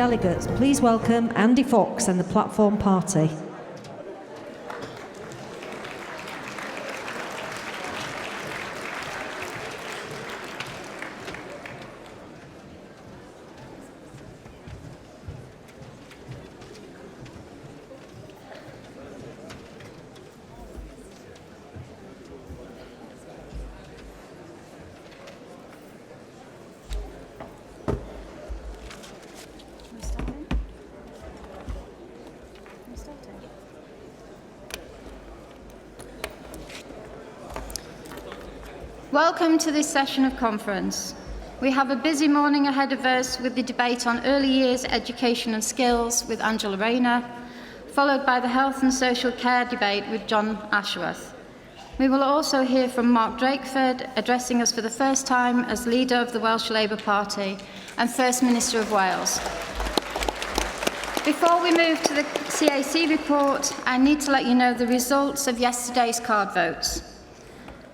delegates, please welcome Andy Fox and the Platform Party. Welcome to this session of conference. We have a busy morning ahead of us with the debate on early years education and skills with Angela Rayner, followed by the health and social care debate with John Ashworth. We will also hear from Mark Drakeford, addressing us for the first time as leader of the Welsh Labour Party and First Minister of Wales. Before we move to the CAC report, I need to let you know the results of yesterday's card votes.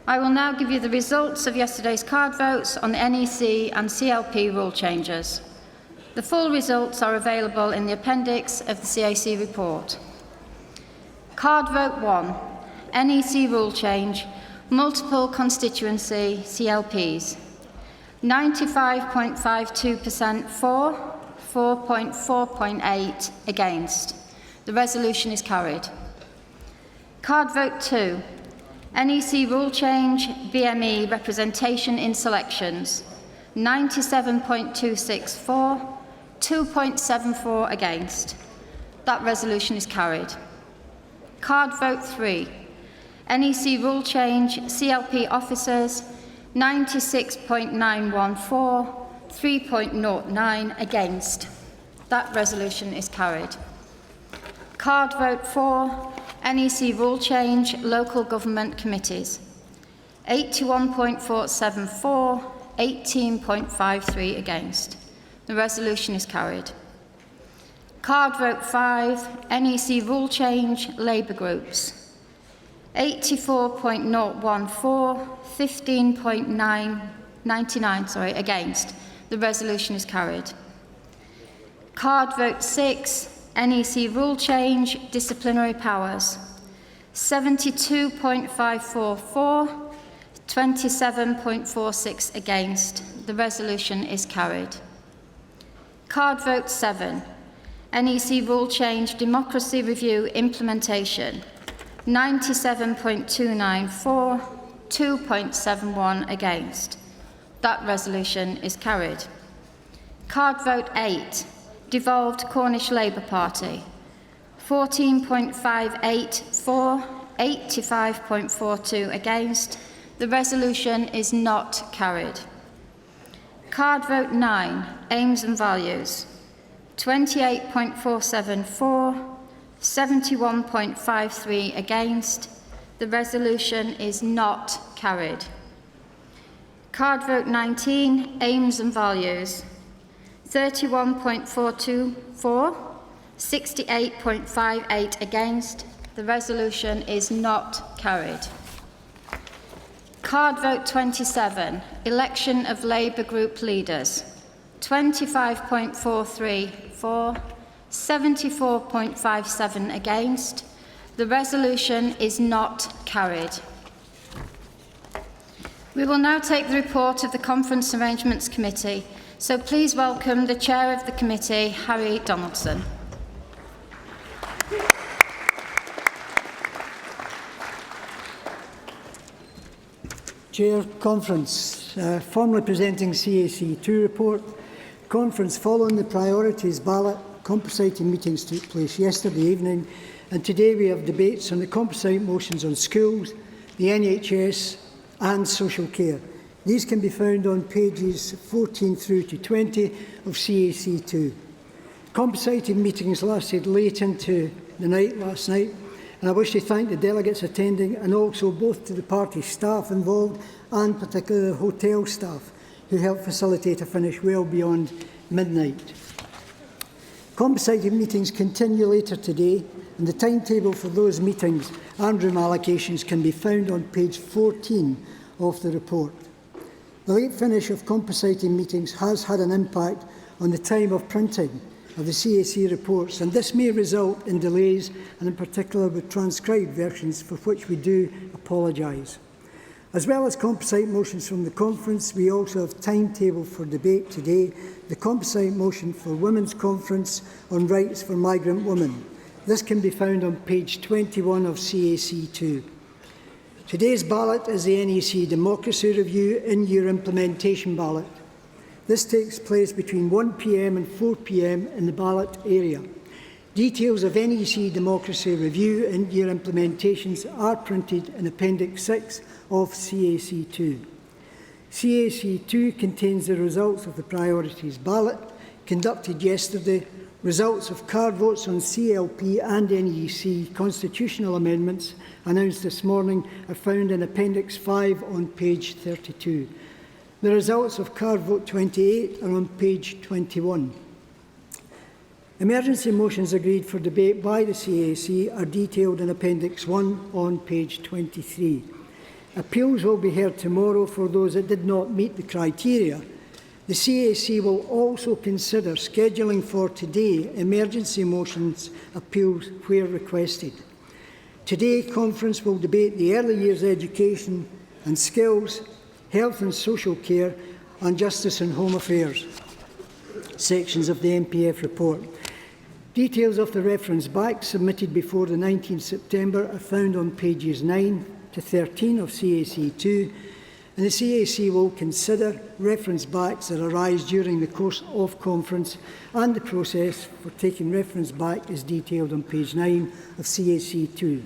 I will now give you the results of yesterday's card votes on the NEC and CLP rule changes. The full results are available in the appendix of the CAC report. Card vote 1, NEC rule change, multiple constituency CLPs. 95.52% for, 4.8 against. The resolution is carried. Card vote 2, NEC rule change, BME representation in selections, 97.26 for, 2.74 against. That resolution is carried. Card vote 3, NEC rule change, CLP officers, 96.91 for, 3.09 against. That resolution is carried. Card vote 4, NEC rule change, local government committees, 81.47 for, 18.53 against. The resolution is carried. Card vote 5, NEC rule change, Labour groups, 84.01 for, 15.99 against. The resolution is carried. Card vote 6, NEC rule change, disciplinary powers, 72.54 for, 27.46 against. The resolution is carried. Card vote 7, NEC rule change, democracy review implementation, 97.29 for, 2.71 against. That resolution is carried. Card vote 8, devolved Cornish Labour Party, 14.58 for, 85.42 against. The resolution is not carried. Card vote 9, aims and values, 28.47 for, 71.53 against. The resolution is not carried. Card vote 19, aims and values, 31.42 for, 68.58 against. The resolution is not carried. Card vote 27, election of Labour group leaders, 25.43 for, 74.57 against. The resolution is not carried. We will now take the report of the Conference Arrangements Committee. So please welcome the Chair of the Committee, Harry Donaldson. Chair, Conference. Formally presenting CAC2 report. Conference following the priorities ballot. Composite meetings took place yesterday evening, and today we have debates on the composite motions on schools, the NHS and social care. These can be found on pages 14 through to 20 of CAC2. Composite meetings lasted late into the night last night, and I wish to thank the delegates attending and also both to the party staff involved and particularly the hotel staff who helped facilitate a finish well beyond midnight. Composite meetings continue later today, and the timetable for those meetings and room allocations can be found on page 14 of the report. The late finish of composite meetings has had an impact on the time of printing, of the CAC reports, and this may result in delays, and in particular with transcribed versions, for which we do apologise. As well as composite motions from the conference, we also have timetable for debate today, the composite motion for Women's Conference on Rights for Migrant Women. This can be found on page 21 of CAC 2. Today's ballot is the NEC Democracy Review in-year implementation ballot. This takes place between 1 p.m. and 4 p.m. in the ballot area. Details of NEC Democracy Review in-year implementations are printed in Appendix 6 of CAC 2. CAC 2 contains the results of the priorities ballot conducted yesterday, results of card votes on CLP and NEC constitutional amendments announced this morning are found in Appendix 5 on page 32. The results of card vote 28 are on page 21. Emergency motions agreed for debate by the CAC are detailed in Appendix 1 on page 23. Appeals will be heard tomorrow for those that did not meet the criteria. The CAC will also consider scheduling for today emergency motions appeals where requested. Today, conference will debate the early years education and skills, health and social care, and justice and home affairs sections of the MPF report. Details of the reference back submitted before the 19th September are found on pages 9 to 13 of CAC 2, and the CAC will consider reference backs that arise during the course of conference, and the process for taking reference back is detailed on page 9 of CAC 2.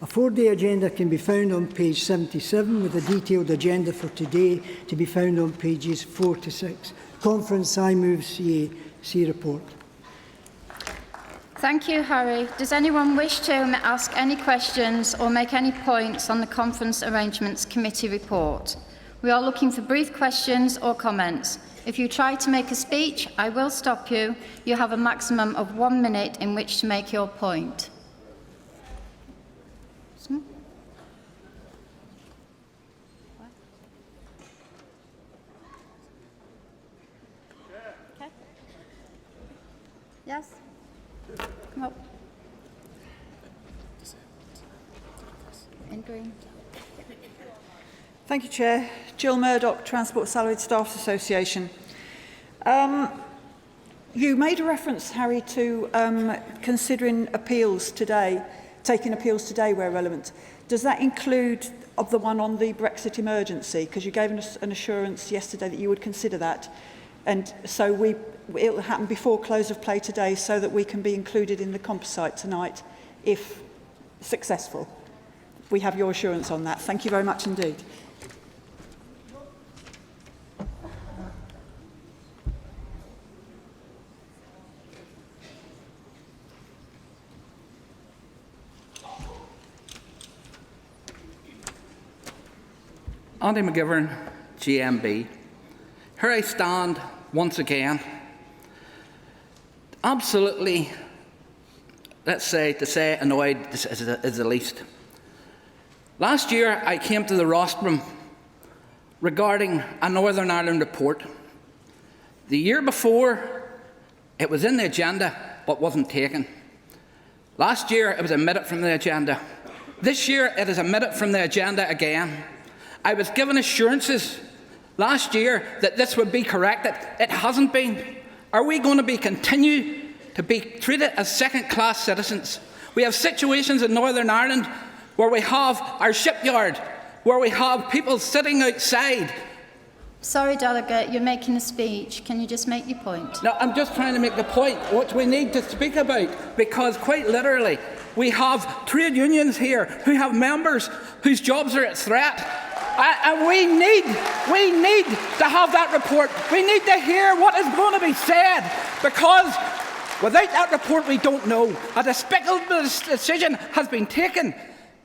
A 4-day agenda can be found on page 77, with a detailed agenda for today to be found on pages 4 to 6. Conference, I move CAC report. Thank you, Harry. Does anyone wish to ask any questions or make any points on the Conference Arrangements Committee report? We are looking for brief questions or comments. If you try to make a speech, I will stop you. You have a maximum of 1 minute in which to make your point. Okay. Yes? Come up. In green. Thank you, Chair. Jill Murdoch, Transport Salaried Staff Association. You made a reference, Harry, to considering appeals today, taking appeals today where relevant. Does that include of the one on the Brexit emergency? Because you gave us an assurance yesterday that you would consider that. And so it will happen before close of play today so that we can be included in the composite tonight if successful. We have your assurance on that. Thank you very much indeed. Andy McGivern, GMB. Here I stand once again, absolutely, to say annoyed is the least. Last year I came to the rostrum regarding a Northern Ireland report. The year before it was in the agenda but wasn't taken. Last year it was omitted from the agenda. This year it is omitted from the agenda again. I was given assurances last year that this would be corrected. It hasn't been. Are we going to continue to be treated as second-class citizens? We have situations in Northern Ireland where we have our shipyard, where we have people sitting outside. Sorry, Delegate, you're making a speech. Can you just make your point? No, I'm just trying to make the point, which we need to speak about, because quite literally, we have trade unions here who have members whose jobs are at threat. And we need to have that report. We need to hear what is going to be said, because without that report we don't know. A despicable decision has been taken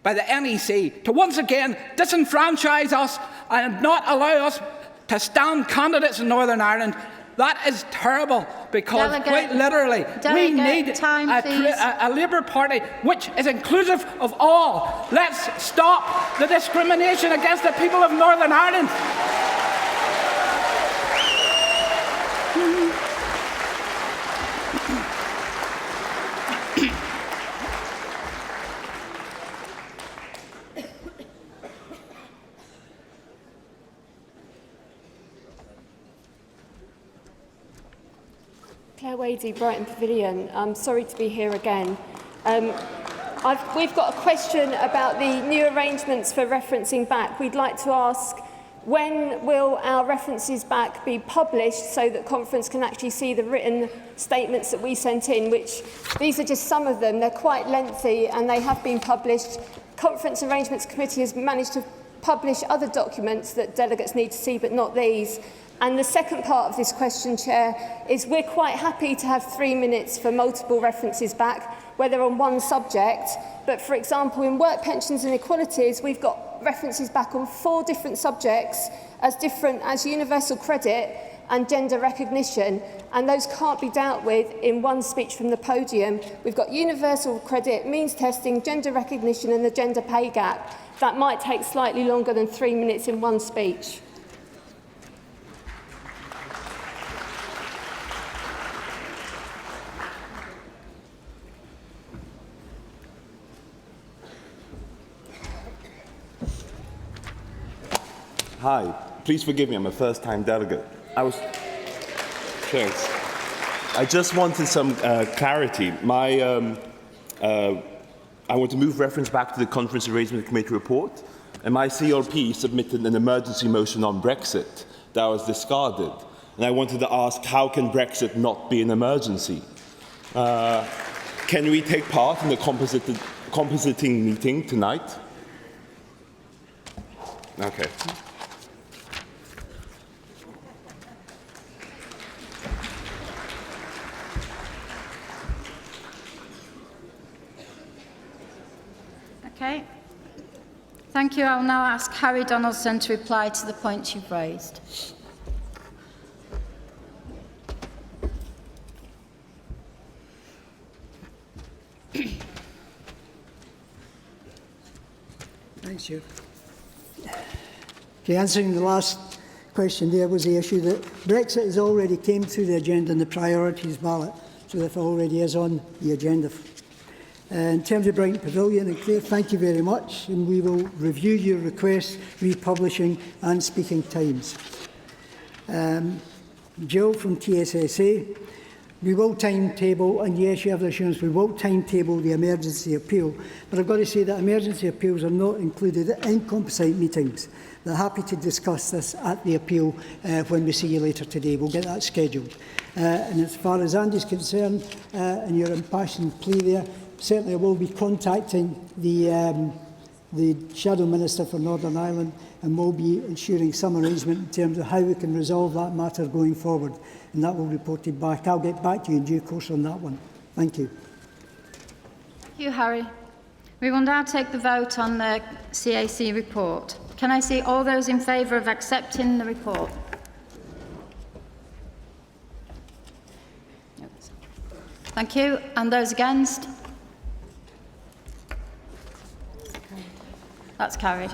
by the NEC to once again disenfranchise us and not allow us to stand candidates in Northern Ireland. That is terrible, because quite literally we need a Labour Party which is inclusive of all. Let's stop the discrimination against the people of Northern Ireland. Claire Wadey, Brighton Pavilion. I'm sorry to be here again. We've got a question about the new arrangements for referencing back. We'd like to ask, when will our references back be published so that conference can actually see the written statements that we sent in, which these are just some of them. They're quite lengthy and they have been published. Conference Arrangements Committee has managed to publish other documents that delegates need to see, but not these. And the second part of this question, Chair, is we're quite happy to have 3 minutes for multiple references back, whether on one subject. But for example, in work pensions and equalities, we've got references back on 4 different subjects as different as universal credit and gender recognition, and those can't be dealt with in one speech from the podium. We've got universal credit, means testing, gender recognition and the gender pay gap. That might take slightly longer than 3 minutes in one speech. Hi, please forgive me, I'm a first-time delegate. Thanks. I just wanted some clarity. I want to move reference back to the Conference Arrangement Committee report, and my CLP submitted an emergency motion on Brexit that was discarded. And I wanted to ask, how can Brexit not be an emergency? Can we take part in the compositing meeting tonight? Okay. Okay. Thank you. I'll now ask Harry Donaldson to reply to the points you've raised. Thanks, Chair. Okay, answering the last question there was the issue that Brexit has already came through the agenda and the priorities ballot, so that already is on the agenda. In terms of Brighton Pavilion, and Claire, thank you very much, and we will review your requests, republishing and speaking times. Jill from TSSA, we will timetable, and yes, you have the assurance, we will timetable the emergency appeal, but I've got to say that emergency appeals are not included in composite meetings. They're happy to discuss this at the appeal when we see you later today. We'll get that scheduled. And as far as Andy's concerned, and your impassioned plea there, certainly I will be contacting the Shadow Minister for Northern Ireland, and will be ensuring some arrangement in terms of how we can resolve that matter going forward, and that will be reported back. I'll get back to you in due course on that one. Thank you. Thank you, Harry. We will now take the vote on the CAC report. Can I see all those in favour of accepting the report? Thank you. And those against? That's carried.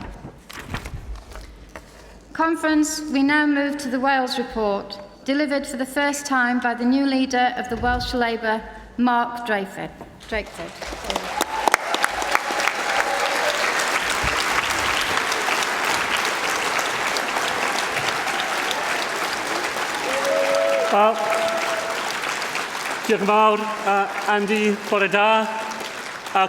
Conference, we now move to the Wales report, delivered for the first time by the new leader of the Welsh Labour, Mark Drakeford. Diolch yn fawr, Andy, bore da.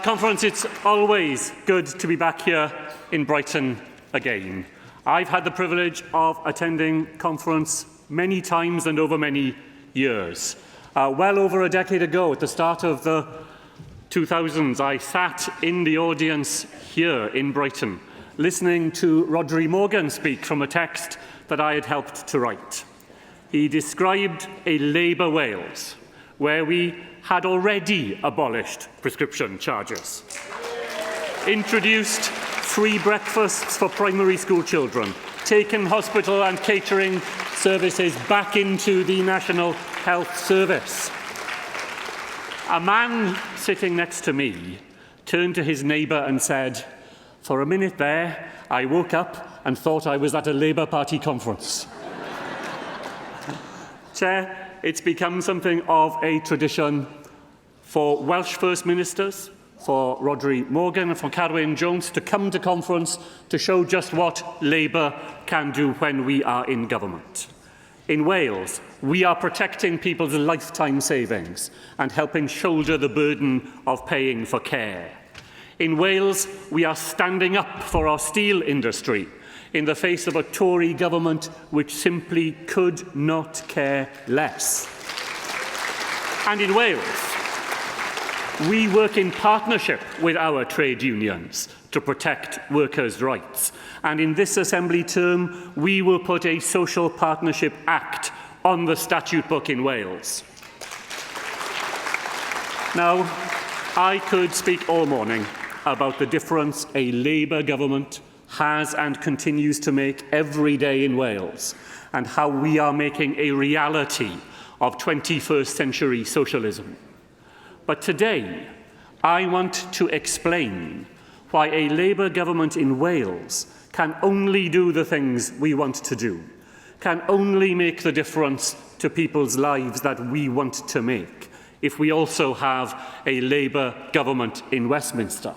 Conference, it's always good to be back here in Brighton again. I've had the privilege of attending conference many times and over many years. Well over a decade ago, at the start of the 2000s, I sat in the audience here in Brighton, listening to Rhodri Morgan speak from a text that I had helped to write. He described a Labour Wales where we had already abolished prescription charges, introduced free breakfasts for primary school children, taken hospital and catering services back into the National Health Service. A man sitting next to me turned to his neighbour and said, "For a minute there, I woke up and thought I was at a Labour Party conference." Chair, it's become something of a tradition for Welsh First Ministers, for Rhodri Morgan and for Carwyn Jones to come to conference to show just what Labour can do when we are in government. In Wales, we are protecting people's lifetime savings and helping shoulder the burden of paying for care. In Wales, we are standing up for our steel industry in the face of a Tory government which simply could not care less. And in Wales, we work in partnership with our trade unions to protect workers' rights. And in this Assembly term, we will put a Social Partnership Act on the statute book in Wales. Now, I could speak all morning about the difference a Labour government has and continues to make every day in Wales, and how we are making a reality of 21st century socialism. But today, I want to explain why a Labour government in Wales can only do the things we want to do, can only make the difference to people's lives that we want to make, if we also have a Labour government in Westminster.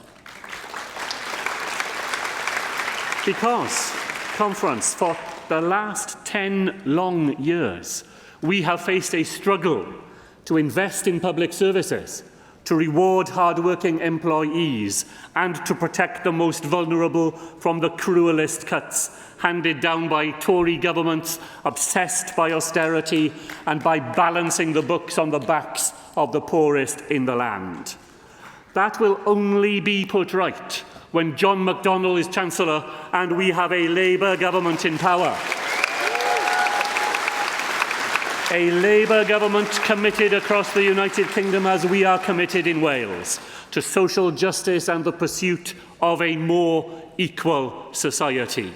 Because, Conference, for the last 10 long years, we have faced a struggle to invest in public services, to reward hard-working employees, and to protect the most vulnerable from the cruelest cuts handed down by Tory governments obsessed by austerity and by balancing the books on the backs of the poorest in the land. That will only be put right when John McDonnell is Chancellor and we have a Labour government in power. A Labour government committed across the United Kingdom, as we are committed in Wales, to social justice and the pursuit of a more equal society.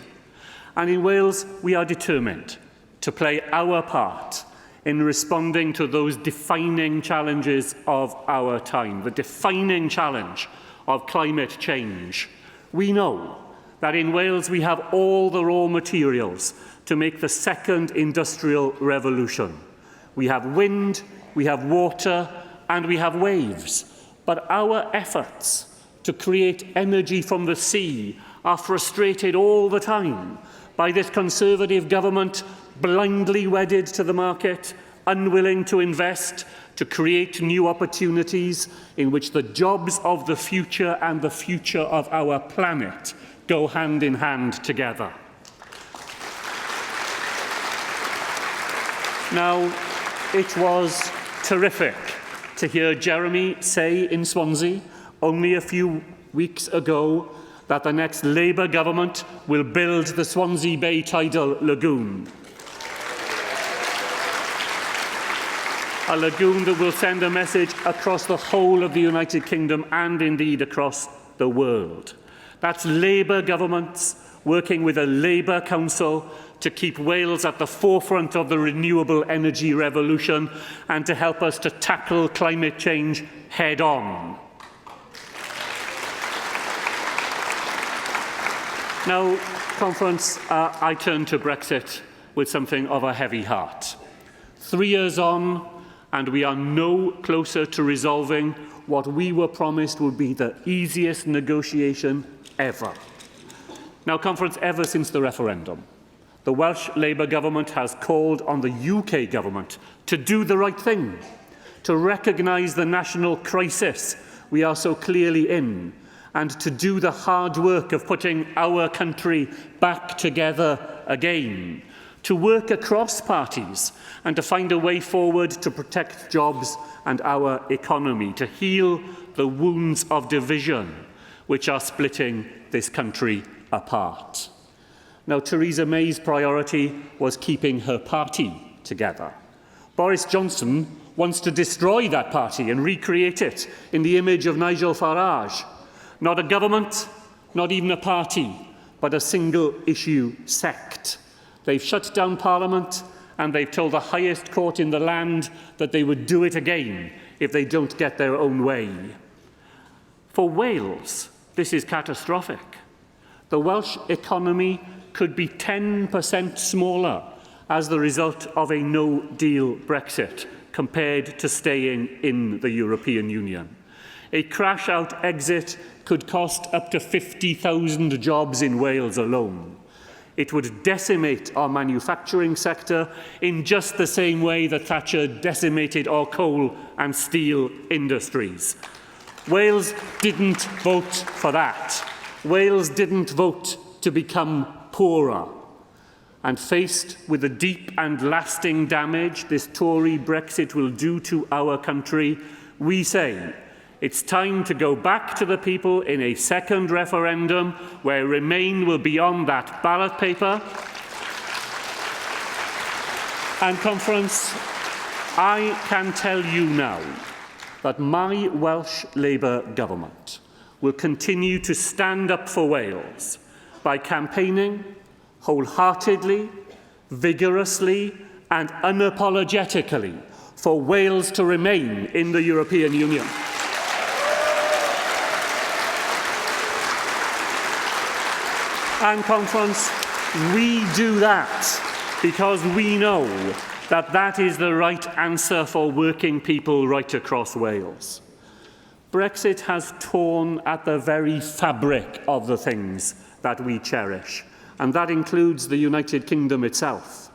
And in Wales, we are determined to play our part in responding to those defining challenges of our time, the defining challenge of climate change. We know that in Wales we have all the raw materials to make the second industrial revolution. We have wind, we have water, and we have waves. But our efforts to create energy from the sea are frustrated all the time by this Conservative government blindly wedded to the market, unwilling to invest, to create new opportunities in which the jobs of the future and the future of our planet go hand in hand together. Now, it was terrific to hear Jeremy say in Swansea only a few weeks ago that the next Labour government will build the Swansea Bay Tidal Lagoon. A lagoon that will send a message across the whole of the United Kingdom and indeed across the world. That's Labour governments working with a Labour Council to keep Wales at the forefront of the renewable energy revolution and to help us to tackle climate change head-on. Now, Conference, I turn to Brexit with something of a heavy heart. 3 years on, and we are no closer to resolving what we were promised would be the easiest negotiation ever. Now, Conference, ever since the referendum, the Welsh Labour government has called on the UK government to do the right thing, to recognise the national crisis we are so clearly in, and to do the hard work of putting our country back together again, to work across parties and to find a way forward to protect jobs and our economy, to heal the wounds of division which are splitting this country apart. Now, Theresa May's priority was keeping her party together. Boris Johnson wants to destroy that party and recreate it in the image of Nigel Farage. Not a government, not even a party, but a single-issue sect. They've shut down Parliament and they've told the highest court in the land that they would do it again if they don't get their own way. For Wales, this is catastrophic. The Welsh economy could be 10% smaller as the result of a no-deal Brexit compared to staying in the European Union. A crash-out exit could cost up to 50,000 jobs in Wales alone. It would decimate our manufacturing sector in just the same way that Thatcher decimated our coal and steel industries. Wales didn't vote for that. Wales didn't vote to become poorer. And faced with the deep and lasting damage this Tory Brexit will do to our country, we say it's time to go back to the people in a second referendum where Remain will be on that ballot paper. And Conference, I can tell you now that my Welsh Labour government will continue to stand up for Wales by campaigning wholeheartedly, vigorously and unapologetically for Wales to remain in the European Union. And Conference, we do that because we know that that is the right answer for working people right across Wales. Brexit has torn at the very fabric of the things that we cherish, and that includes the United Kingdom itself.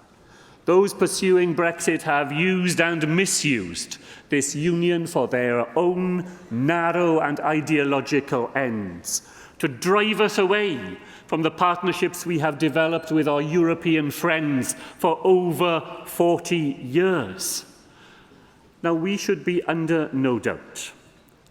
Those pursuing Brexit have used and misused this union for their own narrow and ideological ends, to drive us away from the partnerships we have developed with our European friends for over 40 years. Now, we should be under no doubt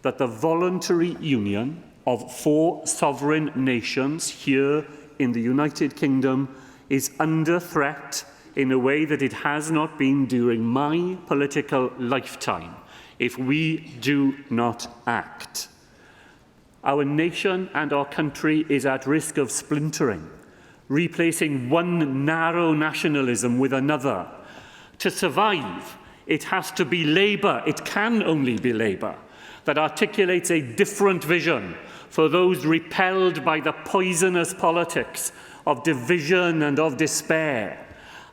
that the voluntary union of 4 sovereign nations here in the United Kingdom is under threat in a way that it has not been during my political lifetime if we do not act. Our nation and our country is at risk of splintering, replacing one narrow nationalism with another. To survive, it has to be Labour, it can only be Labour, that articulates a different vision for those repelled by the poisonous politics of division and of despair.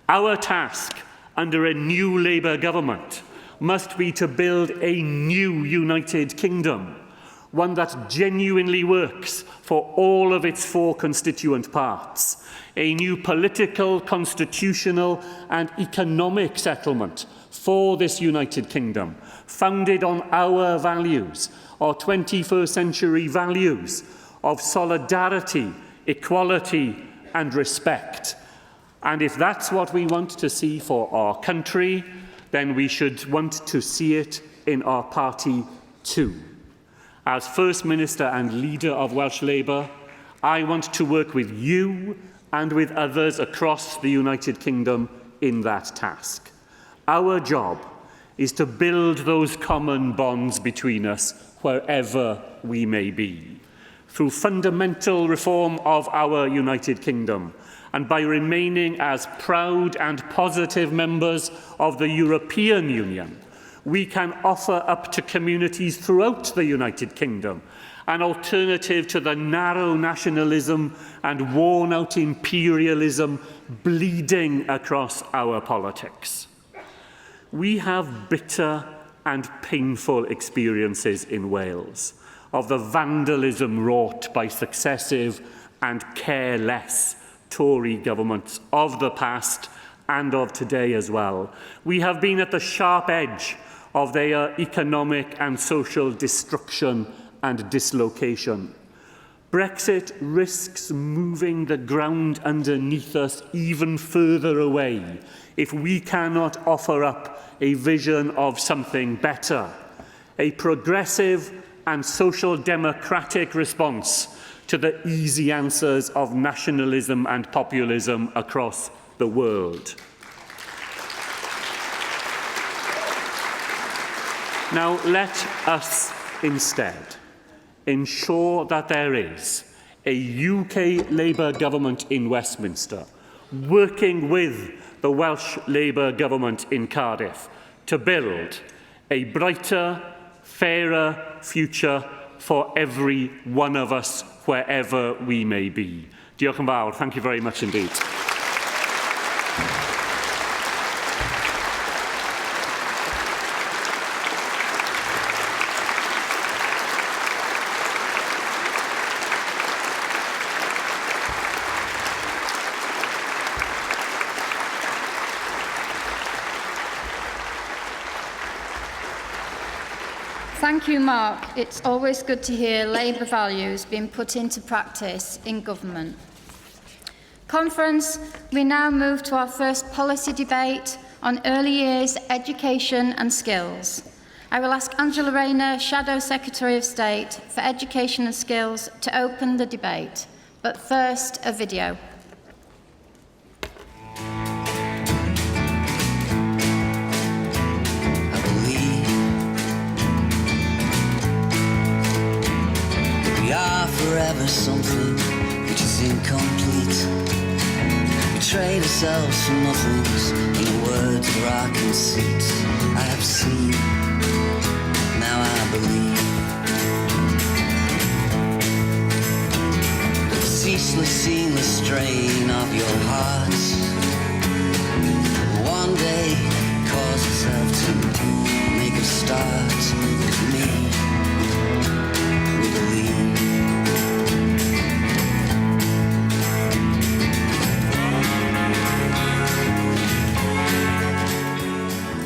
Our task under a new Labour government must be to build a new United Kingdom, one that genuinely works for all of its 4 constituent parts, a new political, constitutional and economic settlement for this United Kingdom, founded on our values, our 21st century values of solidarity, equality and respect. And if that's what we want to see for our country, then we should want to see it in our party too. As First Minister and leader of Welsh Labour, I want to work with you and with others across the United Kingdom in that task. Our job is to build those common bonds between us wherever we may be, through fundamental reform of our United Kingdom, and by remaining as proud and positive members of the European Union, we can offer up to communities throughout the United Kingdom an alternative to the narrow nationalism and worn-out imperialism bleeding across our politics. We have bitter and painful experiences in Wales of the vandalism wrought by successive and careless Tory governments of the past and of today as well. We have been at the sharp edge of their economic and social destruction and dislocation. Brexit risks moving the ground underneath us even further away if we cannot offer up a vision of something better, a progressive and social democratic response to the easy answers of nationalism and populism across the world. Now, let us instead ensure that there is a UK Labour government in Westminster working with the Welsh Labour government in Cardiff to build a brighter, fairer future for every one of us wherever we may be. Diolch yn fawr. Thank you very much indeed. Thank you, Mark. It's always good to hear Labour values being put into practice in government. Conference, we now move to our first policy debate on early years education and skills. I will ask Angela Rayner, Shadow Secretary of State for Education and Skills, to open the debate. But first, a video. I believe that we are forever something which is incomplete. We trade ourselves for nothings in the words of our conceits. I have seen, now I believe, the ceaseless, seamless strain of your hearts one day cause itself to make a start with me. We believe.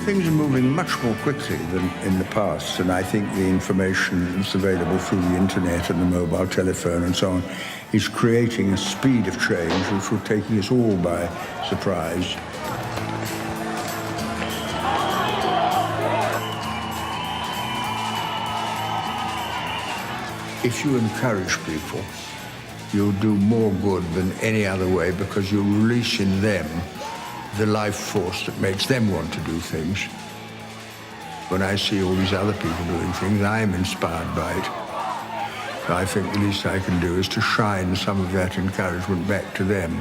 Things are moving much more quickly than in the past, and I think the information that's available through the internet and the mobile telephone and so on is creating a speed of change which will take us all by surprise. If you encourage people, you'll do more good than any other way, because you'll release in them the life force that makes them want to do things. When I see all these other people doing things, I'm inspired by it. So I think the least I can do is to shine some of that encouragement back to them.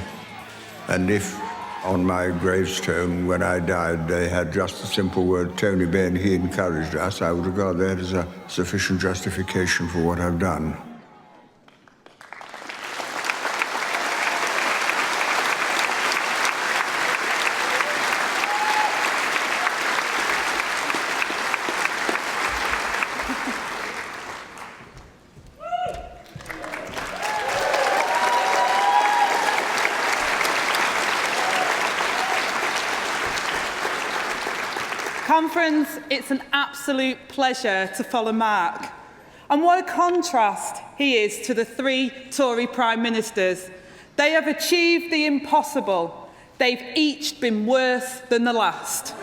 And if on my gravestone, when I died, they had just the simple word, Tony Benn, he encouraged us, I would regard that as a sufficient justification for what I've done. Conference, it's an absolute pleasure to follow Mark. And what a contrast he is to the three Tory Prime Ministers. They have achieved the impossible. They've each been worse than the last.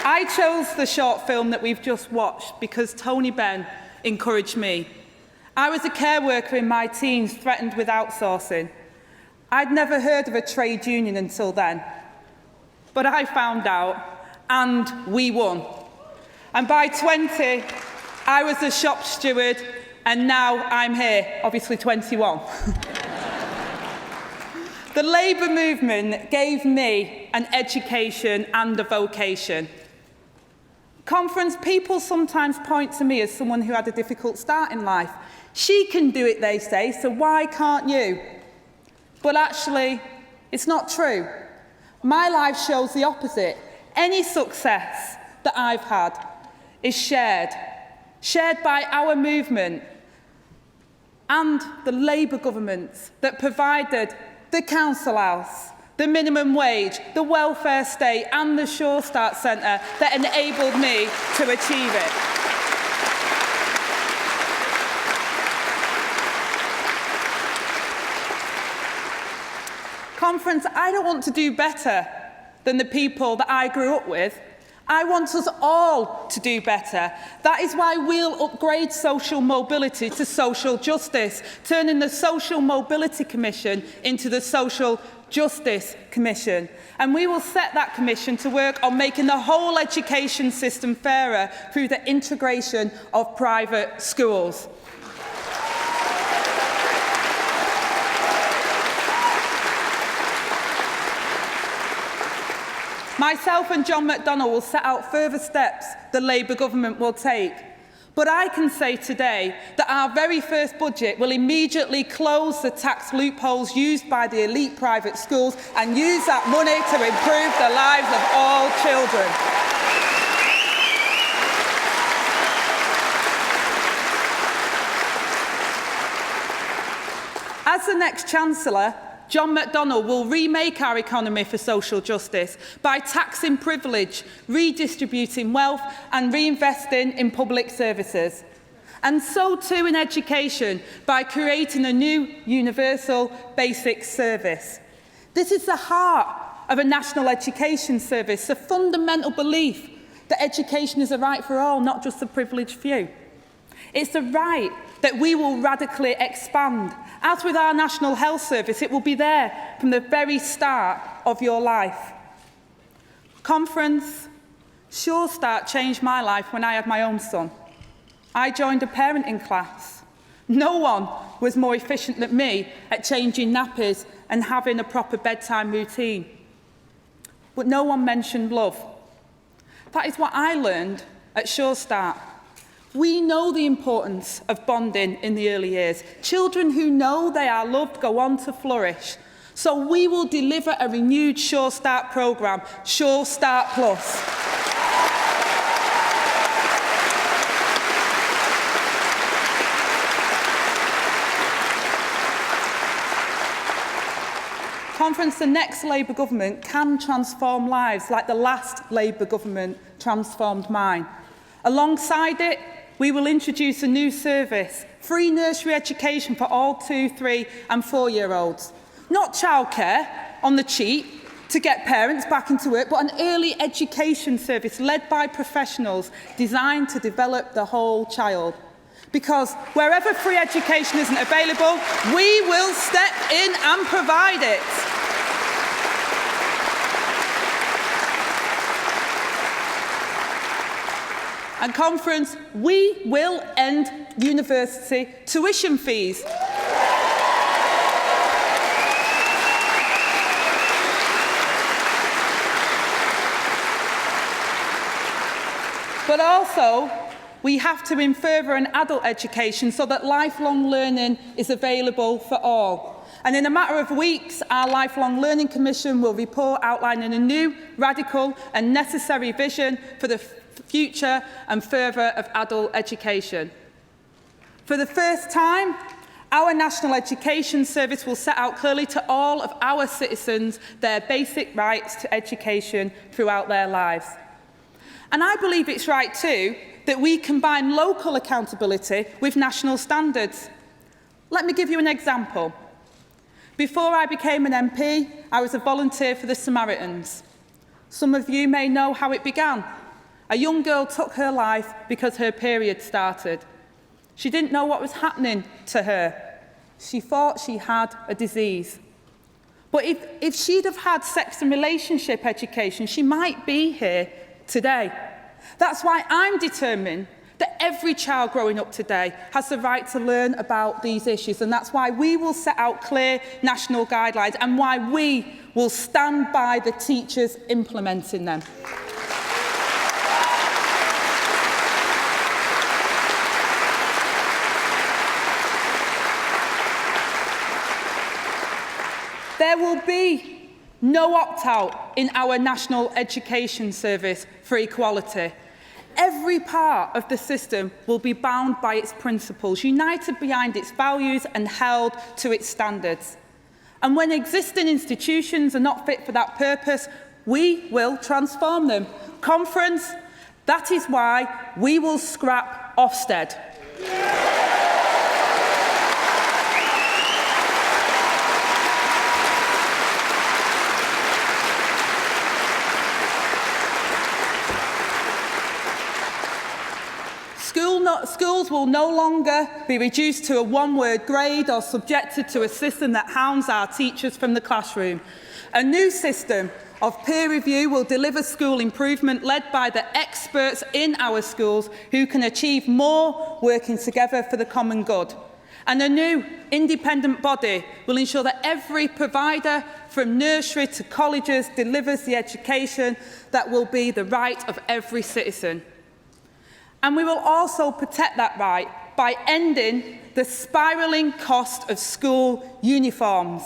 I chose the short film that we've just watched because Tony Benn encouraged me. I was a care worker in my teens threatened with outsourcing. I'd never heard of a trade union until then. But I found out, and we won. And by 20, I was a shop steward, and now I'm here, obviously 21. The Labour movement gave me an education and a vocation. Conference, people sometimes point to me as someone who had a difficult start in life. She can do it, they say, so why can't you? But actually, it's not true. My life shows the opposite. Any success that I've had is shared by our movement and the Labour governments that provided the council house, the minimum wage, the welfare state and the Sure Start Centre that enabled me to achieve it. Conference, I don't want to do better than the people that I grew up with. I want us all to do better. That is why we'll upgrade social mobility to social justice, turning the Social Mobility Commission into the Social Justice Commission. And we will set that commission to work on making the whole education system fairer through the integration of private schools. Myself and John McDonnell will set out further steps the Labour government will take. But I can say today that our very first budget will immediately close the tax loopholes used by the elite private schools and use that money to improve the lives of all children. As the next Chancellor, John McDonnell will remake our economy for social justice by taxing privilege, redistributing wealth and reinvesting in public services. And so too in education by creating a new universal basic service. This is the heart of a national education service, a fundamental belief that education is a right for all, not just the privileged few. It's a right that we will radically expand. As with our National Health Service, it will be there from the very start of your life. Conference Sure Start changed my life when I had my own son. I joined a parenting class. No one was more efficient than me at changing nappies and having a proper bedtime routine. But no one mentioned love. That is what I learned at Sure Start. We know the importance of bonding in the early years. Children who know they are loved go on to flourish. So we will deliver a renewed Sure Start programme, Sure Start Plus. Conference, the next Labour government can transform lives like the last Labour government transformed mine. Alongside it, we will introduce a new service, free nursery education for all 2-, 3- and 4-year-olds. Not childcare on the cheap to get parents back into work, but an early education service led by professionals designed to develop the whole child. Because wherever free education isn't available, we will step in and provide it. And Conference, we will end university tuition fees. But also, we have to further an adult education so that lifelong learning is available for all. And in a matter of weeks, our Lifelong Learning Commission will report outlining a new, radical and necessary vision for the future and further of adult education. For the first time, our National Education Service will set out clearly to all of our citizens their basic rights to education throughout their lives. And I believe it's right too that we combine local accountability with national standards. Let me give you an example. Before I became an MP, I was a volunteer for the Samaritans. Some of you may know how it began. A young girl took her life because her period started. She didn't know what was happening to her. She thought she had a disease. But if she'd have had sex and relationship education, she might be here today. That's why I'm determined that every child growing up today has the right to learn about these issues, and that's why we will set out clear national guidelines and why we will stand by the teachers implementing them. There will be no opt-out in our National Education Service for equality. Every part of the system will be bound by its principles, united behind its values and held to its standards. And when existing institutions are not fit for that purpose, we will transform them. Conference, that is why we will scrap Ofsted. Schools will no longer be reduced to a one-word grade or subjected to a system that hounds our teachers from the classroom. A new system of peer review will deliver school improvement led by the experts in our schools who can achieve more working together for the common good. And a new independent body will ensure that every provider from nursery to colleges delivers the education that will be the right of every citizen. And we will also protect that right by ending the spiralling cost of school uniforms.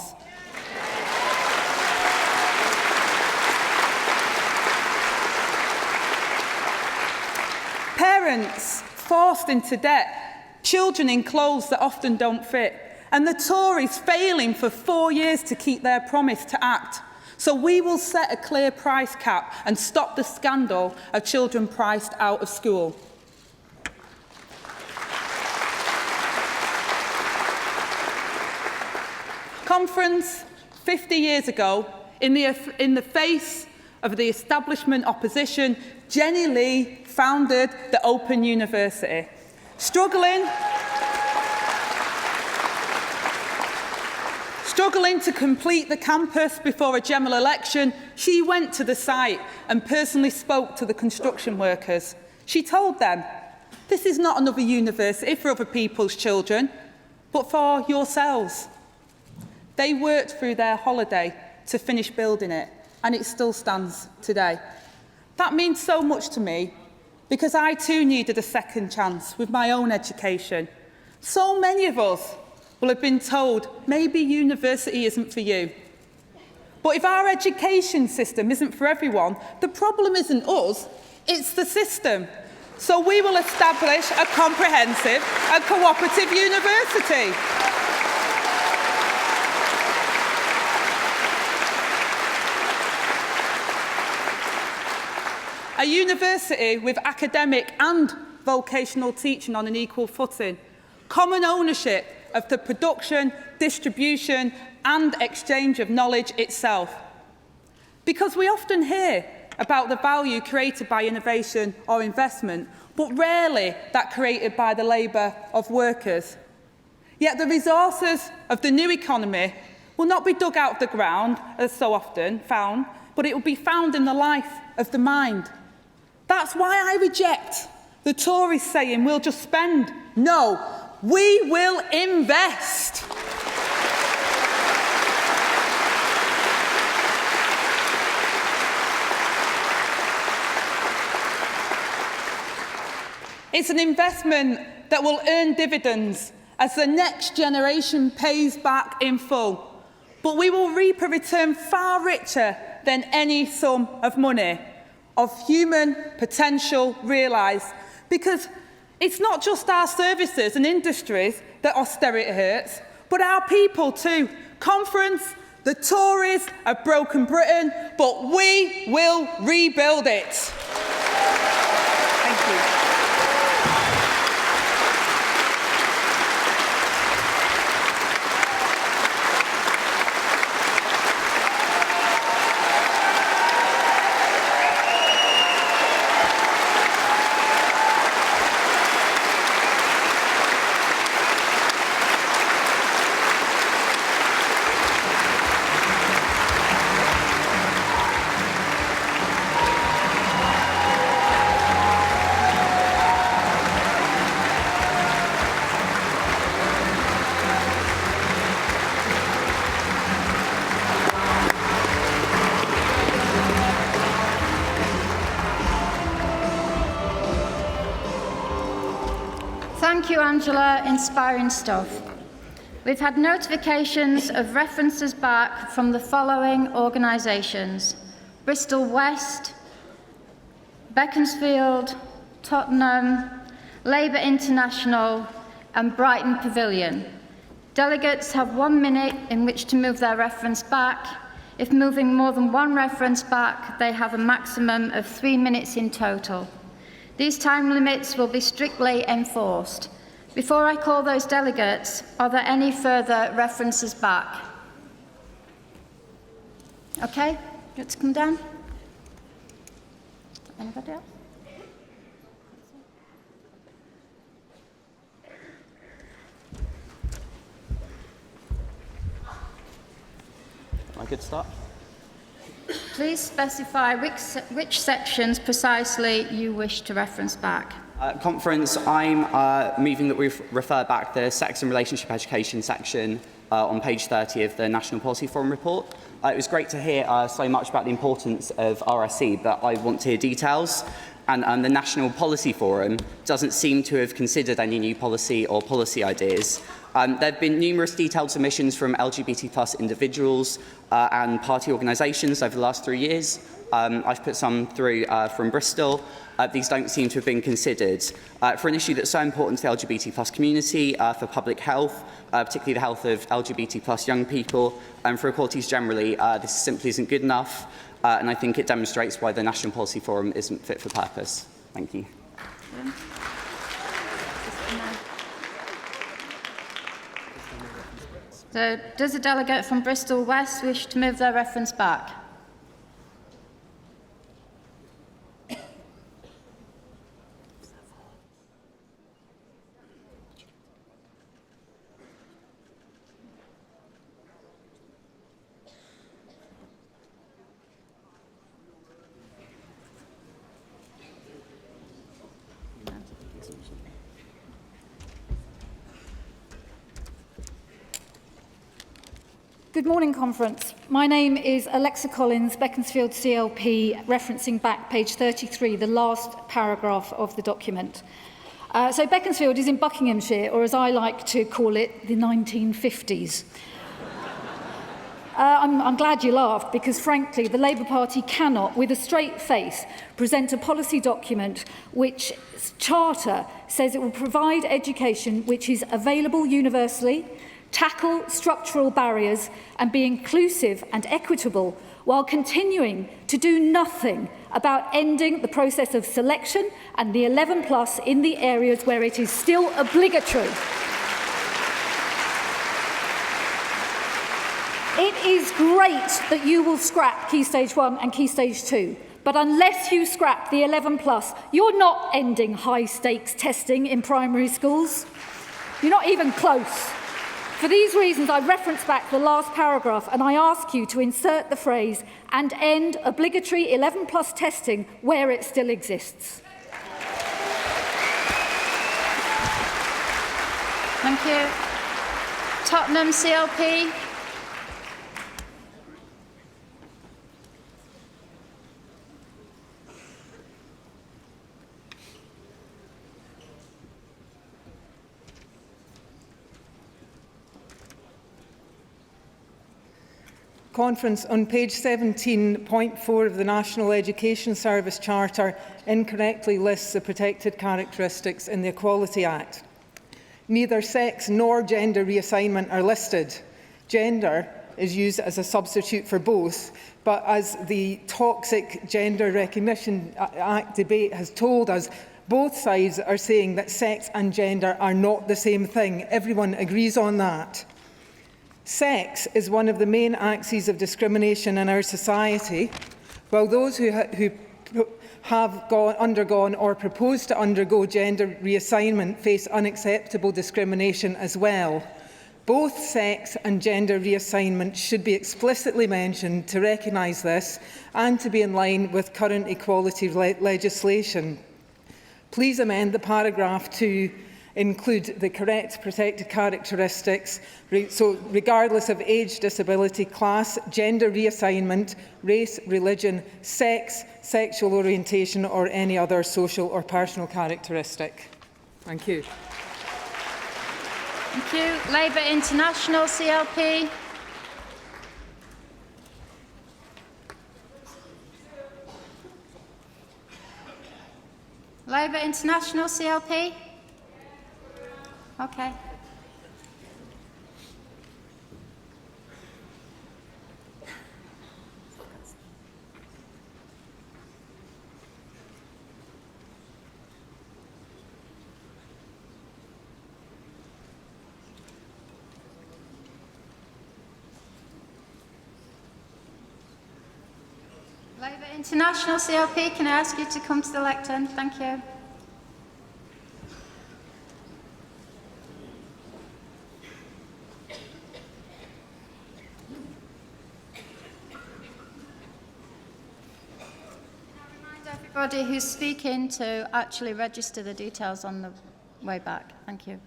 Parents forced into debt, children in clothes that often don't fit, and the Tories failing for 4 years to keep their promise to act. So we will set a clear price cap and stop the scandal of children priced out of school. Conference, 50 years ago, in the face of the establishment opposition, Jenny Lee founded the Open University. Struggling to complete the campus before a general election, she went to the site and personally spoke to the construction workers. She told them, "This is not another university for other people's children, but for yourselves." They worked through their holiday to finish building it, and it still stands today. That means so much to me, because I too needed a second chance with my own education. So many of us will have been told, maybe university isn't for you. But if our education system isn't for everyone, the problem isn't us, it's the system. So we will establish a comprehensive and cooperative university. A university with academic and vocational teaching on an equal footing. Common ownership of the production, distribution and exchange of knowledge itself. Because we often hear about the value created by innovation or investment, but rarely that created by the labour of workers. Yet the resources of the new economy will not be dug out of the ground, as so often found, but it will be found in the life of the mind. That's why I reject the Tories saying we'll just spend. No, we will invest. It's an investment that will earn dividends as the next generation pays back in full. But we will reap a return far richer than any sum of money, of human potential realised. Because it's not just our services and industries that austerity hurts, but our people too. Conference, the Tories have broken Britain, but we will rebuild it. Thank you. Thank you, Angela. Inspiring stuff. We've had notifications of references back from the following organisations: Bristol West, Beaconsfield, Tottenham, Labour International and Brighton Pavilion. Delegates have 1 minute in which to move their reference back. If moving more than one reference back, they have a maximum of 3 minutes in total. These time limits will be strictly enforced. Before I call those delegates, are there any further references back? Okay, let's come down. Anybody else? I could start. Please specify which sections precisely you wish to reference back. Conference, I'm moving that we refer back the Sex and Relationship Education section on page 30 of the National Policy Forum report. It was great to hear so much about the importance of RSE, but I want to hear details. And the National Policy Forum doesn't seem to have considered any new policy or policy ideas. There have been numerous detailed submissions from LGBT+ individuals and party organisations over the last 3 years. I've put some through from Bristol. These don't seem to have been considered. For an issue that's so important to the LGBT+ community, for public health, particularly the health of LGBT+ young people, and for equalities generally, this simply isn't good enough, and I think it demonstrates why the National Policy Forum isn't fit for purpose. Thank you. So, does the delegate from Bristol West wish to move their reference back? Good morning, Conference. My name is Alexa Collins, Beaconsfield CLP, referencing back page 33, the last paragraph of the document. So Beaconsfield is in Buckinghamshire, or as I like to call it, the 1950s. I'm glad you laughed, because frankly, the Labour Party cannot, with a straight face, present a policy document which charter says it will provide education which is available universally, tackle structural barriers and be inclusive and equitable, while continuing to do nothing about ending the process of selection and the 11+ in the areas where it is still obligatory. It is great that you will scrap Key Stage 1 and Key Stage 2, but unless you scrap the 11+, you're not ending high-stakes testing in primary schools. You're not even close. For these reasons, I reference back the last paragraph and I ask you to insert the phrase "and end obligatory 11+ testing where it still exists." Thank you. Tottenham CLP. Conference, on page 17.4 of the National Education Service Charter incorrectly lists the protected characteristics in the Equality Act. Neither sex nor gender reassignment are listed. Gender is used as a substitute for both, but as the toxic Gender Recognition Act debate has told us, both sides are saying that sex and gender are not the same thing. Everyone agrees on that. Sex is one of the main axes of discrimination in our society, while those who have undergone or propose to undergo gender reassignment face unacceptable discrimination as well. Both sex and gender reassignment should be explicitly mentioned to recognise this and to be in line with current equality legislation. Please amend the paragraph to include the correct protected characteristics, so regardless of age, disability, class, gender reassignment, race, religion, sex, sexual orientation or any other social or personal characteristic. Thank you. Thank you. Labour International CLP. Labour International CLP. Okay. Labour International CLP, can I ask you to come to the lectern? Thank you. Everybody who's speaking to actually register the details on the way back. Thank you.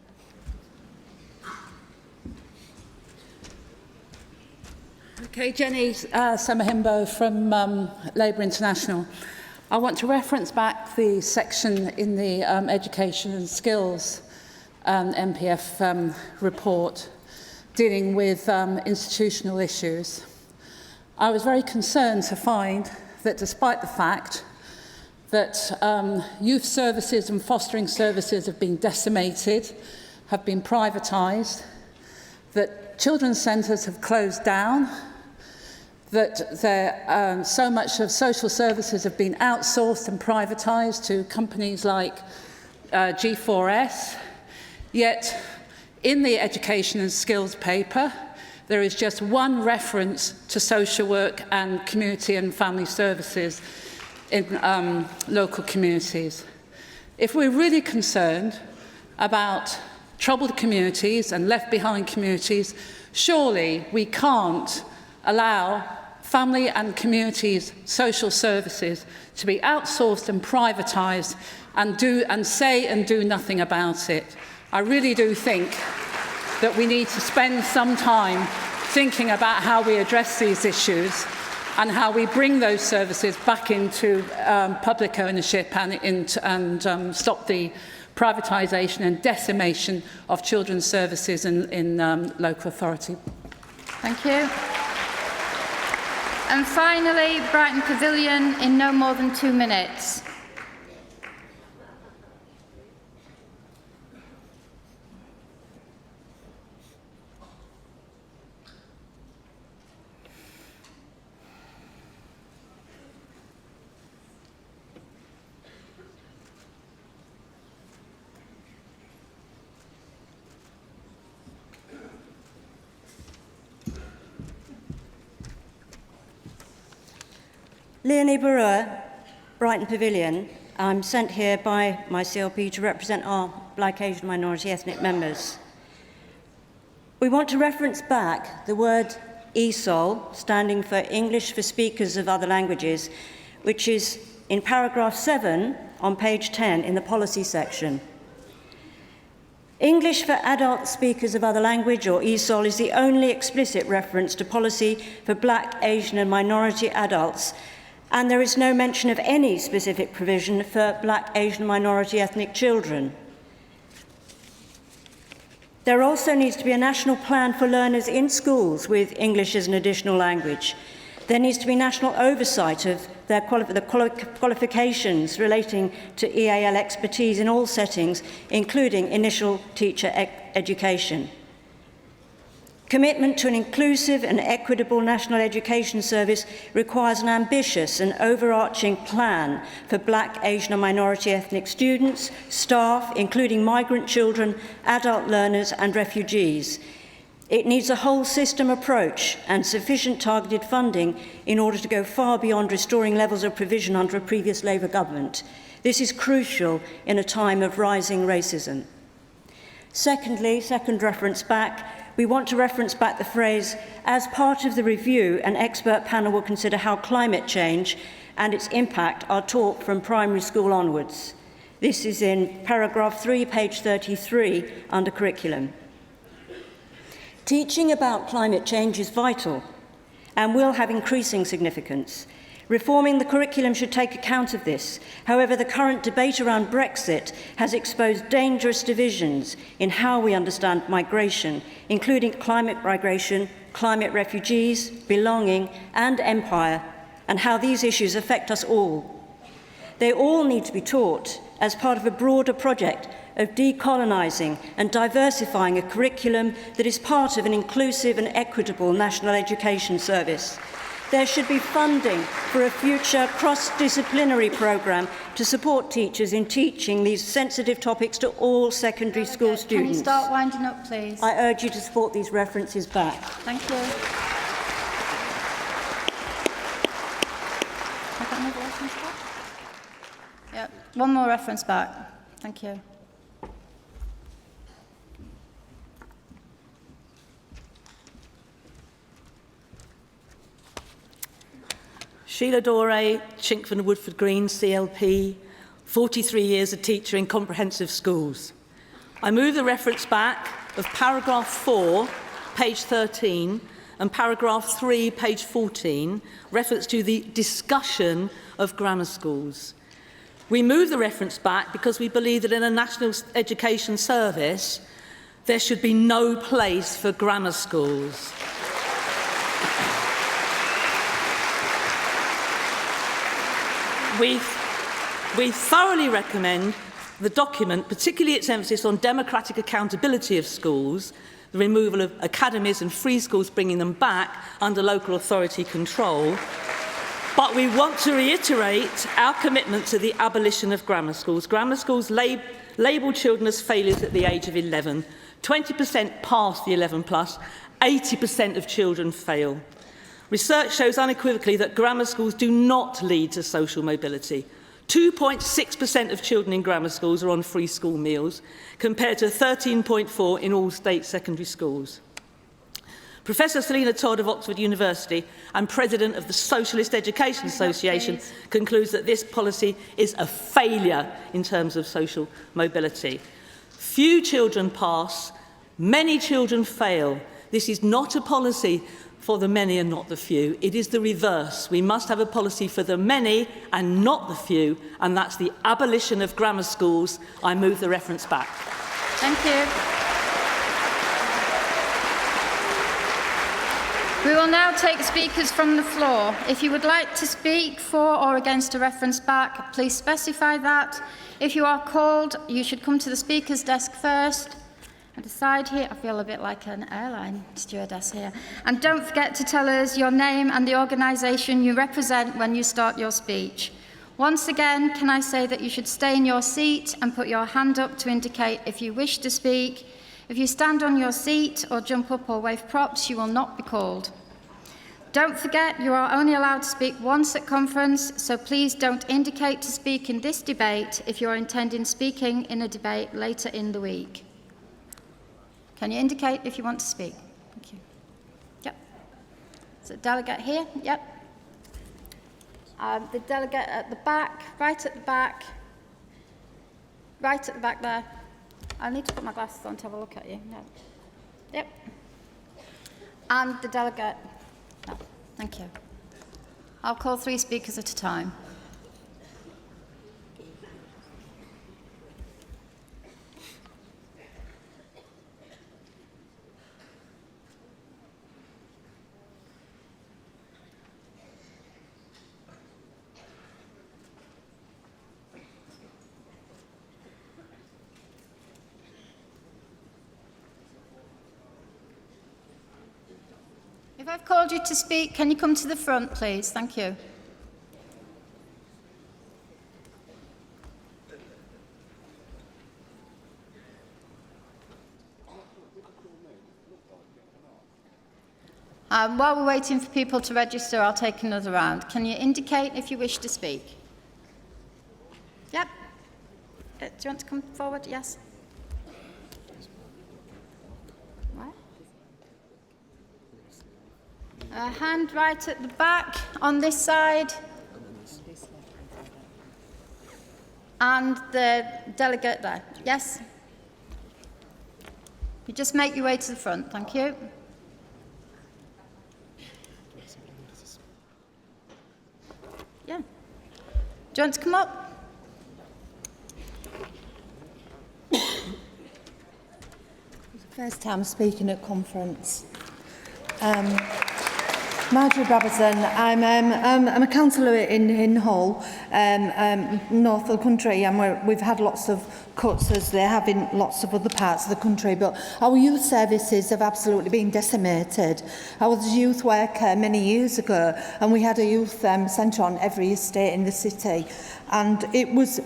Okay, Jenny Samahimbo from Labour International. I want to reference back the section in the Education and Skills MPF report dealing with institutional issues. I was very concerned to find that despite the fact that youth services and fostering services have been decimated, have been privatised, that children's centres have closed down, that so much of social services have been outsourced and privatised to companies like G4S, yet in the education and skills paper, there is just one reference to social work and community and family services in local communities. If we're really concerned about troubled communities and left behind communities, surely we can't allow family and communities social services to be outsourced and privatised and say and do nothing about it. I really do think that we need to spend some time thinking about how we address these issues and how we bring those services back into public ownership and stop the privatisation and decimation of children's services in local authority. Thank you. And finally, Brighton Pavilion in no more than 2 minutes. Leonie Barua, Brighton Pavilion. I'm sent here by my CLP to represent our Black, Asian, minority ethnic members. We want to reference back the word ESOL, standing for English for Speakers of Other Languages, which is in paragraph 7 on page 10 in the policy section. English for Adult Speakers of Other Language, or ESOL, is the only explicit reference to policy for Black, Asian and minority adults, and there is no mention of any specific provision for Black, Asian, minority ethnic children. There also needs to be a national plan for learners in schools with English as an additional language. There needs to be national oversight of their qualifications relating to EAL expertise in all settings, including initial teacher education. Commitment to an inclusive and equitable national education service requires an ambitious and overarching plan for Black, Asian and minority ethnic students, staff, including migrant children, adult learners and refugees. It needs a whole system approach and sufficient targeted funding in order to go far beyond restoring levels of provision under a previous Labour government. This is crucial in a time of rising racism. Secondly, second reference back, we want to reference back the phrase, as part of the review, an expert panel will consider how climate change and its impact are taught from primary school onwards. This is in paragraph 3, page 33, under curriculum. Teaching about climate change is vital and will have increasing significance. Reforming the curriculum should take account of this. However, the current debate around Brexit has exposed dangerous divisions in how we understand migration, including climate migration, climate refugees, belonging, and empire, and how these issues affect us all. They all need to be taught as part of a broader project of decolonising and diversifying a curriculum that is part of an inclusive and equitable national education service. There should be funding for a future cross-disciplinary programme to support teachers in teaching these sensitive topics to all secondary school students. Can you start winding up, please? I urge you to support these references back. Thank you. Have I got another reference back? Yeah, one more reference back. Thank you. Sheila Doré, Chinkford and Woodford Green, CLP, 43 years a teacher in comprehensive schools. I move the reference back of paragraph 4, page 13, and paragraph 3, page 14, reference to the discussion of grammar schools. We move the reference back because we believe that in a national education service, there should be no place for grammar schools. we thoroughly recommend the document, particularly its emphasis on democratic accountability of schools, the removal of academies and free schools, bringing them back under local authority control. But we want to reiterate our commitment to the abolition of grammar schools. Grammar schools label children as failures at the age of 11. 20% pass the 11 plus, 80% of children fail. Research shows unequivocally that grammar schools do not lead to social mobility. 2.6% of children in grammar schools are on free school meals, compared to 13.4% in all state secondary schools. Professor Selina Todd of Oxford University and President of the Socialist Education Association concludes that this policy is a failure in terms of social mobility. Few children pass, many children fail. This is not a policy for the many and not the few. It is the reverse. We must have a policy for the many and not the few, and that's the abolition of grammar schools. I move the reference back. Thank you. We will now take speakers from the floor. If you would like to speak for or against a reference back, please specify that. If you are called, you should come to the speaker's desk first. And aside here, I feel a bit like an airline stewardess here. And don't forget to tell us your name and the organisation you represent when you start your speech. Once again, can I say that you should stay in your seat and put your hand up to indicate if you wish to speak. If you stand on your seat or jump up or wave props, you will not be called. Don't forget, you are only allowed to speak once at conference, so please don't indicate to speak in this debate if you are intending speaking in a debate later in the week. Can you indicate if you want to speak? Thank you. Yep. Is it delegate here? Yep. The delegate at the back, right at the back. Right at the back there. I need to put my glasses on to have a look at you. No. Yep. And the delegate. No. Thank you. I'll call 3 speakers at a time. If I've called you to speak, can you come to the front, please? Thank you. While we're waiting for people to register, I'll take another round. Can you indicate if you wish to speak? Yep. Do you want to come forward? Yes. A hand right at the back on this side. And the delegate there. Yes? You just make your way to the front. Thank you. Yeah. Do you want to come up? First time speaking at conference. Marjorie Brabazon, I'm a councillor in Hull, north of the country, and we've had lots of cuts as they have in lots of other parts of the country, but our youth services have absolutely been decimated. I was a youth worker many years ago, and we had a youth centre on every estate in the city, and it was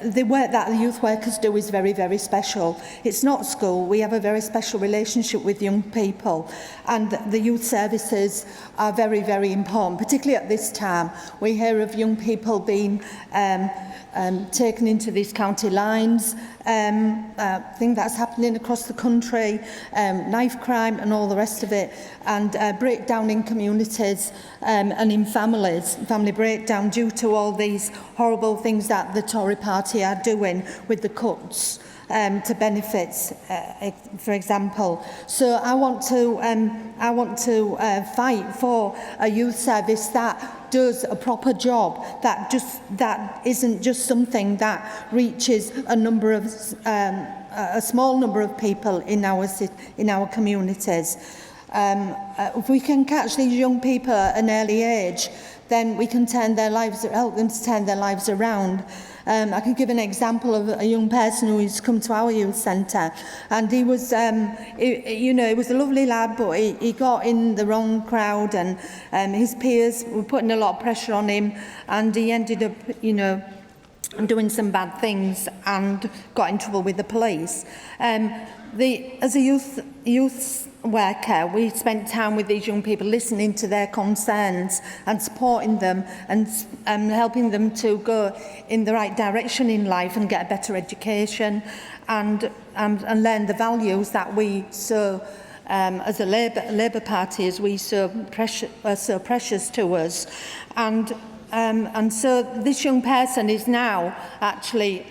the work that the youth workers do is very, very special. It's not school. We have a very special relationship with young people, and the youth services are very, very important, particularly at this time. We hear of young people being taken into these county lines, thing that's happening across the country, knife crime and all the rest of it, and breakdown in communities and in families, family breakdown due to all these horrible things that the Tory party are doing with the cuts to benefits, for example. So I want to fight for a youth service that does a proper job, that isn't just something that reaches a small number of people in our communities. If we can catch these young people at an early age, then we can help them to turn their lives around. I can give an example of a young person who has come to our youth centre, and he was, he was a lovely lad, but he got in the wrong crowd, and his peers were putting a lot of pressure on him, and he ended up, doing some bad things and got in trouble with the police. As a youth worker, we spent time with these young people, listening to their concerns and supporting them and helping them to go in the right direction in life and get a better education and learn the values that we so, as a Labour Party, as we so precious to us. And so this young person is now actually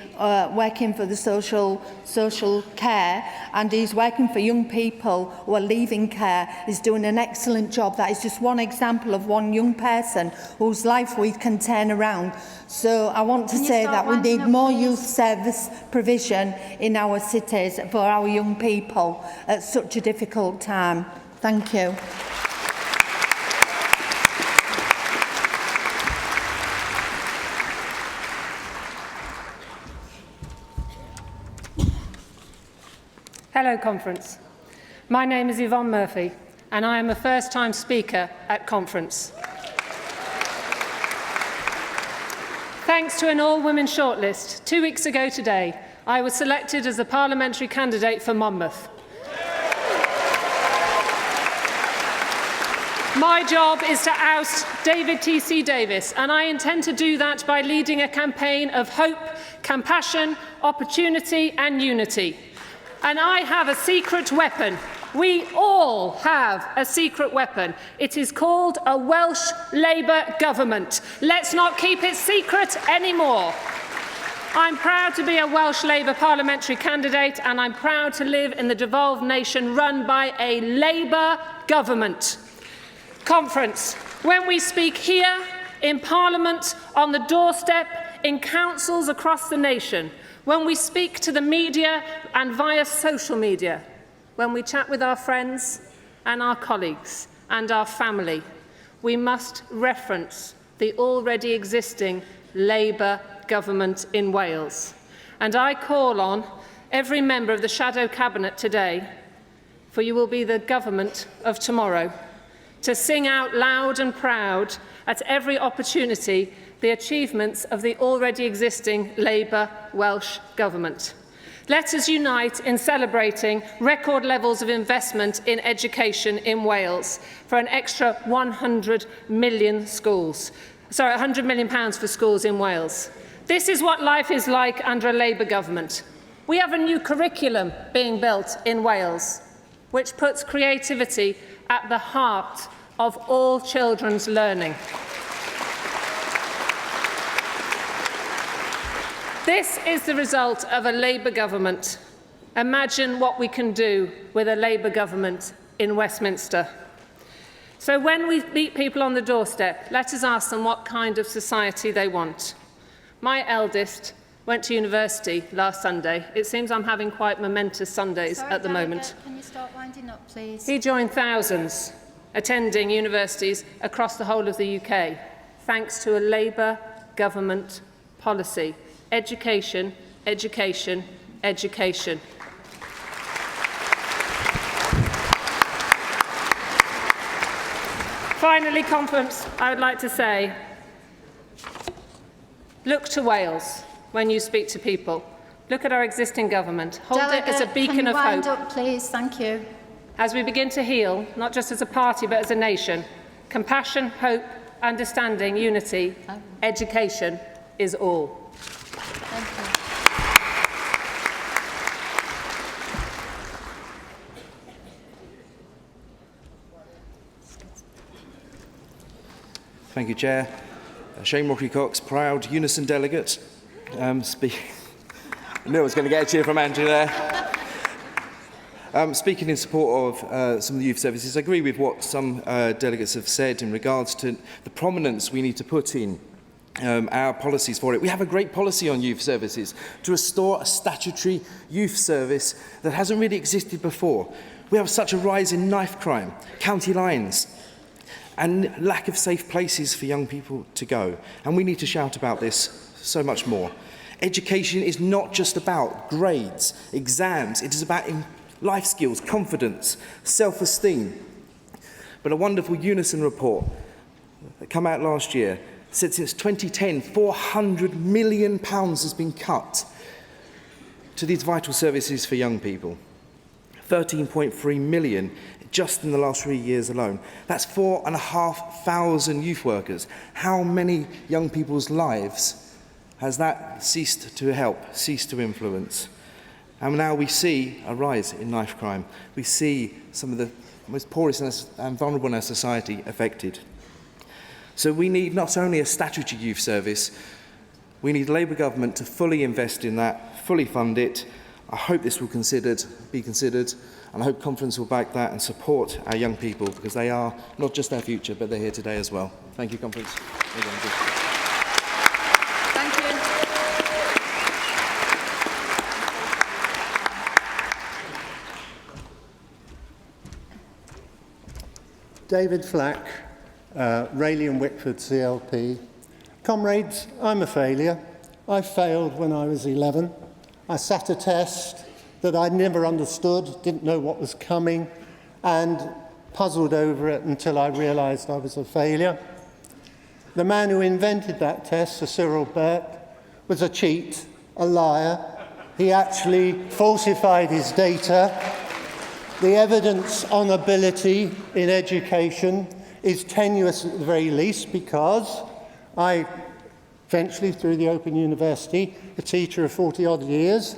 working for the social care, and he's working for young people who are leaving care. He's doing an excellent job. That is just one example of one young person whose life we can turn around. So I want to say that we need more youth service provision in our cities for our young people at such a difficult time. Thank you. Hello, Conference. My name is Yvonne Murphy, and I am a first-time speaker at Conference. Thanks to an all-women shortlist, 2 weeks ago today, I was selected as a parliamentary candidate for Monmouth. My job is to oust David T.C. Davis, and I intend to do that by leading a campaign of hope, compassion, opportunity and unity. And I have a secret weapon. We all have a secret weapon. It is called a Welsh Labour government. Let's not keep it secret anymore. I'm proud to be a Welsh Labour parliamentary candidate, and I'm proud to live in the devolved nation run by a Labour government. Conference, when we speak here, in Parliament, on the doorstep, in councils across the nation, when we speak to the media and via social media, when we chat with our friends and our colleagues and our family, we must reference the already existing Labour government in Wales. And I call on every member of the Shadow Cabinet today, for you will be the government of tomorrow, to sing out loud and proud at every opportunity the achievements of the already existing Labour Welsh Government. Let us unite in celebrating record levels of investment in education in Wales for an extra £100 million for schools in Wales. This is what life is like under a Labour government. We have a new curriculum being built in Wales, which puts creativity at the heart of all children's learning. This is the result of a Labour government. Imagine what we can do with a Labour government in Westminster. So when we meet people on the doorstep, let us ask them what kind of society they want. My eldest went to university last Sunday. It seems I'm having quite momentous Sundays at the moment. Can you start winding up, please? He joined thousands attending universities across the whole of the UK, thanks to a Labour government policy. Education, education, education. Finally, Conference, I would like to say, look to Wales when you speak to people. Look at our existing government. Hold it as a beacon of hope. Can you wind up, please? Thank you. As we begin to heal, not just as a party but as a nation, compassion, hope, understanding, unity, education is all. Thank you. Thank you, Chair. Shane Rockley-Cox, proud Unison delegate. I knew I was going to get a cheer from Andrew there. Speaking in support of some of the youth services, I agree with what some delegates have said in regards to the prominence we need to put in our policies for it. We have a great policy on youth services to restore a statutory youth service that hasn't really existed before. We have such a rise in knife crime, county lines, and lack of safe places for young people to go. And we need to shout about this so much more. Education is not just about grades, exams. It is about life skills, confidence, self-esteem. But a wonderful Unison report that came out last year said since 2010, £400 million has been cut to these vital services for young people. 13.3 million just in the last 3 years alone. That's 4,500 youth workers. How many young people's lives has that ceased to help, ceased to influence? And now we see a rise in knife crime. We see some of the most poorest and vulnerable in our society affected. So we need not only a statutory youth service, we need Labour government to fully invest in that, fully fund it. I hope this will be considered, and I hope conference will back that and support our young people, because they are not just our future, but they're here today as well. Thank you, conference. Thank you. David Flack, Rayleigh and Wickford CLP. Comrades, I'm a failure. I failed when I was 11. I sat a test that I'd never understood, didn't know what was coming, and puzzled over it until I realised I was a failure. The man who invented that test, Sir Cyril Burke, was a cheat, a liar. He actually falsified his data. The evidence on ability in education is tenuous at the very least, because I eventually, through the Open University, a teacher of 40-odd years,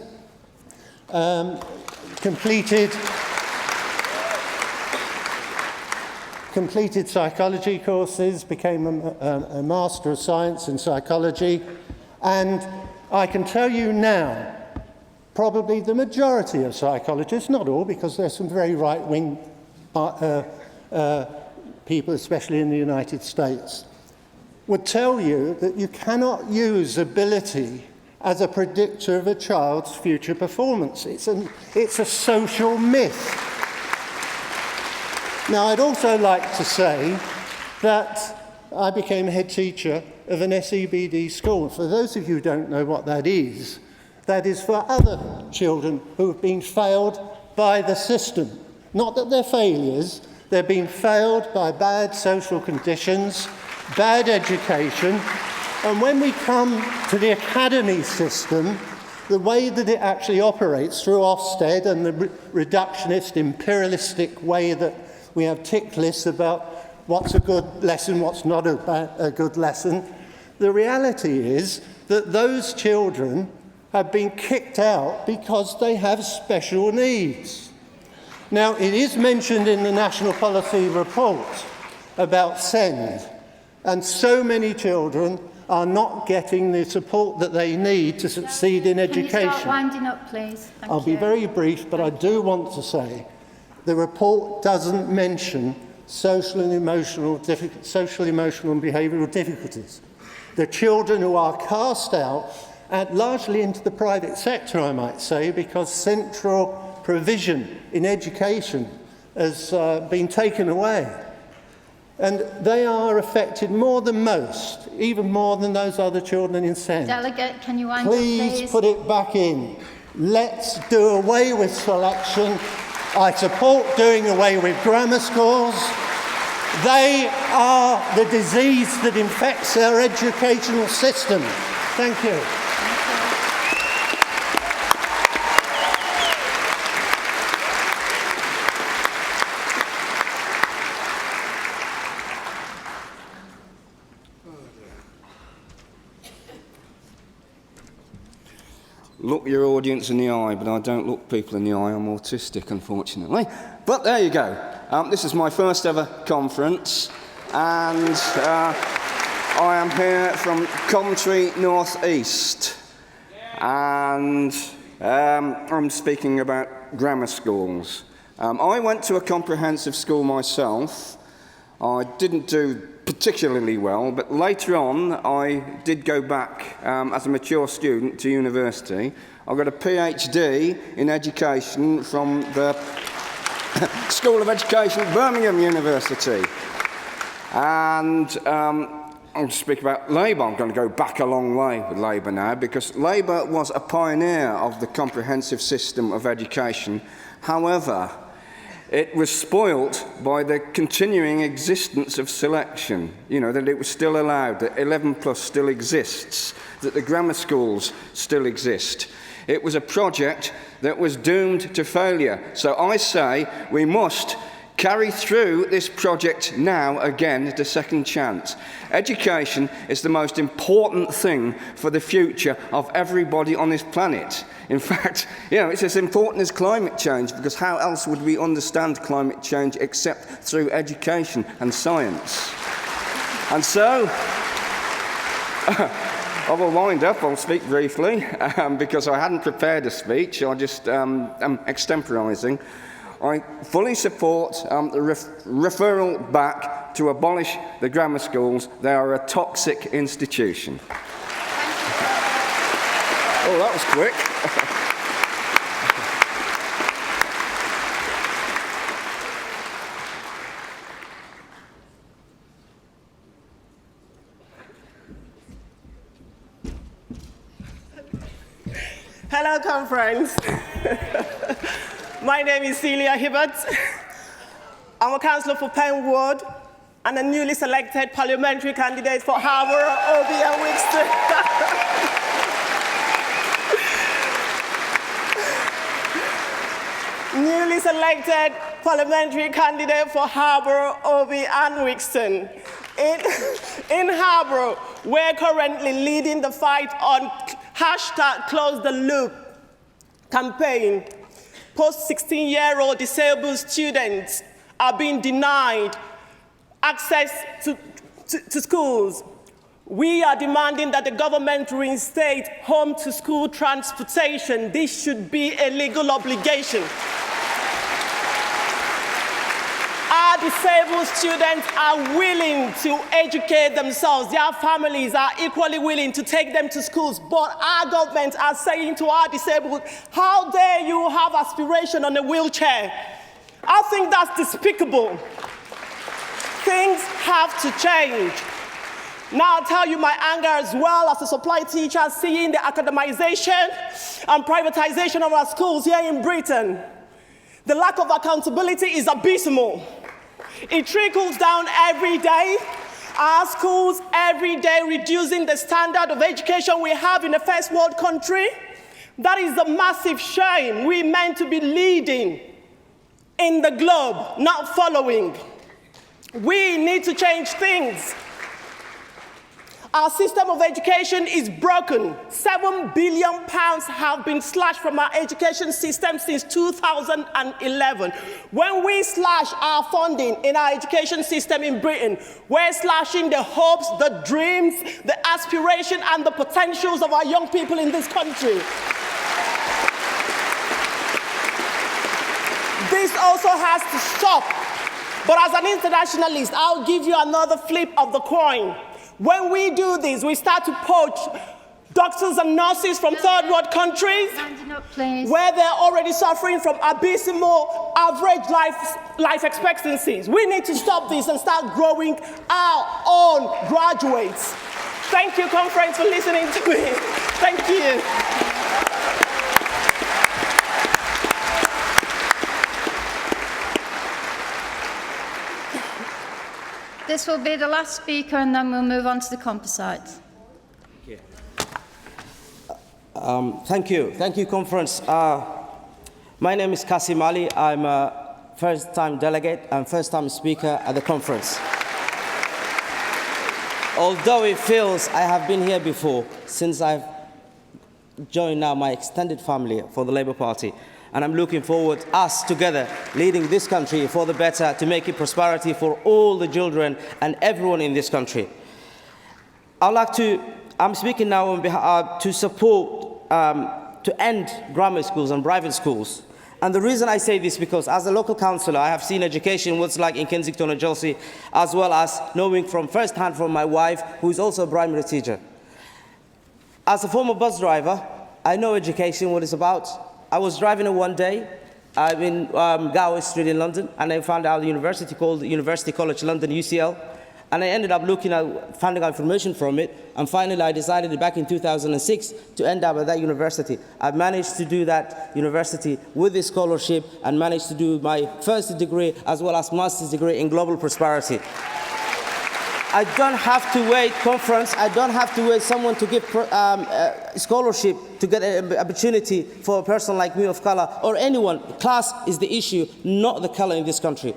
completed psychology courses, became a Master of Science in Psychology, and I can tell you now, probably the majority of psychologists, not all, because there's some very right-wing people, especially in the United States, would tell you that you cannot use ability as a predictor of a child's future performance. It's a social myth. Now, I'd also like to say that I became head teacher of an SEBD school. For those of you who don't know what that is for other children who have been failed by the system. Not that they're failures, they're being failed by bad social conditions, bad education, and when we come to the academy system, the way that it actually operates through Ofsted and the reductionist, imperialistic way that we have tick lists about what's a good lesson, what's not a good lesson, the reality is that those children have been kicked out because they have special needs. Now, it is mentioned in the National Policy Report about SEND, and so many children are not getting the support that they need to succeed in education. Can you start winding up, please? I'll be very brief, but I do want to say the report doesn't mention social, emotional and behavioural difficulties. The children who are cast out, and largely into the private sector, I might say, because central provision in education has been taken away. And they are affected more than most, even more than those other children in SEND. Delegate, can you wind up, please? Please put it back in. Let's do away with selection. I support doing away with grammar schools. They are the disease that infects our educational system. Thank you. Look your audience in the eye, but I don't look people in the eye. I'm autistic, unfortunately. But there you go. This is my first ever conference, and I am here from Coventry North East, and I'm speaking about grammar schools. I went to a comprehensive school myself. I didn't do particularly well, but later on I did go back as a mature student to university. I got a PhD in education from the School of Education at Birmingham University. And I'll speak about Labour. I'm going to go back a long way with Labour now, because Labour was a pioneer of the comprehensive system of education. However, it was spoilt by the continuing existence of selection, that it was still allowed, that 11+ still exists, that the grammar schools still exist. It was a project that was doomed to failure. So I say we must carry through this project now again at a second chance. Education is the most important thing for the future of everybody on this planet. In fact, it's as important as climate change, because how else would we understand climate change except through education and science? And so, I will wind up. I'll speak briefly, because I hadn't prepared a speech. I just am extemporising. I fully support the referral back to abolish the grammar schools. They are a toxic institution. Oh, that was quick. Hello, conference. My name is Celia Hibbert. I'm a councillor for Penn Ward and a newly selected parliamentary candidate for Harborough, Obi and Wixton. Newly selected parliamentary candidate for Harborough, Obi and Wixton. In Harborough, we're currently leading the fight on #CloseTheLoop campaign. Post-16-year-old disabled students are being denied access to schools. We are demanding that the government reinstate home-to-school transportation. This should be a legal obligation. Our disabled students are willing to educate themselves. Their families are equally willing to take them to schools. But our government are saying to our disabled, how dare you have aspiration on a wheelchair? I think that's despicable. Things have to change. Now I'll tell you my anger as well as a supply teacher, seeing the academization and privatization of our schools here in Britain. The lack of accountability is abysmal. It trickles down every day. Our schools every day reducing the standard of education we have in a first world country. That is a massive shame. We're meant to be leading in the globe, not following. We need to change things. Our system of education is broken. £7 billion have been slashed from our education system since 2011. When we slash our funding in our education system in Britain, we're slashing the hopes, the dreams, the aspiration, and the potentials of our young people in this country. This also has to stop. But as an internationalist, I'll give you another flip of the coin. When we do this, we start to poach doctors and nurses from third world countries where they're already suffering from abysmal average life expectancies. We need to stop this and start growing our own graduates. Thank you, conference, for listening to me. Thank you. This will be the last speaker, and then we'll move on to the composites. Thank you, conference. My name is Kasim Ali. I'm a first-time delegate and first-time speaker at the conference. Although it feels I have been here before, since I've joined now my extended family for the Labour Party. And I'm looking forward, us together, leading this country for the better, to make it prosperity for all the children and everyone in this country. I'm speaking now on behalf to support, to end grammar schools and private schools. And the reason I say this, because as a local councillor, I have seen education, what's like in Kensington and Chelsea, as well as knowing from first hand from my wife, who is also a primary teacher. As a former bus driver, I know education, what it's about. I was driving one day in Gower Street in London, and I found out a university called University College London, UCL. and I ended up finding out information from it, and finally I decided back in 2006 to end up at that university. I managed to do that university with a scholarship and managed to do my first degree as well as master's degree in global prosperity. I don't have to wait conference. I don't have to wait someone to give scholarship to get an opportunity for a person like me of color or anyone. Class is the issue, not the color in this country.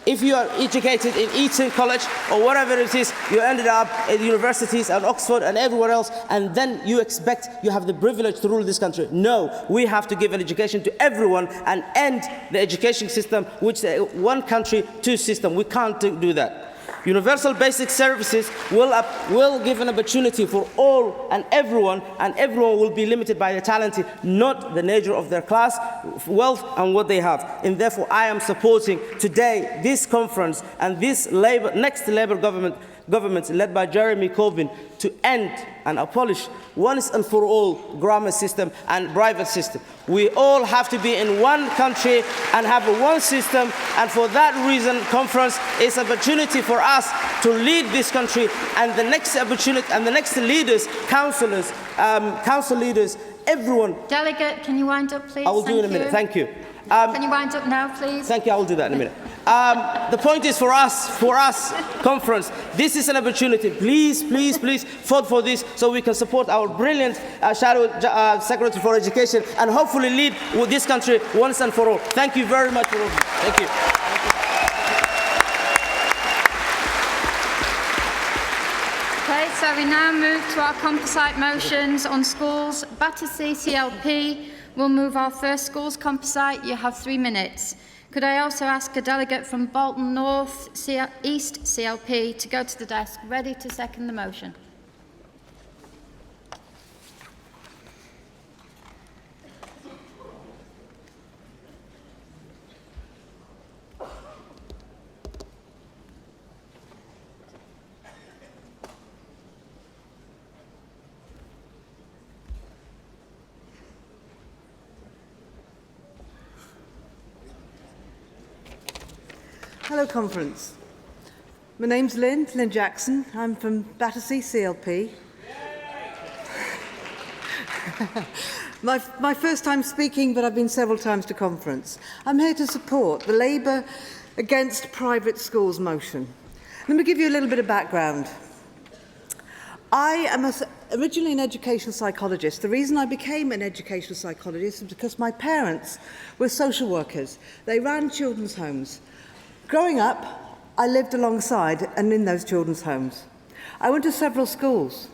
If you are educated in Eton College or whatever it is, you ended up at universities and Oxford and everywhere else, and then you expect you have the privilege to rule this country. No, we have to give an education to everyone and end the education system, which is one country, two systems. We can't do that. Universal basic services will give an opportunity for all and everyone will be limited by the talent, not the nature of their class, wealth, and what they have. And therefore, I am supporting today this conference and this next Labour government led by Jeremy Corbyn to end and abolish once and for all grammar system and private system. We all have to be in one country and have one system, and for that reason, conference is an opportunity for us to lead this country, and the next opportunity and the next leaders, councillors, council leaders, everyone. Delegate, can you wind up, please? I will do it in a minute. Thank you. Can you wind up now, please? Thank you. I will do that in a minute. The point is for us, conference, this is an opportunity. Please, please, please vote for this so we can support our brilliant Shadow Secretary for Education and hopefully lead this country once and for all. Thank you very much. Thank you. Okay, so we now move to our composite motions on schools. Battersea CLP will move our first schools composite. You have 3 minutes. Could I also ask a delegate from Bolton North East CLP to go to the desk, ready to second the motion? Hello, conference. My name's Lynn Jackson. I'm from Battersea CLP. my first time speaking, but I've been several times to conference. I'm here to support the Labour Against Private Schools motion. Let me give you a little bit of background. I am originally an educational psychologist. The reason I became an educational psychologist is because my parents were social workers. They ran children's homes. Growing up, I lived alongside and in those children's homes. I went to several schools.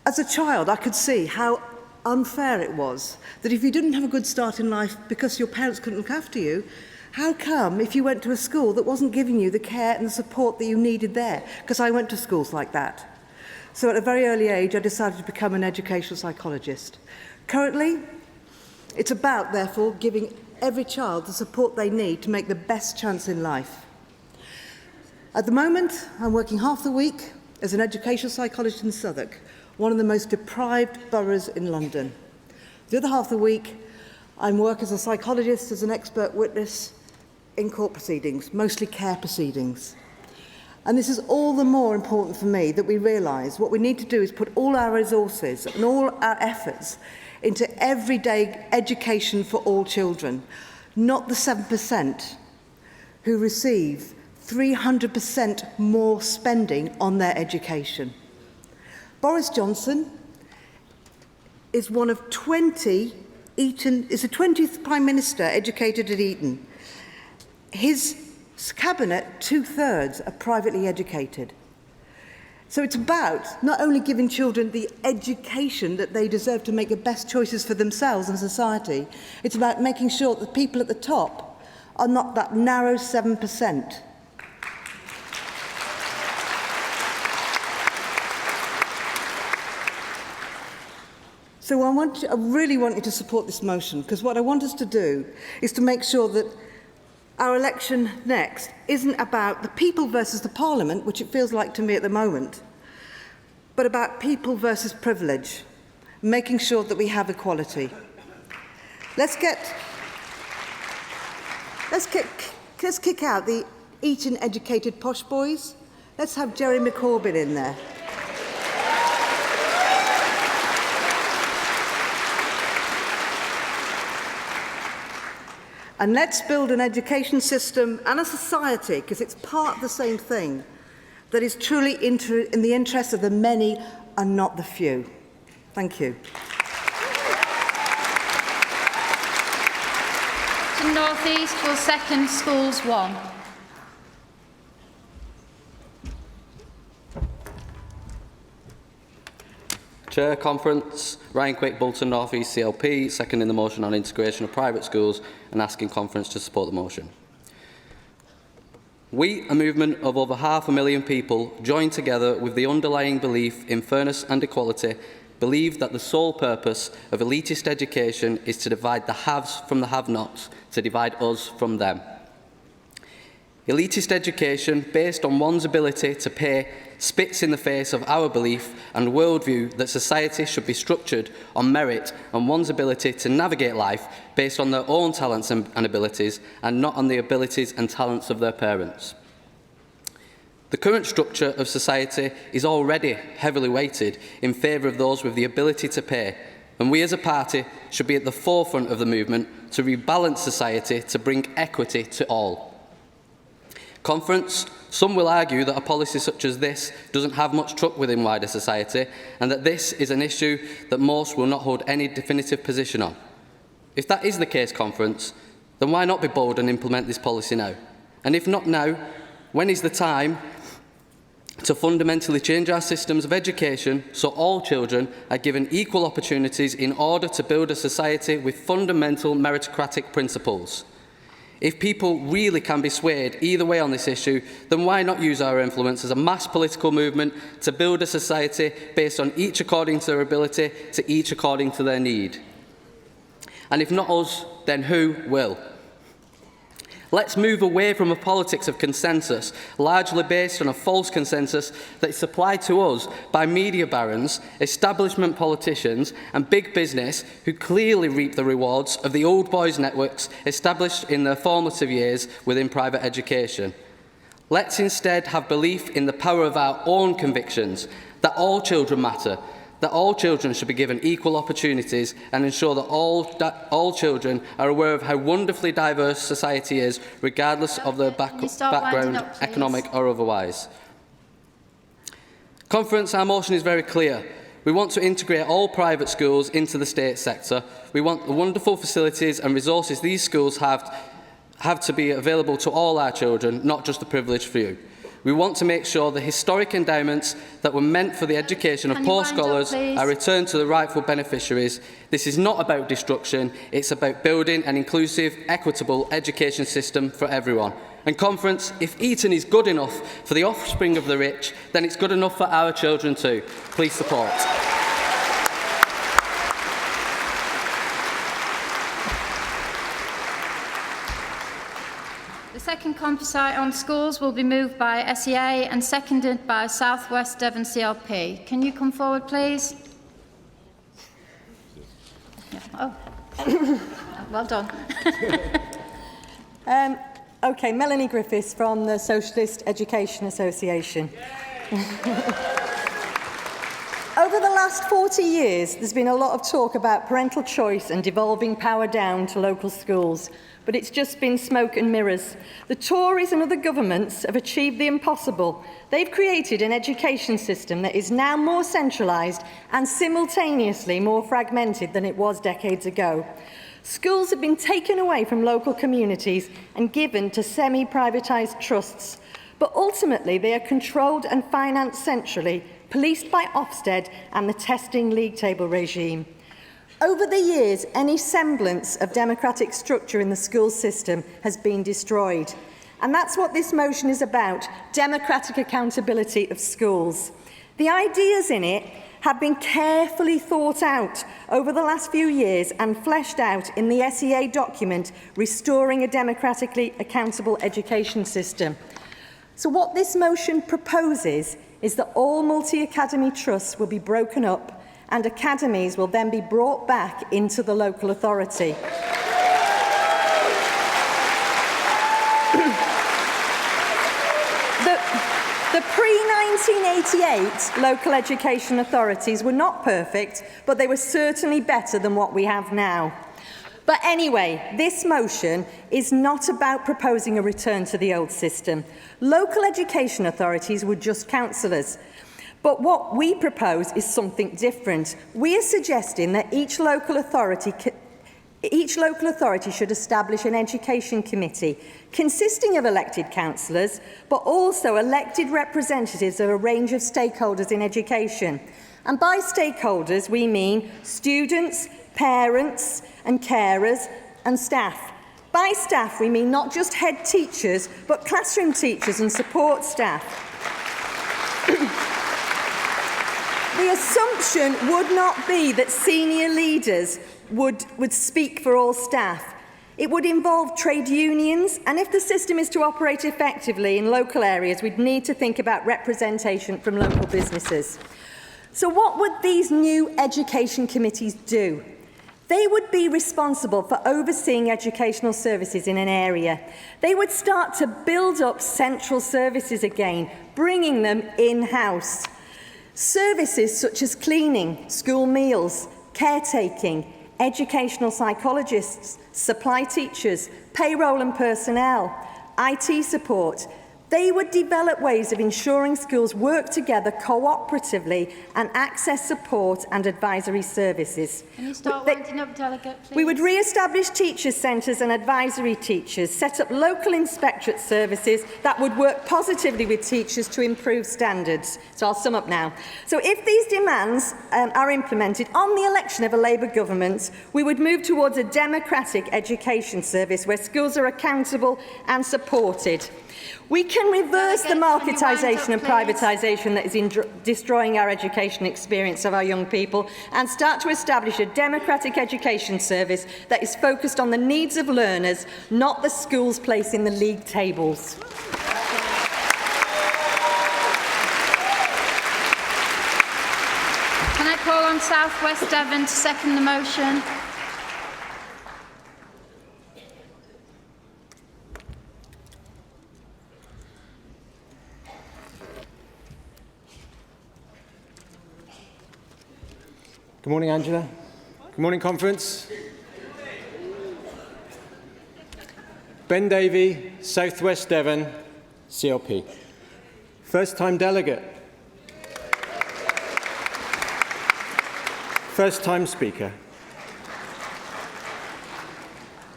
As a child, I could see how unfair it was that if you didn't have a good start in life because your parents couldn't look after you, how come if you went to a school that wasn't giving you the care and the support that you needed there? Because I went to schools like that. So at a very early age, I decided to become an educational psychologist. Currently, it's about, therefore, giving every child the support they need to make the best chance in life. At the moment, I'm working half the week as an educational psychologist in Southwark, one of the most deprived boroughs in London. The other half of the week, I work as a psychologist, as an expert witness in court proceedings, mostly care proceedings. And this is all the more important for me that we realise what we need to do is put all our resources and all our efforts into everyday education for all children, not the 7% who receive 300% more spending on their education. Boris Johnson is one of 20 Eton, is the 20th Prime Minister educated at Eton. His cabinet, 2/3 are privately educated. So it's about not only giving children the education that they deserve to make the best choices for themselves and society, it's about making sure that the people at the top are not that narrow 7%. So I really want you to support this motion, because what I want us to do is to make sure that our election next isn't about the people versus the Parliament, which it feels like to me at the moment, but about people versus privilege, making sure that we have equality. Let's kick out the Eton-educated posh boys Let's have Jeremy Corbyn in there. And let's build an education system and a society, because it's part of the same thing, that is truly in the interest of the many and not the few. Thank you. To North East will second Schools 1. Chair, Conference. Ryan Quick, Bolton North East CLP, seconding the motion on integration of private schools and asking Conference to support the motion. We, a movement of over 500,000 people, join together with the underlying belief in fairness and equality, believe that the sole purpose of elitist education is to divide the haves from the have-nots, to divide us from them. Elitist education, based on one's ability to pay, spits in the face of our belief and worldview that society should be structured on merit and one's ability to navigate life based on their own talents and abilities and not on the abilities and talents of their parents. The current structure of society is already heavily weighted in favour of those with the ability to pay, and we as a party should be at the forefront of the movement to rebalance society to bring equity to all. Conference, some will argue that a policy such as this doesn't have much truck within wider society and that this is an issue that most will not hold any definitive position on. If that is the case, Conference, then why not be bold and implement this policy now? And if not now, when is the time to fundamentally change our systems of education so all children are given equal opportunities in order to build a society with fundamental meritocratic principles? If people really can be swayed either way on this issue, then why not use our influence as a mass political movement to build a society based on each according to their ability, to each according to their need? And if not us, then who will? Let's move away from a politics of consensus, largely based on a false consensus that is supplied to us by media barons, establishment politicians and big business who clearly reap the rewards of the old boys networks established in their formative years within private education. Let's instead have belief in the power of our own convictions, that all children matter, that all children should be given equal opportunities and ensure that all children are aware of how wonderfully diverse society is, regardless of their background, economic or otherwise. Conference, our motion is very clear. We want to integrate all private schools into the state sector. We want the wonderful facilities and resources these schools have to be available to all our children, not just a privileged few. We want to make sure the historic endowments that were meant for the education of poor scholars are returned to the rightful beneficiaries. This is not about destruction, it's about building an inclusive, equitable education system for everyone. And Conference, if Eton is good enough for the offspring of the rich, then it's good enough for our children too. Please support. The second composite on schools will be moved by SEA and seconded by South West Devon CLP. Can you come forward, please? Oh, well done. OK, Melanie Griffiths from the Socialist Education Association. Over the last 40 years, there's been a lot of talk about parental choice and devolving power down to local schools. But it's just been smoke and mirrors. The Tories and other governments have achieved the impossible. They've created an education system that is now more centralised and simultaneously more fragmented than it was decades ago. Schools have been taken away from local communities and given to semi-privatised trusts. But ultimately, they are controlled and financed centrally, policed by Ofsted and the testing league table regime. Over the years, any semblance of democratic structure in the school system has been destroyed. And that's what this motion is about, democratic accountability of schools. The ideas in it have been carefully thought out over the last few years and fleshed out in the SEA document, Restoring a Democratically Accountable Education System. So what this motion proposes is that all multi-academy trusts will be broken up and academies will then be brought back into the local authority. The The pre-1988 local education authorities were not perfect, but they were certainly better than what we have now. But anyway, this motion is not about proposing a return to the old system. Local education authorities were just councillors. But what we propose is something different. We are suggesting that each local authority should establish an education committee consisting of elected councillors, but also elected representatives of a range of stakeholders in education. And by stakeholders, we mean students, parents and carers and staff. By staff, we mean not just head teachers, but classroom teachers and support staff. The assumption would not be that senior leaders would speak for all staff. It would involve trade unions, and if the system is to operate effectively in local areas, we'd need to think about representation from local businesses. So what would these new education committees do? They would be responsible for overseeing educational services in an area. They would start to build up central services again, bringing them in-house. Services such as cleaning, school meals, caretaking, educational psychologists, supply teachers, payroll and personnel, IT support. They would develop ways of ensuring schools work together cooperatively and access support and advisory services. Can you start winding up, Delegate, please? We would re-establish teachers' centres and advisory teachers, set up local inspectorate services that would work positively with teachers to improve standards. So I'll sum up now. So if these demands are implemented on the election of a Labour government, we would move towards a democratic education service where schools are accountable and supported. We can reverse the marketisation and privatisation that is destroying our education experience of our young people and start to establish a democratic education service that is focused on the needs of learners, not the school's place in the league tables. Can I call on South West Devon to second the motion? Good morning, Angela. Good morning, conference. Ben Davey, South West Devon, CLP. First time delegate. First time speaker.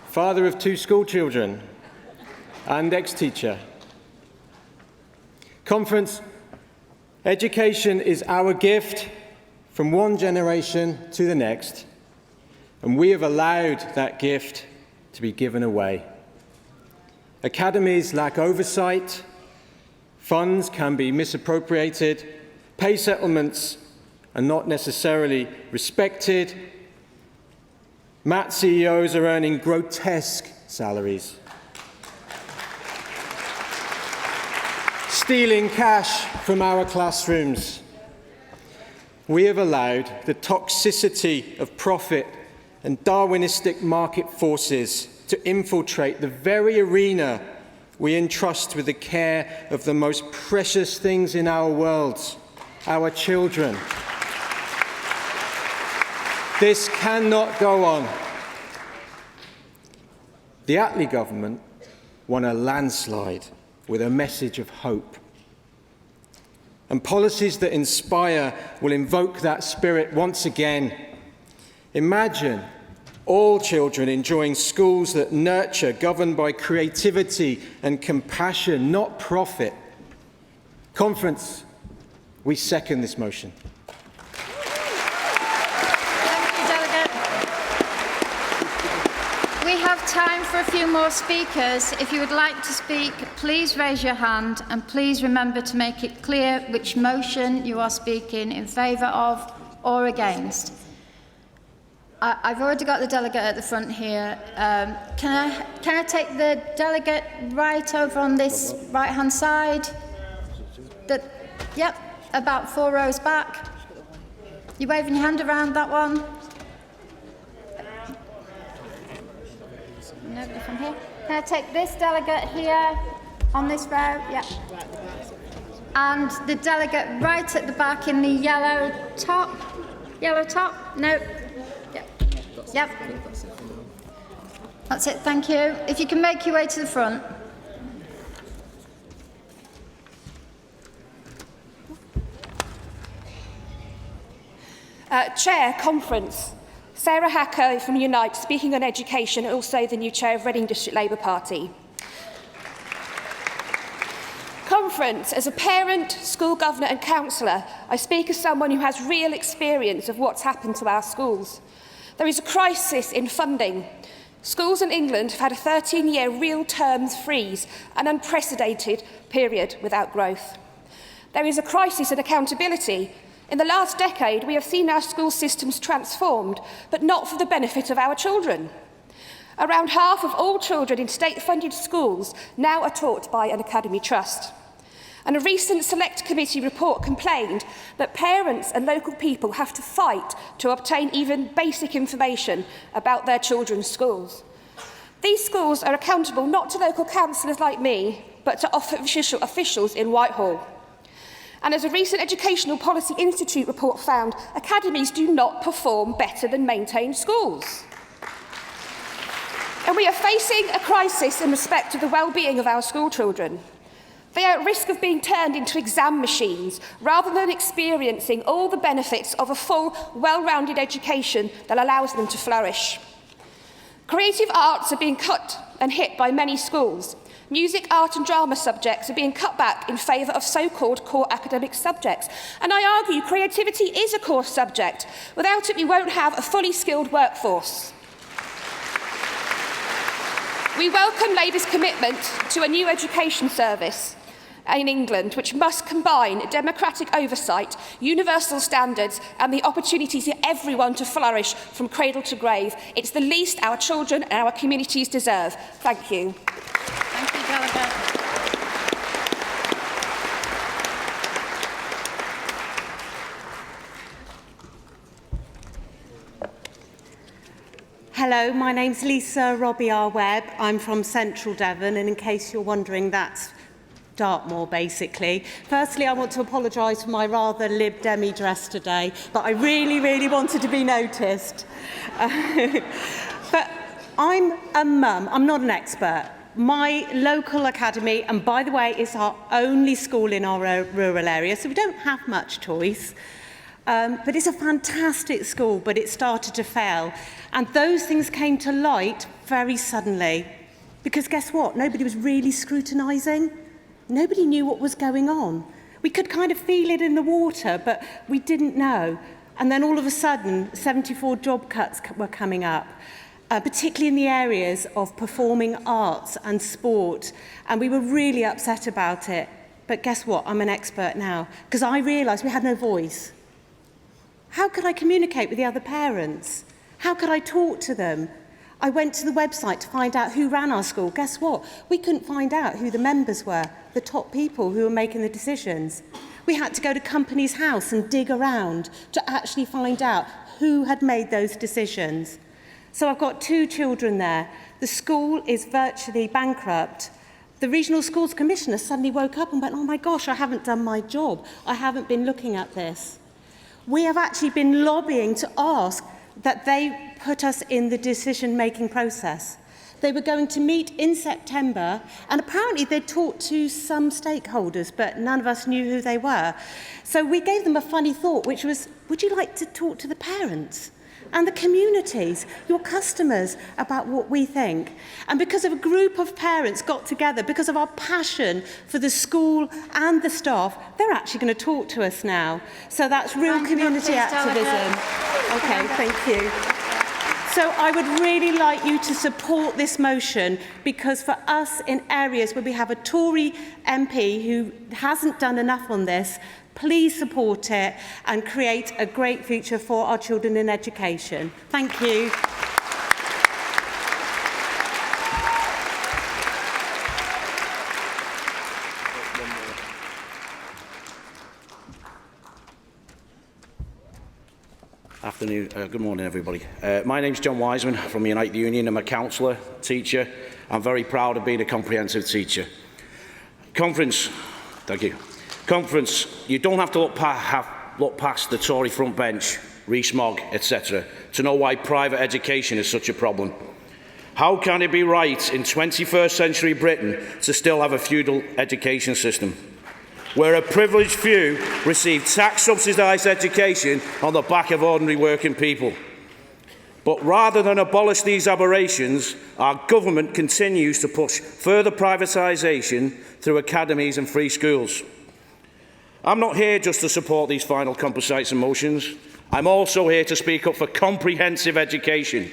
Father of 2 school children and ex-teacher. Conference, education is our gift from one generation to the next, and we have allowed that gift to be given away. Academies lack oversight, funds can be misappropriated, pay settlements are not necessarily respected, MAT CEOs are earning grotesque salaries, stealing cash from our classrooms. We have allowed the toxicity of profit and Darwinistic market forces to infiltrate the very arena we entrust with the care of the most precious things in our world, our children. This cannot go on. The Attlee government won a landslide with a message of hope. And policies that inspire will invoke that spirit once again. Imagine all children enjoying schools that nurture, governed by creativity and compassion, not profit. Conference, we second this motion. We have time for a few more speakers. If you would like to speak, please raise your hand and please remember to make it clear which motion you are speaking in favour of or against. I've already got the delegate at the front here. Can I take the delegate right over on this right-hand side? Yep, about 4 rows back. You waving your hand around, that one? Nobody from here. Can I take this delegate here on this row? Yeah. And the delegate right at the back in the yellow top. Yellow top? No. Yep. That's it, thank you. If you can make your way to the front. Chair, Conference. Sarah Hacker from Unite, speaking on education, and also the new chair of Reading District Labour Party. Conference, as a parent, school governor and councillor, I speak as someone who has real experience of what's happened to our schools. There is a crisis in funding. Schools in England have had a 13-year real terms freeze, an unprecedented period without growth. There is a crisis in accountability. In the last decade, we have seen our school systems transformed, but not for the benefit of our children. Around half of all children in state-funded schools now are taught by an academy trust. And a recent Select Committee report complained that parents and local people have to fight to obtain even basic information about their children's schools. These schools are accountable not to local councillors like me, but to officials in Whitehall. And as a recent Educational Policy Institute report found, academies do not perform better than maintained schools. And we are facing a crisis in respect to the well-being of our school children. They are at risk of being turned into exam machines rather than experiencing all the benefits of a full, well-rounded education that allows them to flourish. Creative arts are being cut and hit by many schools. Music, art and drama subjects are being cut back in favour of so-called core academic subjects. And I argue creativity is a core subject. Without it, we won't have a fully skilled workforce. We welcome Labour's commitment to a new education service in England, which must combine democratic oversight, universal standards and the opportunity for everyone to flourish from cradle to grave. It's the least our children and our communities deserve. Thank you. Thank you, Delegate. Hello, my name's Lisa Robbie-R-Webb. I'm from Central Devon, and in case you're wondering, that's Dartmoor, basically. Firstly, I want to apologise for my rather Lib Demi dress today, but I really wanted to be noticed. But I'm a mum. I'm not an expert. My local academy, and by the way, it's our only school in our rural area, so we don't have much choice. But it's a fantastic school, but it started to fail. And those things came to light very suddenly. Because guess what? Nobody was really scrutinising. Nobody knew what was going on. We could kind of feel it in the water, but we didn't know. And then all of a sudden, 74 job cuts were coming up, particularly in the areas of performing arts and sport. And we were really upset about it. But guess what? I'm an expert now, because I realised we had no voice. How could I communicate with the other parents? How could I talk to them? I went to the website to find out who ran our school. Guess what? We couldn't find out who the members were, the top people who were making the decisions. We had to go to Companies House and dig around to actually find out who had made those decisions. So I've got 2 children there. The school is virtually bankrupt. The Regional Schools Commissioner suddenly woke up and went, oh my gosh, I haven't done my job. I haven't been looking at this. We have actually been lobbying to ask that they put us in the decision-making process. They were going to meet in September, and apparently they'd talked to some stakeholders, but none of us knew who they were. So we gave them a funny thought, which was, would you like to talk to the parents and the communities, your customers, about what we think? And because of a group of parents got together, because of our passion for the school and the staff, they're actually going to talk to us now. So that's real community activism. Okay, thank you. So I would really like you to support this motion, because for us in areas where we have a Tory MP who hasn't done enough on this, please support it and create a great future for our children in education. Thank you. Afternoon. Good morning, everybody. My name's John Wiseman from Unite the Union. I'm a counsellor, teacher. I'm very proud of being a comprehensive teacher. Conference, thank you. Conference, you don't have to look past the Tory front bench, Rees-Mogg, etc., to know why private education is such a problem. How can it be right in 21st century Britain to still have a feudal education system, where a privileged few receive tax-subsidised education on the back of ordinary working people? But rather than abolish these aberrations, our government continues to push further privatisation through academies and free schools. I'm not here just to support these final composites and motions. I'm also here to speak up for comprehensive education.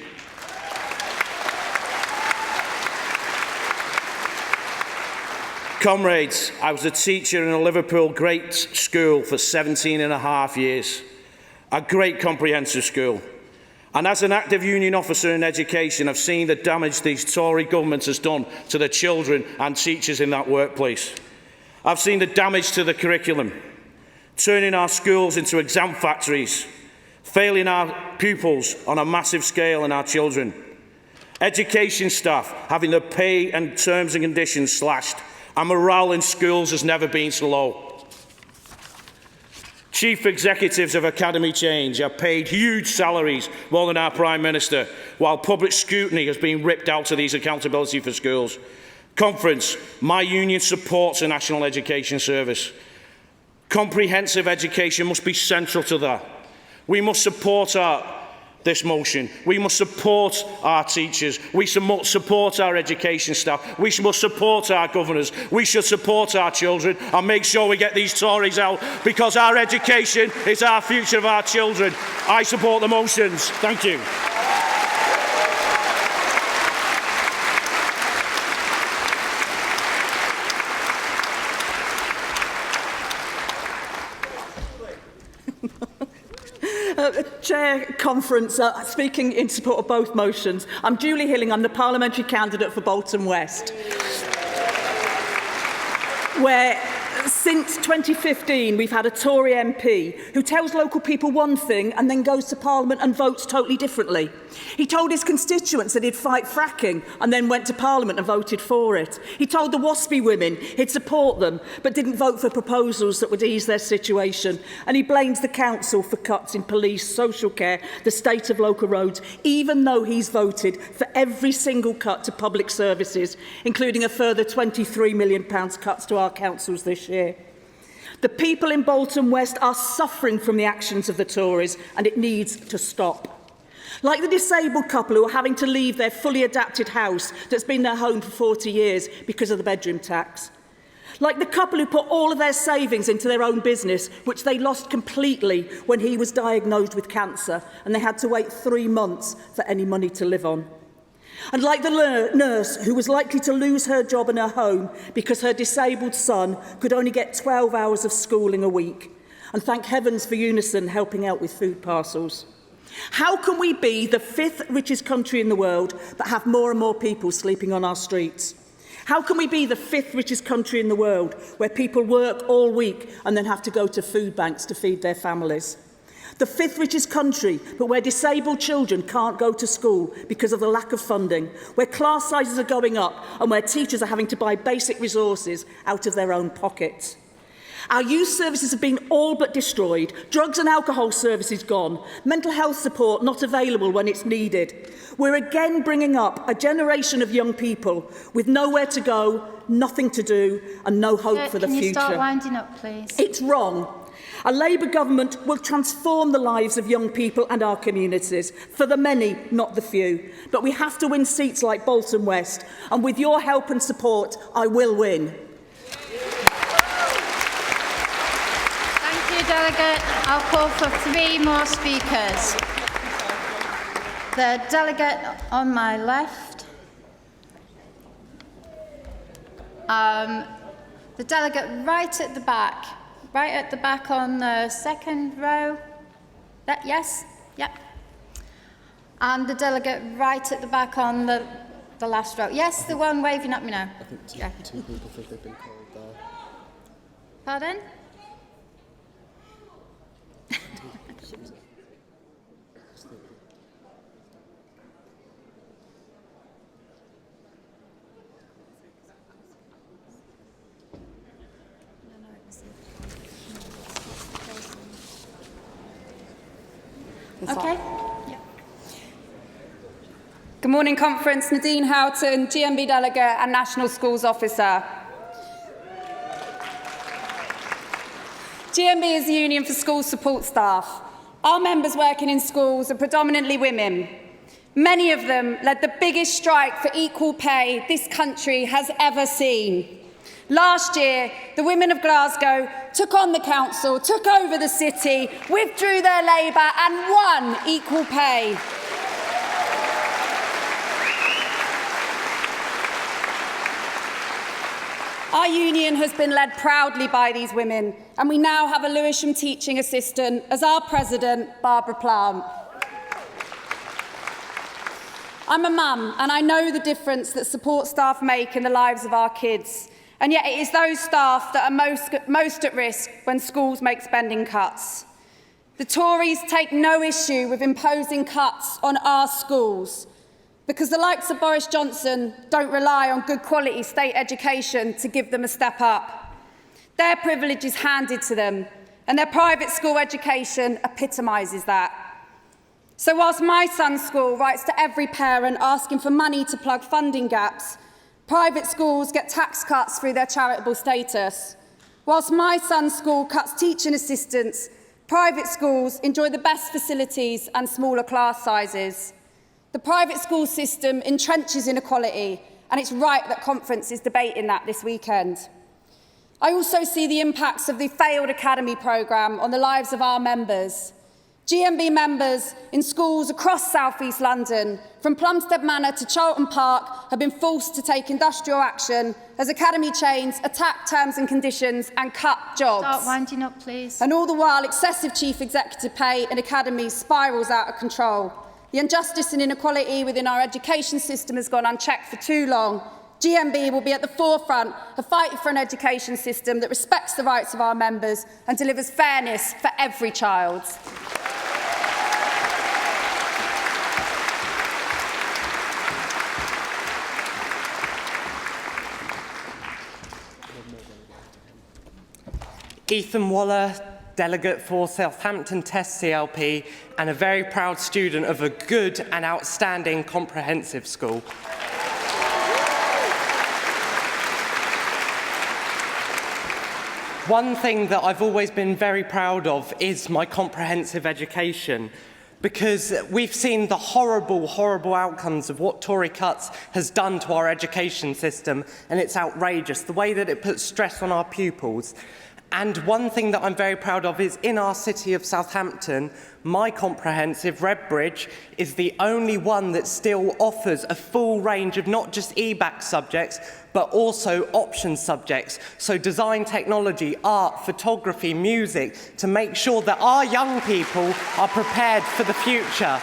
Comrades, I was a teacher in a Liverpool great school for 17.5 years, a great comprehensive school. And as an active union officer in education, I've seen the damage these Tory government has done to the children and teachers in that workplace. I've seen the damage to the curriculum, turning our schools into exam factories, failing our pupils on a massive scale and our children. Education staff having their pay and terms and conditions slashed, and morale in schools has never been so low. Chief executives of Academy Change are paid huge salaries, more than our Prime Minister, while public scrutiny has been ripped out of these accountability for schools. Conference, my union supports a national education service. Comprehensive education must be central to that. We must support this motion. We must support our teachers. We must support our education staff. We must support our governors. We should support our children and make sure we get these Tories out, because our education is our future of our children. I support the motions. Thank you. Chair, Conference, speaking in support of both motions. I'm Julie Hilling, I'm the parliamentary candidate for Bolton West, where since 2015 we've had a Tory MP who tells local people one thing and then goes to Parliament and votes totally differently. He told his constituents that he'd fight fracking and then went to Parliament and voted for it. He told the WASPy women he'd support them but didn't vote for proposals that would ease their situation. And he blames the council for cuts in police, social care, the state of local roads, even though he's voted for every single cut to public services, including a further £23 million cuts to our councils this year. The people in Bolton West are suffering from the actions of the Tories, and it needs to stop. Like the disabled couple who are having to leave their fully adapted house that's been their home for 40 years because of the bedroom tax. Like the couple who put all of their savings into their own business, which they lost completely when he was diagnosed with cancer, and they had to wait 3 months for any money to live on. And like the nurse who was likely to lose her job and her home because her disabled son could only get 12 hours of schooling a week. And thank heavens for Unison helping out with food parcels. How can we be the 5th richest country in the world but have more and more people sleeping on our streets? How can we be the 5th richest country in the world where people work all week and then have to go to food banks to feed their families? The 5th richest country, but where disabled children can't go to school because of the lack of funding, where class sizes are going up and where teachers are having to buy basic resources out of their own pockets. Our youth services have been all but destroyed, drugs and alcohol services gone, mental health support not available when it's needed. We're again bringing up a generation of young people with nowhere to go, nothing to do and no hope for the future. Can you start winding up, please? It's wrong. A Labour government will transform the lives of young people and our communities, for the many, not the few. But we have to win seats like Bolton West, and with your help and support, I will win. Delegate, I'll call for 3 more speakers. The delegate on my left. The delegate right at the back on the second row. Yes? Yep. And the delegate right at the back on the last row. Yes, the one waving at me now. I think two people think they've been called there. Pardon? Okay. Good morning, Conference. Nadine Houghton, GMB Delegate and National Schools Officer. GMB is the Union for School Support Staff. Our members working in schools are predominantly women. Many of them led the biggest strike for equal pay this country has ever seen. Last year, the women of Glasgow took on the council, took over the city, withdrew their labour and won equal pay. Our union has been led proudly by these women, and we now have a Lewisham teaching assistant as our president, Barbara Plant. I'm a mum, and I know the difference that support staff make in the lives of our kids. And yet it is those staff that are most at risk when schools make spending cuts. The Tories take no issue with imposing cuts on our schools because the likes of Boris Johnson don't rely on good quality state education to give them a step up. Their privilege is handed to them, and their private school education epitomises that. So whilst my son's school writes to every parent asking for money to plug funding gaps, private schools get tax cuts through their charitable status. Whilst my son's school cuts teaching assistants, private schools enjoy the best facilities and smaller class sizes. The private school system entrenches inequality, and it's right that Conference is debating that this weekend. I also see the impacts of the failed academy programme on the lives of our members. GMB members in schools across South East London, from Plumstead Manor to Charlton Park, have been forced to take industrial action as academy chains attack terms and conditions and cut jobs. Start winding up, please. And all the while, excessive chief executive pay in academies spirals out of control. The injustice and inequality within our education system has gone unchecked for too long. GMB will be at the forefront of fighting for an education system that respects the rights of our members and delivers fairness for every child. Ethan Waller, delegate for Southampton Test CLP and a very proud student of a good and outstanding comprehensive school. One thing that I've always been very proud of is my comprehensive education, because we've seen the horrible, horrible outcomes of what Tory cuts has done to our education system, and it's outrageous, the way that it puts stress on our pupils. And one thing that I'm very proud of is in our city of Southampton, my comprehensive, Redbridge, is the only one that still offers a full range of not just EBAC subjects, but also option subjects. So design, technology, art, photography, music, to make sure that our young people are prepared for the future.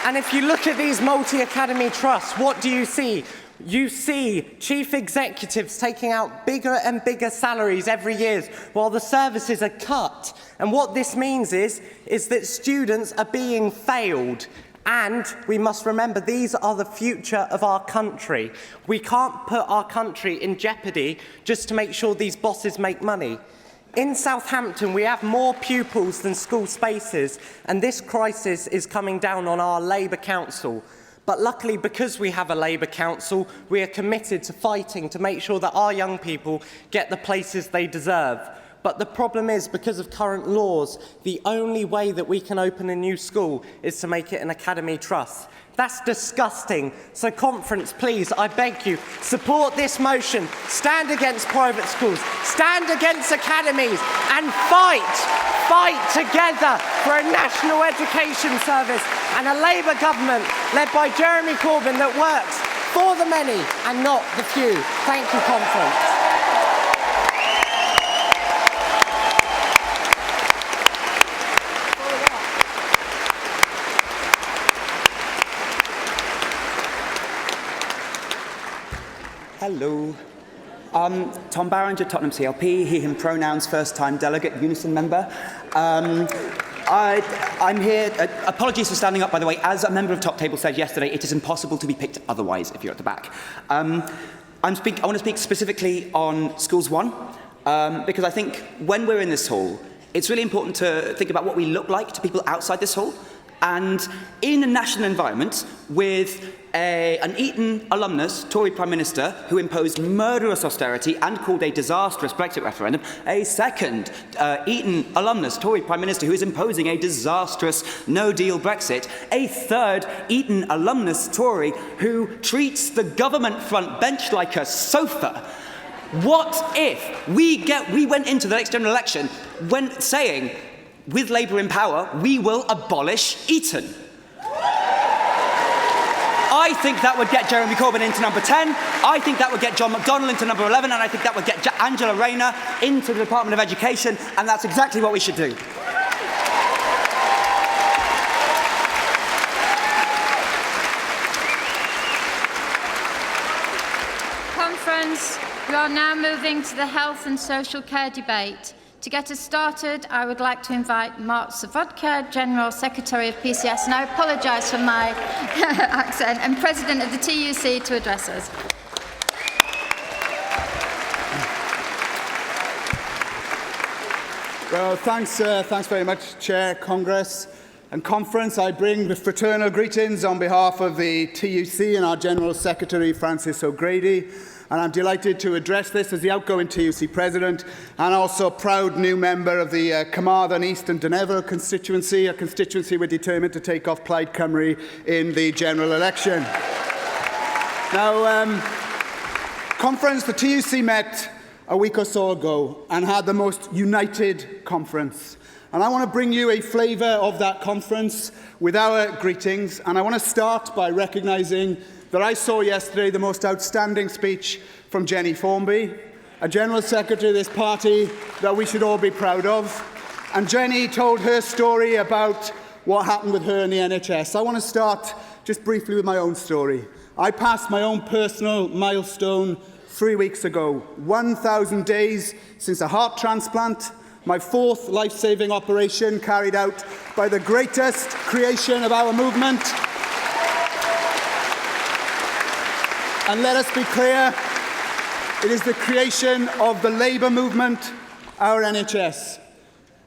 And if you look at these multi-academy trusts, what do you see? You see chief executives taking out bigger and bigger salaries every year while the services are cut. And what this means is that students are being failed. And we must remember, these are the future of our country. We can't put our country in jeopardy just to make sure these bosses make money. In Southampton, we have more pupils than school spaces, and this crisis is coming down on our Labour Council. But luckily, because we have a Labour Council, we are committed to fighting to make sure that our young people get the places they deserve. But the problem is, because of current laws, the only way that we can open a new school is to make it an academy trust. That's disgusting. So Conference, please, I beg you, support this motion, stand against private schools, stand against academies, and fight together for a national education service and a Labour government led by Jeremy Corbyn that works for the many and not the few. Thank you, Conference. Hello. Tom Barringer, Tottenham CLP, he, him pronouns, first-time delegate, Unison member. I'm here, apologies for standing up, by the way. As a member of Top Table said yesterday, it is impossible to be picked otherwise if you're at the back. I want to speak specifically on Schools 1, because I think when we're in this hall, it's really important to think about what we look like to people outside this hall. And in a national environment with an Eton alumnus, Tory Prime Minister, who imposed murderous austerity and called a disastrous Brexit referendum, a second Eton alumnus, Tory Prime Minister, who is imposing a disastrous no-deal Brexit, a third Eton alumnus Tory who treats the government front bench like a sofa. What if we went into the next general election saying, with Labour in power, we will abolish Eton? I think that would get Jeremy Corbyn into number 10. I think that would get John McDonnell into number 11. And I think that would get Angela Rayner into the Department of Education. And that's exactly what we should do. Conference, we are now moving to the health and social care debate. To get us started, I would like to invite Mark Savodka, General Secretary of PCS, and I apologise for my accent, and President of the TUC to address us. Well, thanks very much, Chair, Congress and Conference. I bring the fraternal greetings on behalf of the TUC and our General Secretary, Francis O'Grady. And I'm delighted to address this as the outgoing TUC President and also a proud new member of the Carmarthen East and Duneville constituency, a constituency we're determined to take off Plaid Cymru in the general election. Now, Conference, the TUC met a week or so ago and had the most united conference. And I want to bring you a flavour of that conference with our greetings. And I want to start by recognising that I saw yesterday the most outstanding speech from Jenny Formby, a General Secretary of this party that we should all be proud of. And Jenny told her story about what happened with her in the NHS. I want to start just briefly with my own story. I passed my own personal milestone 3 weeks ago, 1,000 days since a heart transplant, my 4th life-saving operation carried out by the greatest creation of our movement. And let us be clear, it is the creation of the Labour movement, our NHS.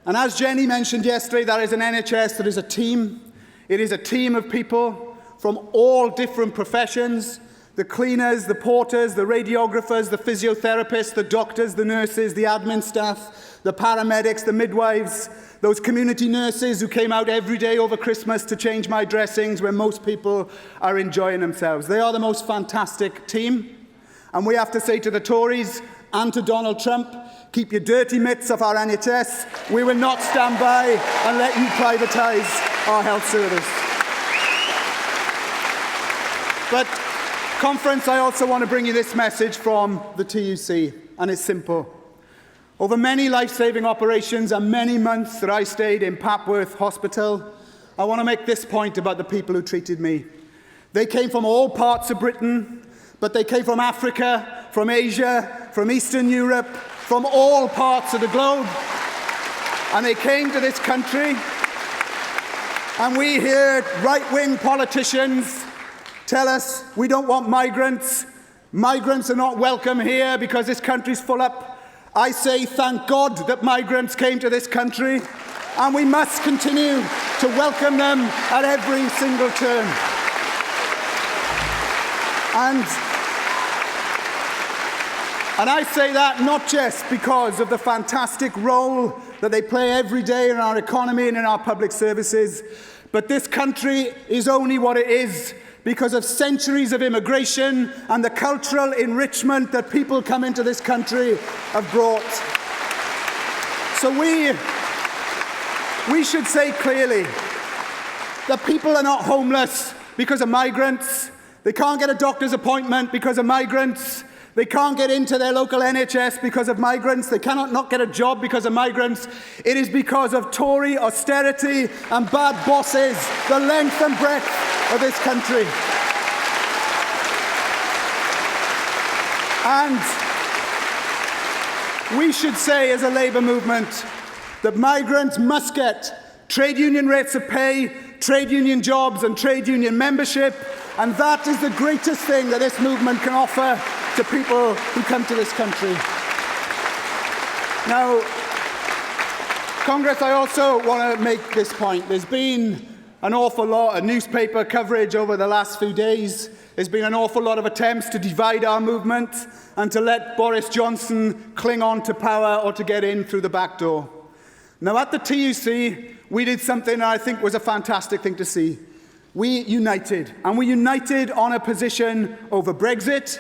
And as Jenny mentioned yesterday, that is an NHS that is a team. It is a team of people from all different professions: the cleaners, the porters, the radiographers, the physiotherapists, the doctors, the nurses, the admin staff, the paramedics, the midwives, those community nurses who came out every day over Christmas to change my dressings when most people are enjoying themselves. They are the most fantastic team. And we have to say to the Tories and to Donald Trump, keep your dirty mitts off our NHS. We will not stand by and let you privatise our health service. But, Conference, I also want to bring you this message from the TUC, and it's simple. Over many life-saving operations and many months that I stayed in Papworth Hospital, I want to make this point about the people who treated me. They came from all parts of Britain, but they came from Africa, from Asia, from Eastern Europe, from all parts of the globe. And they came to this country, and we hear right-wing politicians tell us we don't want migrants. Migrants are not welcome here because this country's full up. I say thank God that migrants came to this country, and we must continue to welcome them at every single turn. And I say that not just because of the fantastic role that they play every day in our economy and in our public services, but this country is only what it is because of centuries of immigration and the cultural enrichment that people come into this country have brought. So we should say clearly that people are not homeless because of migrants. They can't get a doctor's appointment because of migrants. They can't get into their local NHS because of migrants. They cannot not get a job because of migrants. It is because of Tory austerity and bad bosses, the length and breadth of this country. And we should say as a Labour movement that migrants must get trade union rates of pay, trade union jobs and trade union membership, and that is the greatest thing that this movement can offer to people who come to this country. Now, Congress, I also want to make this point. There's been an awful lot of newspaper coverage over the last few days. There's been an awful lot of attempts to divide our movement and to let Boris Johnson cling on to power or to get in through the back door. Now, at the TUC, we did something that I think was a fantastic thing to see. We united, and we united on a position over Brexit,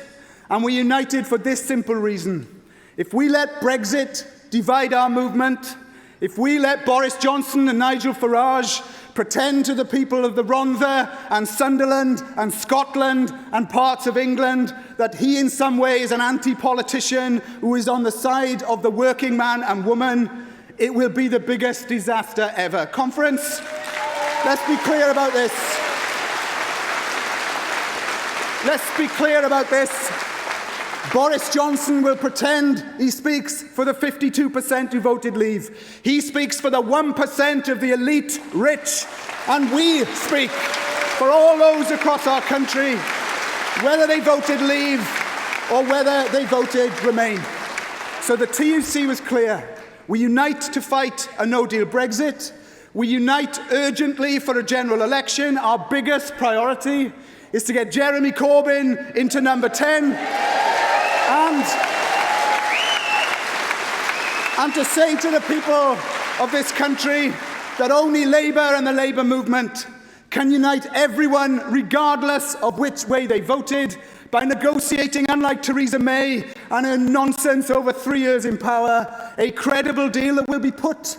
and we united for this simple reason. If we let Brexit divide our movement, if we let Boris Johnson and Nigel Farage pretend to the people of the Rhondda and Sunderland and Scotland and parts of England that he in some way is an anti-politician who is on the side of the working man and woman, it will be the biggest disaster ever. Conference, let's be clear about this. Let's be clear about this. Boris Johnson will pretend he speaks for the 52% who voted leave. He speaks for the 1% of the elite rich. And we speak for all those across our country, whether they voted leave or whether they voted remain. So the TUC was clear. We unite to fight a no-deal Brexit. We unite urgently for a general election. Our biggest priority is to get Jeremy Corbyn into number 10. And to say to the people of this country that only Labour and the Labour movement can unite everyone, regardless of which way they voted, by negotiating, unlike Theresa May and her nonsense over 3 years in power, a credible deal that will be put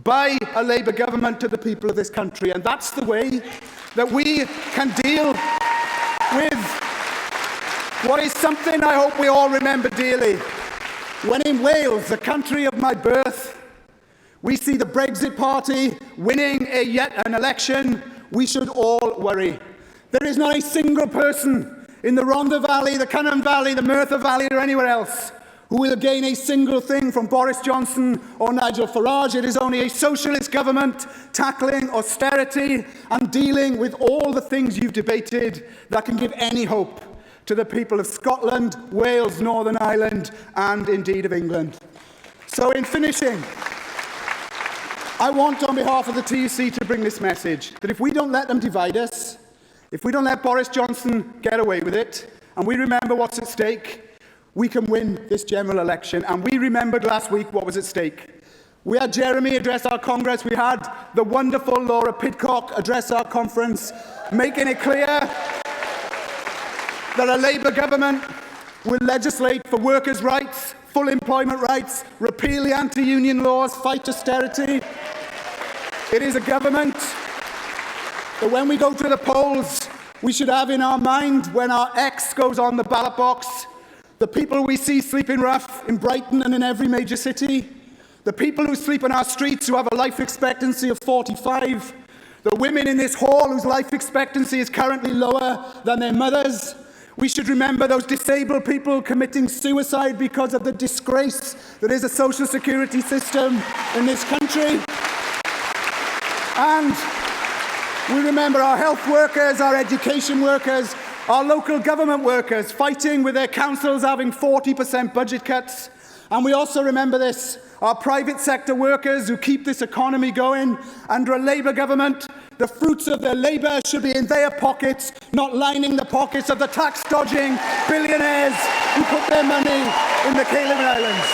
by a Labour government to the people of this country. And that's the way that we can deal with what is something I hope we all remember dearly. When in Wales, the country of my birth, we see the Brexit Party winning yet an election, we should all worry. There is not a single person in the Rhondda Valley, the Cynon Valley, the Merthyr Valley or anywhere else who will gain a single thing from Boris Johnson or Nigel Farage. It is only a socialist government tackling austerity and dealing with all the things you've debated that can give any hope to the people of Scotland, Wales, Northern Ireland, and indeed of England. So in finishing, I want on behalf of the TUC to bring this message, that if we don't let them divide us, if we don't let Boris Johnson get away with it, and we remember what's at stake, we can win this general election. And we remembered last week what was at stake. We had Jeremy address our Congress, we had the wonderful Laura Pidcock address our conference, making it clear that a Labour government will legislate for workers' rights, full employment rights, repeal the anti-union laws, fight austerity. It is a government that when we go to the polls, we should have in our mind when our X goes on the ballot box, the people we see sleeping rough in Brighton and in every major city, the people who sleep in our streets who have a life expectancy of 45, the women in this hall whose life expectancy is currently lower than their mothers. We should remember those disabled people committing suicide because of the disgrace that is a social security system in this country. And we remember our health workers, our education workers, our local government workers fighting with their councils having 40% budget cuts. And we also remember this, our private sector workers who keep this economy going under a Labour government. The fruits of their labour should be in their pockets, not lining the pockets of the tax-dodging billionaires who put their money in the Cayman Islands.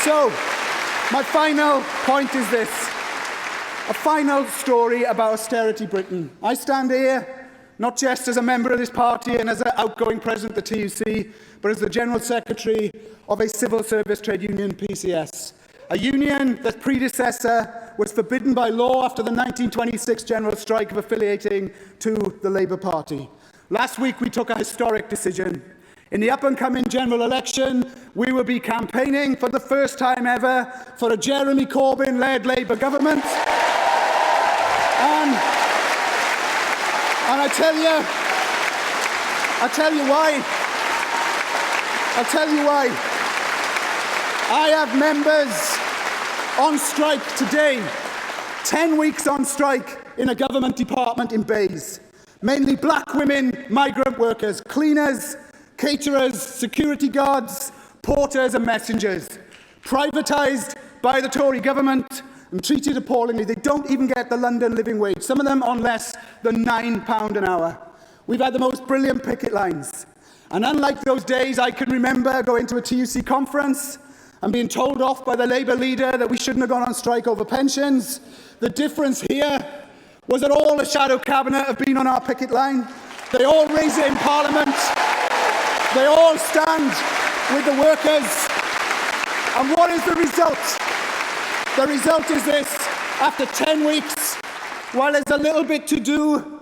So, my final point is this. A final story about austerity Britain. I stand here not just as a member of this party and as an outgoing president of the TUC, but as the General Secretary of a civil service trade union, PCS. A union that's predecessor was forbidden by law after the 1926 general strike of affiliating to the Labour Party. Last week we took a historic decision. In the up-and-coming general election, we will be campaigning for the first time ever for a Jeremy Corbyn-led Labour government. And I tell you why. I have members on strike today, 10 weeks on strike in a government department in Bays. Mainly black women, migrant workers, cleaners, caterers, security guards, porters and messengers. Privatised by the Tory government and treated appallingly. They don't even get the London living wage, some of them on less than £9 an hour. We've had the most brilliant picket lines. And unlike those days, I can remember going to a TUC conference and being told off by the Labour leader that we shouldn't have gone on strike over pensions. The difference here was that all the shadow cabinet have been on our picket line. They all raise it in Parliament. They all stand with the workers. And what is the result? The result is this. After 10 weeks, while there's a little bit to do,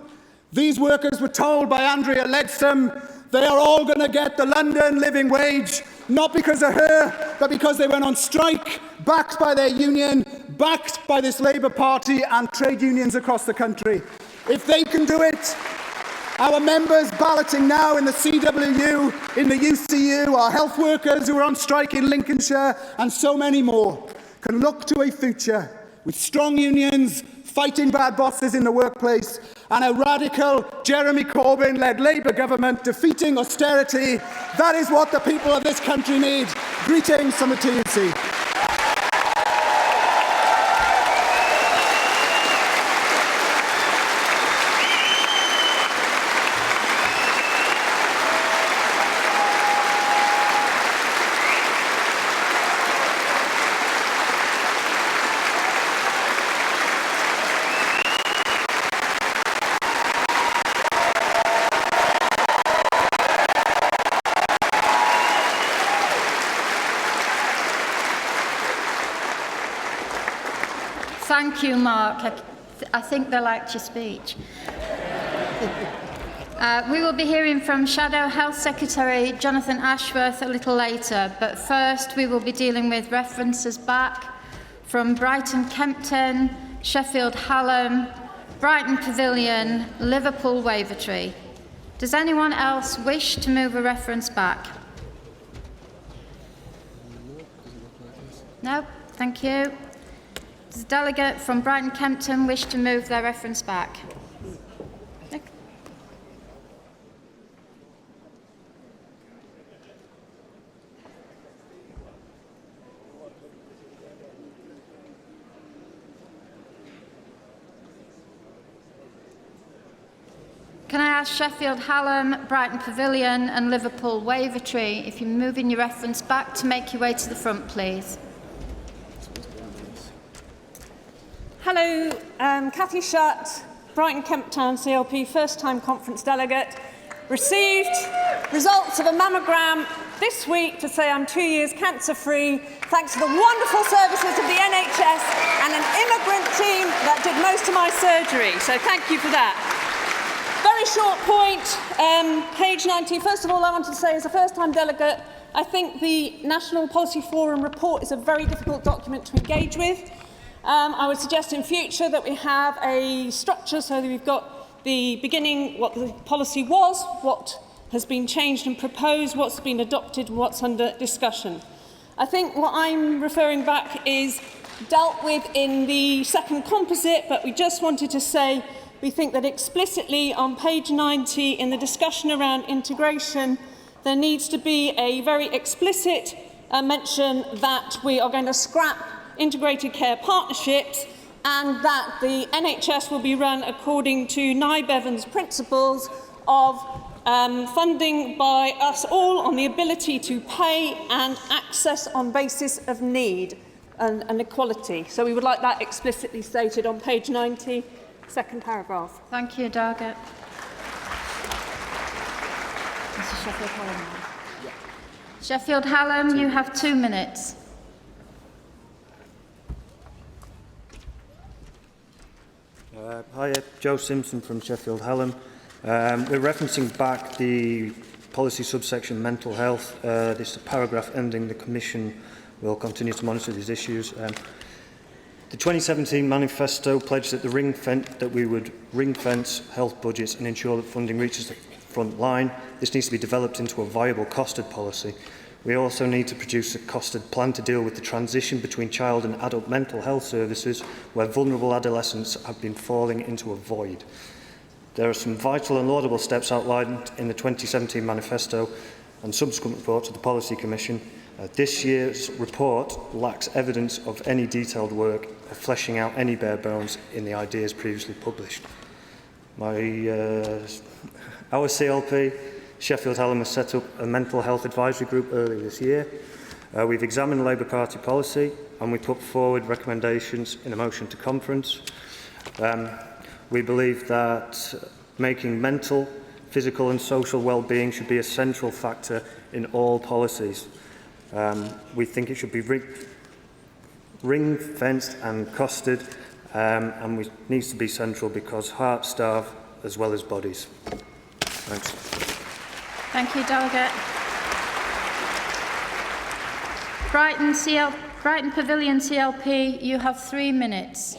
these workers were told by Andrea Leadsom they are all going to get the London living wage, not because of her, but because they went on strike, backed by their union, backed by this Labour Party and trade unions across the country. If they can do it, our members balloting now in the CWU, in the UCU, our health workers who are on strike in Lincolnshire, and so many more, can look to a future with strong unions, fighting bad bosses in the workplace, and a radical Jeremy Corbyn-led Labour government defeating austerity. That is what the people of this country need. Greetings from the TUC. Thank you, Mark. I think they liked your speech. We will be hearing from Shadow Health Secretary Jonathan Ashworth a little later, but first we will be dealing with references back from Brighton Kempton, Sheffield Hallam, Brighton Pavilion, Liverpool Wavertree. Does anyone else wish to move a reference back? No? Thank you. Does a delegate from Brighton Kempton wish to move their reference back? Okay. Can I ask Sheffield Hallam, Brighton Pavilion and Liverpool Wavertree, if you're moving your reference back, to make your way to the front, please? Hello, Cathy Shutt, Brighton Kemp Town CLP, first-time conference delegate. Received results of a mammogram this week to say I'm 2 years cancer-free, thanks to the wonderful services of the NHS and an immigrant team that did most of my surgery. So thank you for that. Very short point, page 19. First of all, I wanted to say, as a first-time delegate, I think the National Policy Forum report is a very difficult document to engage with. I would suggest in future that we have a structure so that we've got the beginning, what the policy was, what has been changed and proposed, what's been adopted, what's under discussion. I think what I'm referring back is dealt with in the second composite, but we just wanted to say we think that explicitly on page 90 in the discussion around integration, there needs to be a very explicit mention that we are going to scrap integrated care partnerships and that the NHS will be run according to Nye Bevan's principles of funding by us all on the ability to pay and access on basis of need and equality. So we would like that explicitly stated on page 90, second paragraph. Thank you, Dargett. Sheffield Hallam. Yeah. Sheffield Hallam, you have 2 minutes. Hi, Joe Simpson from Sheffield Hallam. We're referencing back the policy subsection mental health. This is a paragraph ending the Commission will continue to monitor these issues. The 2017 manifesto pledged that we would ring-fence health budgets and ensure that funding reaches the front line. This needs to be developed into a viable costed policy. We also need to produce a costed plan to deal with the transition between child and adult mental health services, where vulnerable adolescents have been falling into a void. There are some vital and laudable steps outlined in the 2017 manifesto and subsequent reports of the Policy Commission, This year's report lacks evidence of any detailed work of fleshing out any bare bones in the ideas previously published. Our CLP, Sheffield Hallam, has set up a mental health advisory group earlier this year. We've examined Labour Party policy and we put forward recommendations in a motion to conference. We believe that making mental, physical and social well-being should be a central factor in all policies. We think it should be ring-fenced and costed, and it needs to be central because hearts starve as well as bodies. Thanks. Thank you, Delegate. Brighton Pavilion CLP, you have 3 minutes.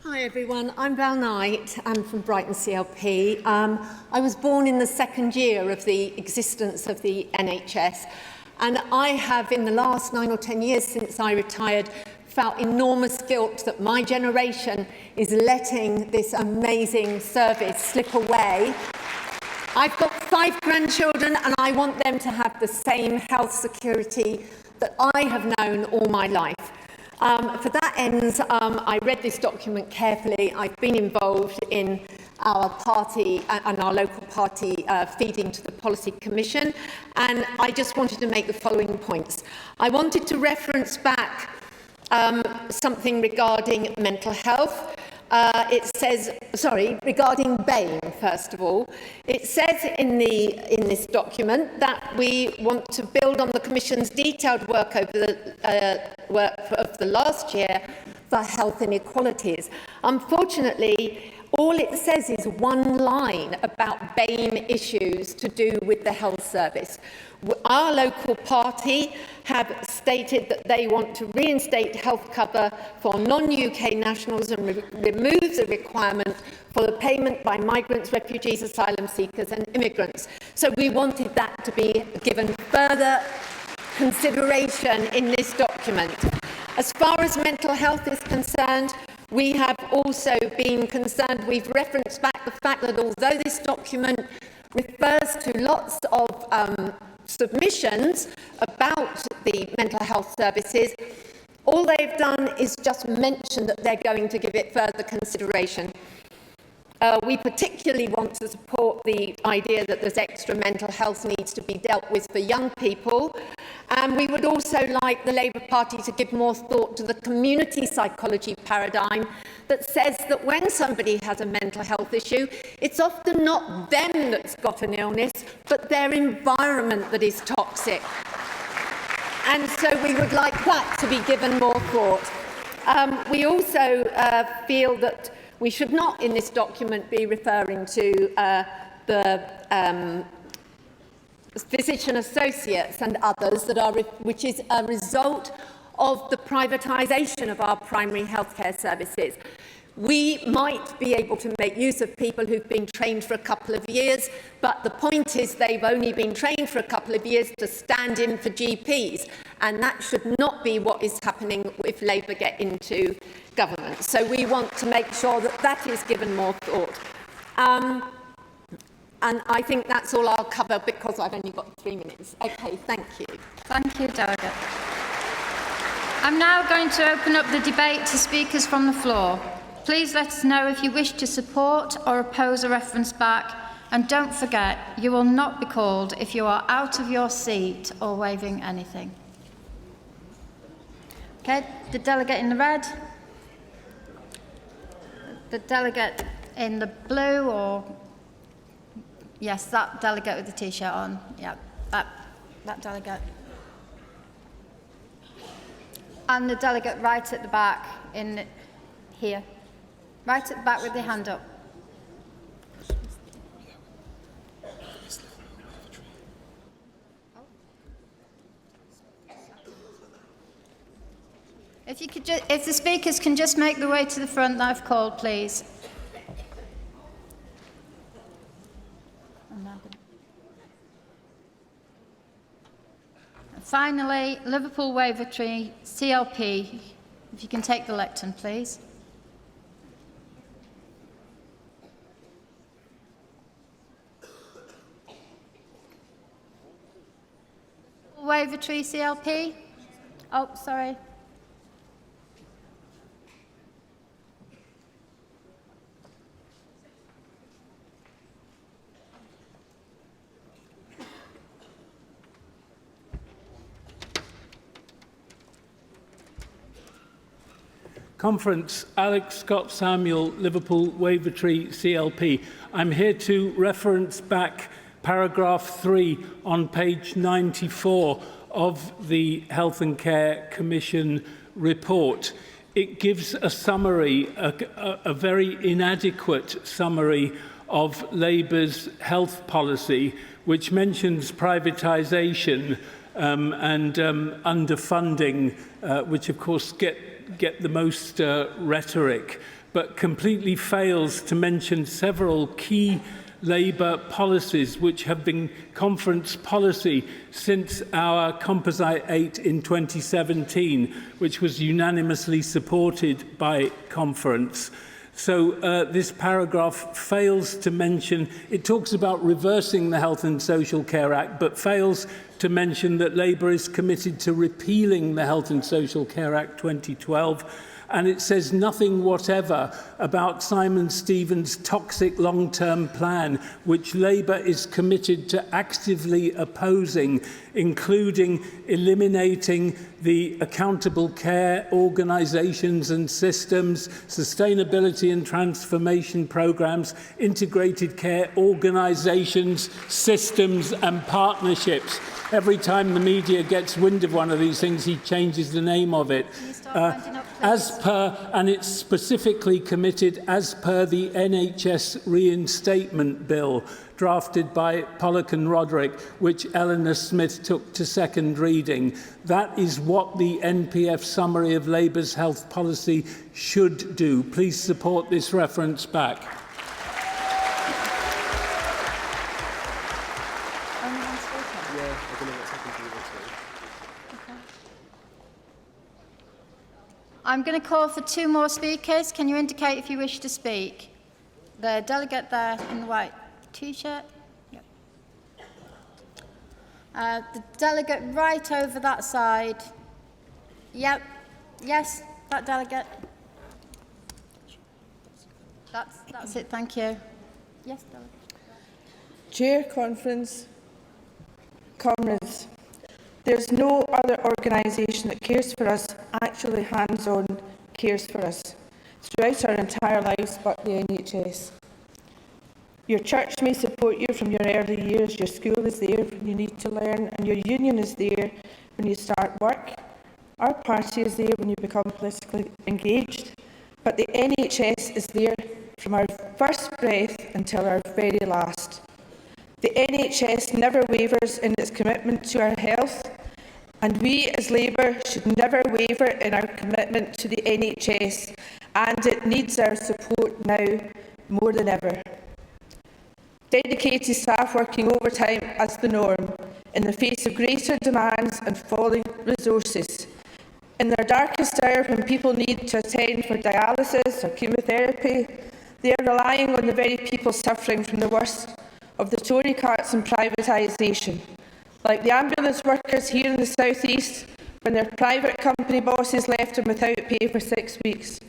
Hi everyone, I'm Val Knight. I'm from Brighton CLP. I was born in the second year of the existence of the NHS, and I have, in the last 9 or 10 years since I retired, felt enormous guilt that my generation is letting this amazing service slip away. I've got 5 grandchildren and I want them to have the same health security that I have known all my life. For that end, I read this document carefully. I've been involved in our party and our local party feeding to the Policy Commission, and I just wanted to make the following points. I wanted to reference back something regarding mental health. It says, regarding BAME, first of all. It says in this document that we want to build on the Commission's detailed work over the work of the last year for health inequalities. Unfortunately, all it says is one line about BAME issues to do with the health service. Our local party have stated that they want to reinstate health cover for non-UK nationals and remove the requirement for the payment by migrants, refugees, asylum seekers and immigrants. So we wanted that to be given further consideration in this document. As far as mental health is concerned, we have also been concerned, we've referenced back the fact that although this document refers to lots of submissions about the mental health services, all they've done is just mention that they're going to give it further consideration. We particularly want to support the idea that there's extra mental health needs to be dealt with for young people, and we would also like the Labour Party to give more thought to the community psychology paradigm that says that when somebody has a mental health issue, it's often not them that's got an illness, but their environment that is toxic. And so we would like that to be given more thought. We also feel that we should not, in this document, be referring to the physician associates and others that are, which is a result of the privatisation of our primary healthcare services. We might be able to make use of people who've been trained for a couple of years, but the point is they've only been trained for a couple of years to stand in for GPs, and that should not be what is happening if Labour get into government. So we want to make sure that that is given more thought. And I think that's all I'll cover because I've only got 3 minutes. Okay, thank you. Thank you, Delegate. I'm now going to open up the debate to speakers from the floor. Please let us know if you wish to support or oppose a reference back, and don't forget, you will not be called if you are out of your seat or waving anything. Okay, the delegate in the red, the delegate in the blue, or yes, that delegate with the T-shirt on. Yeah, that delegate. And the delegate right at the back in here. Right at the back with your hand up. If the speakers can just make their way to the front that I've called, please. And finally, Liverpool Wavertree, CLP. If you can take the lectern, please. Wavertree CLP. Oh, sorry. Conference, Alex Scott Samuel, Liverpool Wavertree CLP. I'm here to reference back paragraph 3 on page 94 of the Health and Care Commission report. It gives a summary, a very inadequate summary of Labour's health policy, which mentions privatisation and underfunding, which of course get the most rhetoric, but completely fails to mention several key Labour policies which have been conference policy since our Composite 8 in 2017, which was unanimously supported by conference. So this paragraph fails to mention, it talks about reversing the Health and Social Care Act, but fails to mention that Labour is committed to repealing the Health and Social Care Act 2012, and it says nothing whatever about Simon Stevens' toxic long-term plan, which Labour is committed to actively opposing, including eliminating the accountable care organisations and systems, sustainability and transformation programmes, integrated care organisations, systems and partnerships. Every time the media gets wind of one of these things, he changes the name of it. And it's specifically committed as per the NHS reinstatement bill drafted by Pollock and Roderick, which Eleanor Smith took to second reading. That is what the NPF summary of Labour's health policy should do. Please support this reference back. I'm going to call for 2 more speakers. Can you indicate if you wish to speak? The delegate there in the white T-shirt. Yep. The delegate right over that side. Yep. Yes, that delegate. That's it. Thank you. Yes, delegate. Chair, Conference, comrades. There's no other organisation that cares for us, actually hands-on cares for us, throughout our entire lives but the NHS. Your church may support you from your early years, your school is there when you need to learn, and your union is there when you start work. Our party is there when you become politically engaged, but the NHS is there from our first breath until our very last. The NHS never wavers in its commitment to our health, and we as Labour should never waver in our commitment to the NHS, and it needs our support now more than ever. Dedicated staff working overtime as the norm in the face of greater demands and falling resources. In their darkest hour, when people need to attend for dialysis or chemotherapy, they are relying on the very people suffering from the worst of the Tory cuts and privatisation, like the ambulance workers here in the South East, when their private company bosses left them without pay for 6 weeks.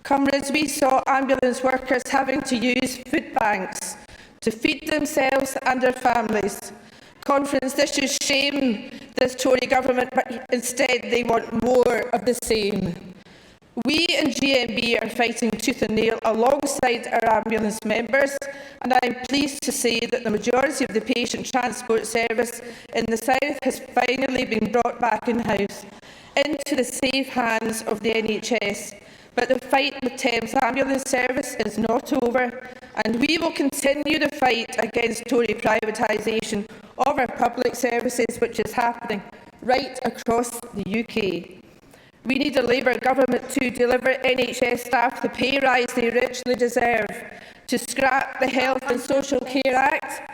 Comrades, we saw ambulance workers having to use food banks to feed themselves and their families. Conference, this should shame this Tory government, but instead they want more of the same. We in GMB are fighting tooth and nail alongside our ambulance members, and I am pleased to say that the majority of the patient transport service in the South has finally been brought back in-house, into the safe hands of the NHS. But the fight with Thames Ambulance Service is not over, and we will continue the fight against Tory privatisation of our public services, which is happening right across the UK. We need a Labour government to deliver NHS staff the pay rise they richly deserve, to scrap the Health and Social Care Act,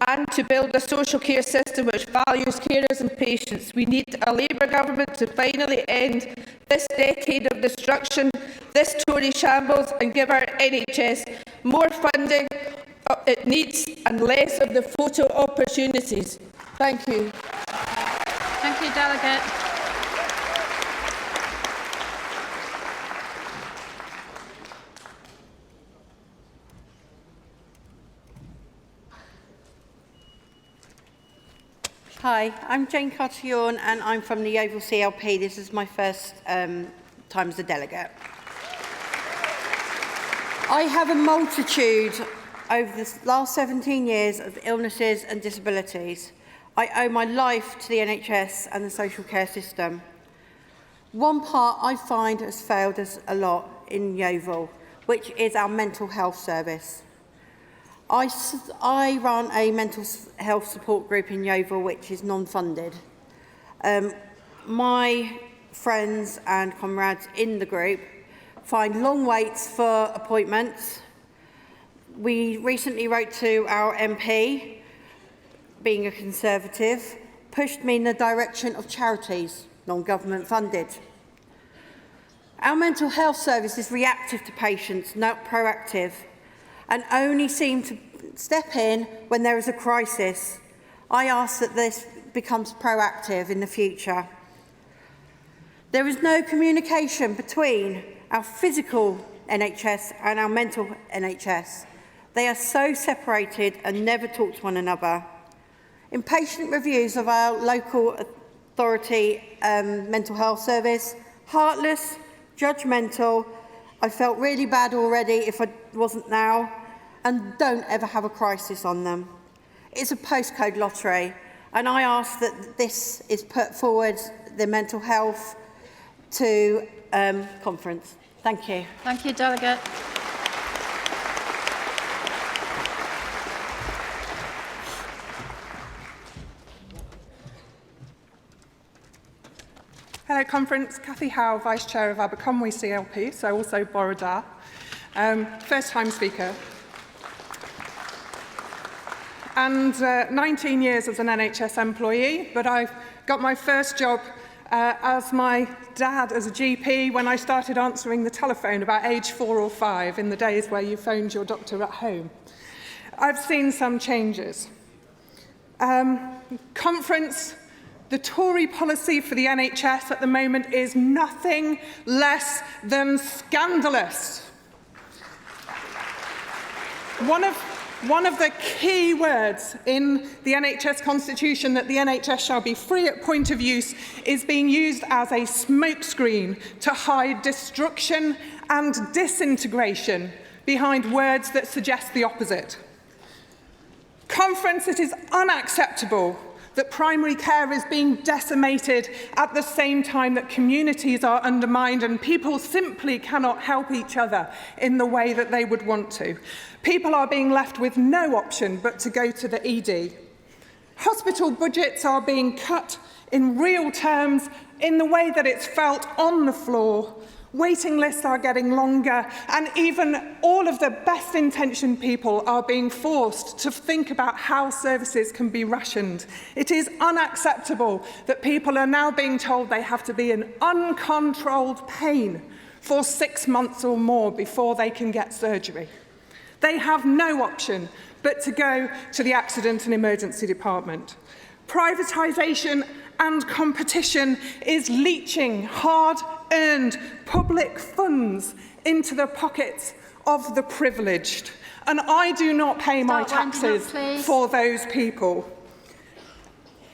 and to build a social care system which values carers and patients. We need a Labour government to finally end this decade of destruction, this Tory shambles, and give our NHS more funding it needs and less of the photo opportunities. Thank you. Thank Thank you, Delegate. Hi, I'm Jane Carter-Yawn and I'm from the Yeovil CLP. This is my first time as a delegate. I have a multitude over the last 17 years of illnesses and disabilities. I owe my life to the NHS and the social care system. One part I find has failed us a lot in Yeovil, which is our mental health service. I run a mental health support group in Yeovil, which is non-funded. My friends and comrades in the group find long waits for appointments. We recently wrote to our MP, being a Conservative, pushed me in the direction of charities, non-government funded. Our mental health service is reactive to patients, not proactive, and only seem to step in when there is a crisis. I ask that this becomes proactive in the future. There is no communication between our physical NHS and our mental NHS. They are so separated and never talk to one another. In patient reviews of our local authority mental health service, heartless, judgmental, I felt really bad already if I wasn't now, and don't ever have a crisis on them. It's a postcode lottery, and I ask that this is put forward, the mental health, to conference. Thank you. Thank you, Delegate. Hello, Conference. Cathy Howe, Vice Chair of Aberconwy CLP, so also Borodar. First-time speaker. And 19 years as an NHS employee, but I've got my first job as my dad as a GP when I started answering the telephone about age 4 or 5 in the days where you phoned your doctor at home. I've seen some changes. Conference, the Tory policy for the NHS at the moment is nothing less than scandalous. One of the key words in the NHS Constitution, that the NHS shall be free at point of use, is being used as a smokescreen to hide destruction and disintegration behind words that suggest the opposite. Conference, it is unacceptable that primary care is being decimated at the same time that communities are undermined and people simply cannot help each other in the way that they would want to. People are being left with no option but to go to the ED. Hospital budgets are being cut in real terms in the way that it's felt on the floor. Waiting lists are getting longer, and even all of the best-intentioned people are being forced to think about how services can be rationed. It is unacceptable that people are now being told they have to be in uncontrolled pain for 6 months or more before they can get surgery. They have no option but to go to the accident and emergency department. Privatisation and competition is leaching hard-earned public funds into the pockets of the privileged. And I do not pay my taxes for those people.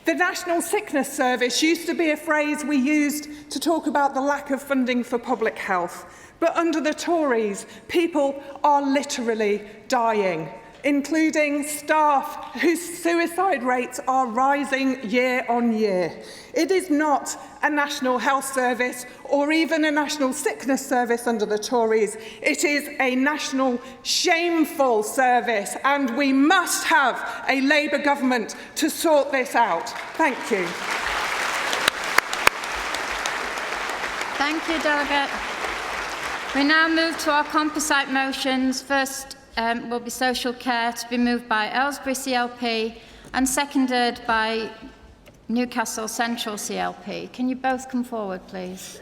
The National Sickness Service used to be a phrase we used to talk about the lack of funding for public health. But under the Tories, people are literally dying, including staff whose suicide rates are rising year on year. It is not a National Health Service or even a National Sickness Service under the Tories. It is a national shameful service, and we must have a Labour government to sort this out. Thank you. Thank you, Delegate. We now move to our composite motions. First will be social care, to be moved by Aylesbury CLP and seconded by Newcastle Central CLP. Can you both come forward, please?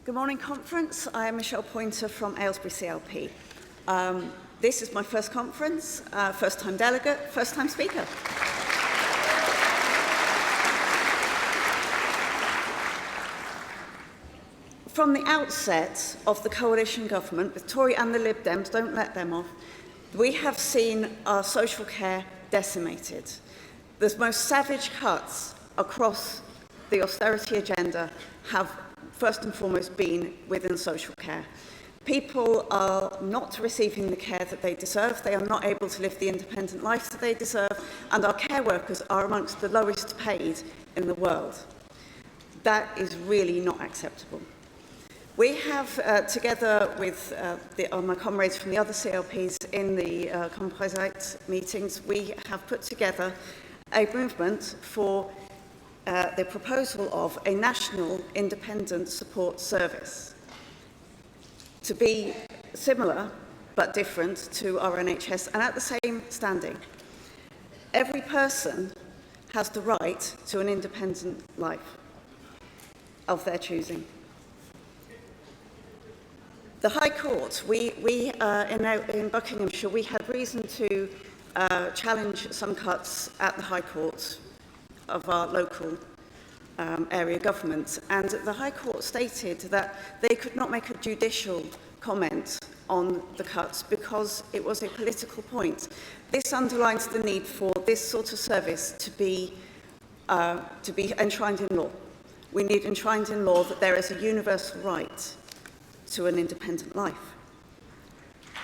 Good morning, conference. I am Michelle Pointer from Aylesbury CLP. This is my first conference, first-time delegate, first-time speaker. From the outset of the coalition government, with Tory and the Lib Dems, don't let them off, we have seen our social care decimated. The most savage cuts across the austerity agenda have first and foremost been within social care. People are not receiving the care that they deserve, they are not able to live the independent life that they deserve, and our care workers are amongst the lowest paid in the world. That is really not acceptable. We have, together with my comrades from the other CLPs in the Composite meetings, we have put together a movement for the proposal of a national independent support service to be similar but different to our NHS and at the same standing. Every person has the right to an independent life of their choosing. The High Court, in Buckinghamshire, we had reason to challenge some cuts at the High Court of our local area government, and the High Court stated that they could not make a judicial comment on the cuts because it was a political point. This underlines the need for this sort of service to be enshrined in law. We need enshrined in law that there is a universal right to an independent life,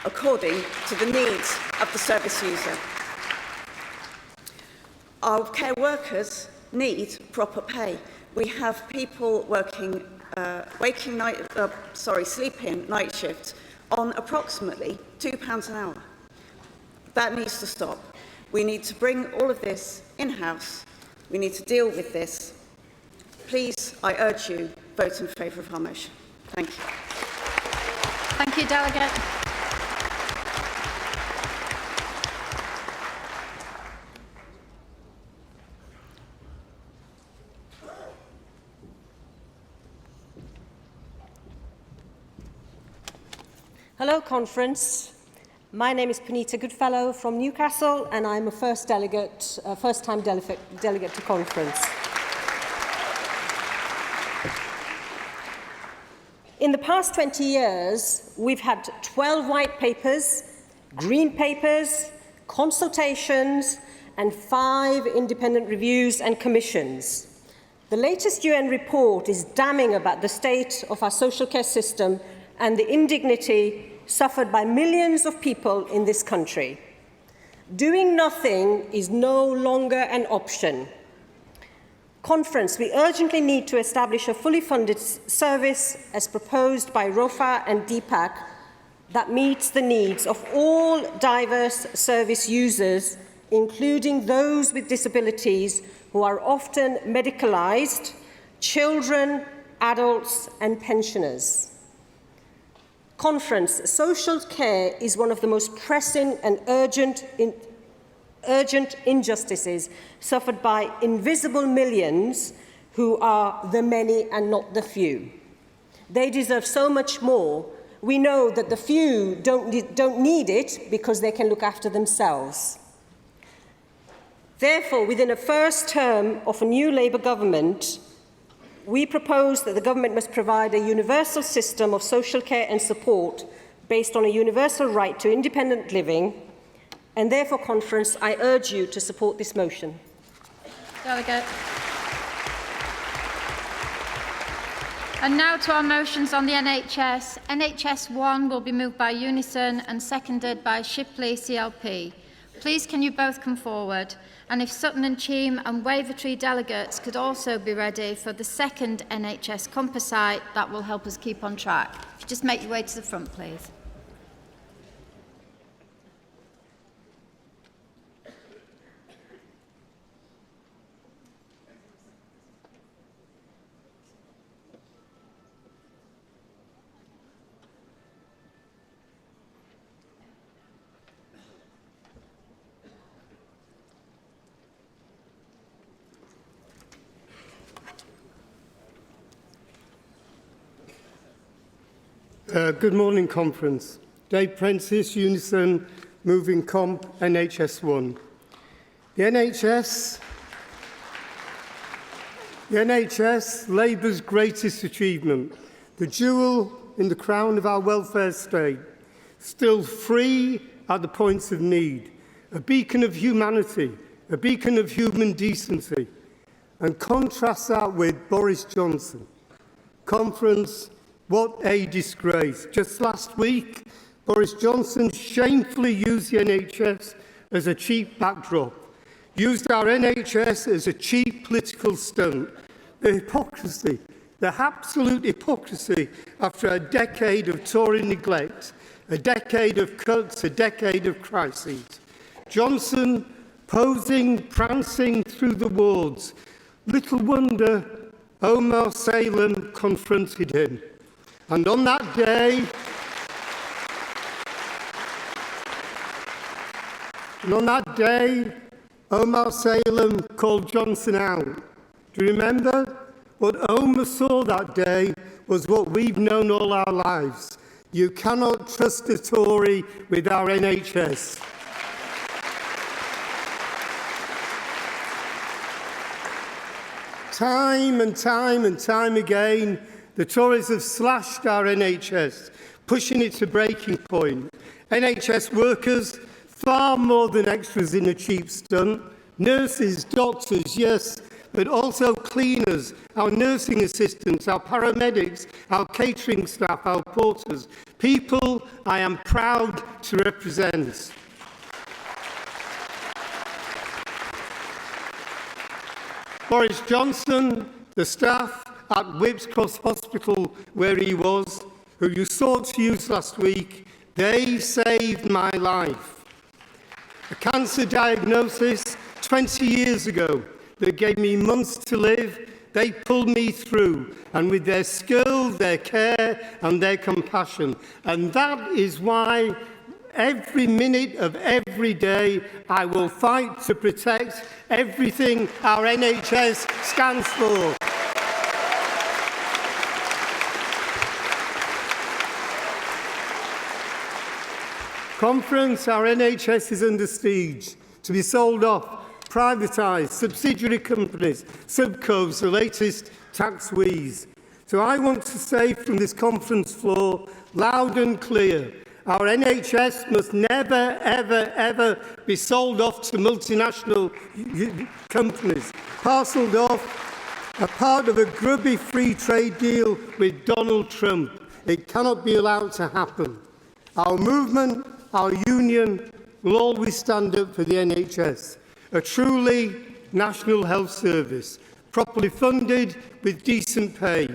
according to the needs of the service user. Our care workers need proper pay. We have people working, sleeping night shifts on approximately £2 an hour. That needs to stop. We need to bring all of this in-house. We need to deal with this. Please, I urge you, vote in favour of our motion. Thank you. Thank you, Delegate. Hello, conference. My name is Panita Goodfellow from Newcastle, and I'm a first-time delegate to conference. In the past 20 years, we've had 12 white papers, green papers, consultations, and 5 independent reviews and commissions. The latest UN report is damning about the state of our social care system and the indignity suffered by millions of people in this country. Doing nothing is no longer an option. Conference, we urgently need to establish a fully funded service as proposed by ROFA and DPAC that meets the needs of all diverse service users, including those with disabilities who are often medicalised, children, adults and pensioners. Conference, social care is one of the most pressing and urgent injustices suffered by invisible millions who are the many and not the few. They deserve so much more. We know that the few don't need it because they can look after themselves. Therefore, within a first term of a new Labour government, we propose that the government must provide a universal system of social care and support based on a universal right to independent living, and therefore, conference, I urge you to support this motion. Delegate. And now to our motions on the NHS. NHS 1 will be moved by Unison and seconded by Shipley CLP. Please can you both come forward? And if Sutton and Cheam and Wavertree delegates could also be ready for the second NHS composite, that will help us keep on track. If you just make your way to the front, please. Good morning, Conference. Dave Prentice, Unison, Moving Comp, NHS1. The NHS, Labour's greatest achievement, the jewel in the crown of our welfare state, still free at the points of need, a beacon of humanity, a beacon of human decency, and contrast that with Boris Johnson. Conference, what a disgrace. Just last week, Boris Johnson shamefully used the NHS as a cheap backdrop, used our NHS as a cheap political stunt. The hypocrisy, the absolute hypocrisy after a decade of Tory neglect, a decade of cuts, a decade of crises. Johnson posing, prancing through the wards. Little wonder Omar Salem confronted him. And on that day, Omar Salem called Johnson out. Do you remember? What Omar saw that day was what we've known all our lives. You cannot trust a Tory with our NHS. Time and time again, the Tories have slashed our NHS, pushing it to breaking point. NHS workers, far more than extras in a cheap stunt. Nurses, doctors, yes, but also cleaners, our nursing assistants, our paramedics, our catering staff, our porters. People I am proud to represent. Boris Johnson, the staff at Whipps Cross Hospital where he was, who you sought to use last week, they saved my life. A cancer diagnosis 20 years ago that gave me months to live, they pulled me through, and with their skill, their care and their compassion. And that is why every minute of every day I will fight to protect everything our NHS stands for. Conference, our NHS is under siege to be sold off, privatised, subsidiary companies, subcos, the latest tax wheeze. So I want to say from this conference floor, loud and clear, our NHS must never, ever, ever be sold off to multinational companies, parcelled off, a part of a grubby free trade deal with Donald Trump. It cannot be allowed to happen. Our movement, our union, will always stand up for the NHS, a truly national health service, properly funded with decent pay.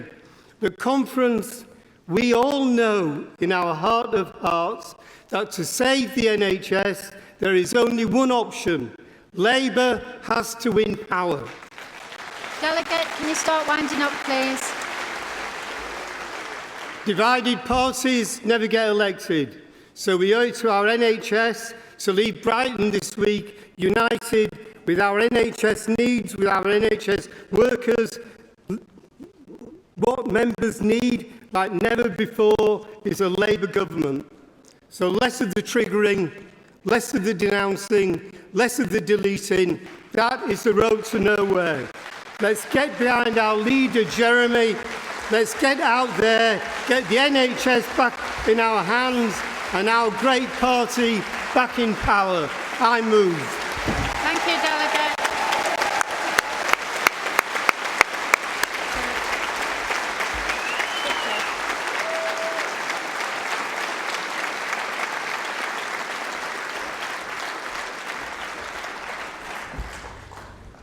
The conference, we all know in our heart of hearts that to save the NHS, there is only one option. Labour has to win power. Delegate, can you start winding up, please? Divided parties never get elected. So we owe it to our NHS to leave Brighton this week united with our NHS needs, with our NHS workers. What members need, like never before, is a Labour government. So less of the triggering, less of the denouncing, less of the deleting. That is the road to nowhere. Let's get behind our leader, Jeremy. Let's get out there, get the NHS back in our hands and our great party back in power. I move. Thank you, Delegate.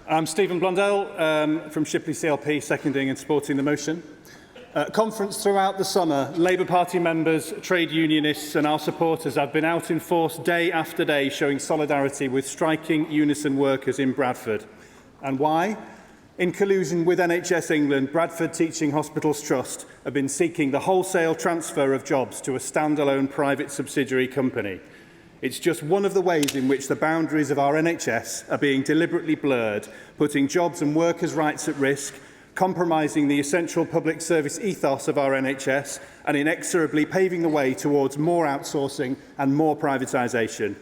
I'm Stephen Blundell from Shipley CLP, seconding and supporting the motion. Conference throughout the summer, Labour Party members, trade unionists and our supporters have been out in force day after day showing solidarity with striking Unison workers in Bradford. And why? In collusion with NHS England, Bradford Teaching Hospitals Trust have been seeking the wholesale transfer of jobs to a standalone private subsidiary company. It's just one of the ways in which the boundaries of our NHS are being deliberately blurred, putting jobs and workers' rights at risk, compromising the essential public service ethos of our NHS and inexorably paving the way towards more outsourcing and more privatisation.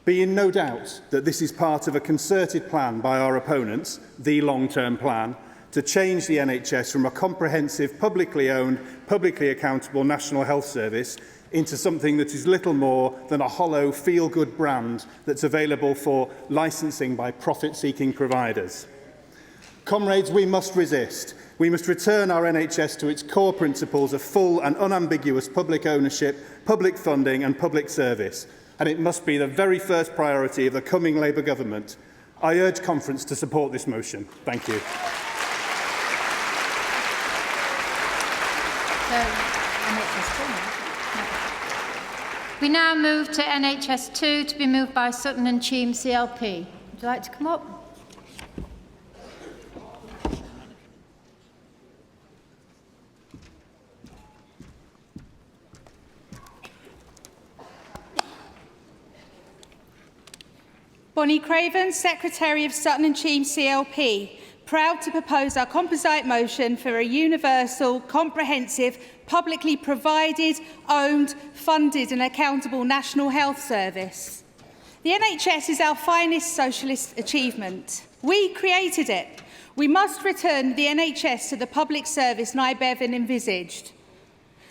Be in no doubt that this is part of a concerted plan by our opponents, the long-term plan, to change the NHS from a comprehensive, publicly owned, publicly accountable National Health Service into something that is little more than a hollow, feel-good brand that's available for licensing by profit-seeking providers. Comrades, we must resist. We must return our NHS to its core principles of full and unambiguous public ownership, public funding and public service. And it must be the very first priority of the coming Labour government. I urge conference to support this motion. Thank you. We now move to NHS 2, to be moved by Sutton and Cheam CLP. Would you like to come up? Bonnie Craven, Secretary of Sutton and Cheam CLP, proud to propose our composite motion for a universal, comprehensive, publicly provided, owned, funded and accountable National Health Service. The NHS is our finest socialist achievement. We created it. We must return the NHS to the public service Nye Bevan envisaged.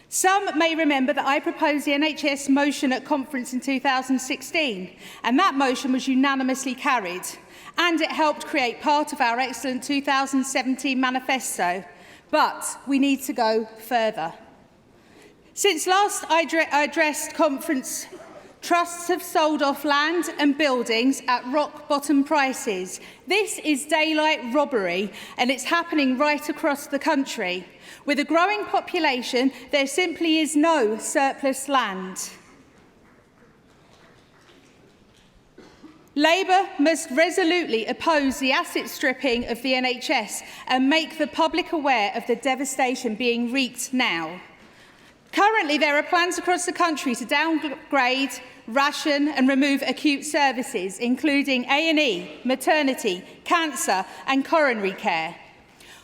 Some may remember that I proposed the NHS motion at conference in 2016, and that motion was unanimously carried, and it helped create part of our excellent 2017 manifesto. But we need to go further. Since last I addressed conference, trusts have sold off land and buildings at rock-bottom prices. This is daylight robbery, and it's happening right across the country. With a growing population, there simply is no surplus land. Labour must resolutely oppose the asset stripping of the NHS and make the public aware of the devastation being wreaked now. Currently, there are plans across the country to downgrade, ration and remove acute services, including A&E, maternity, cancer and coronary care.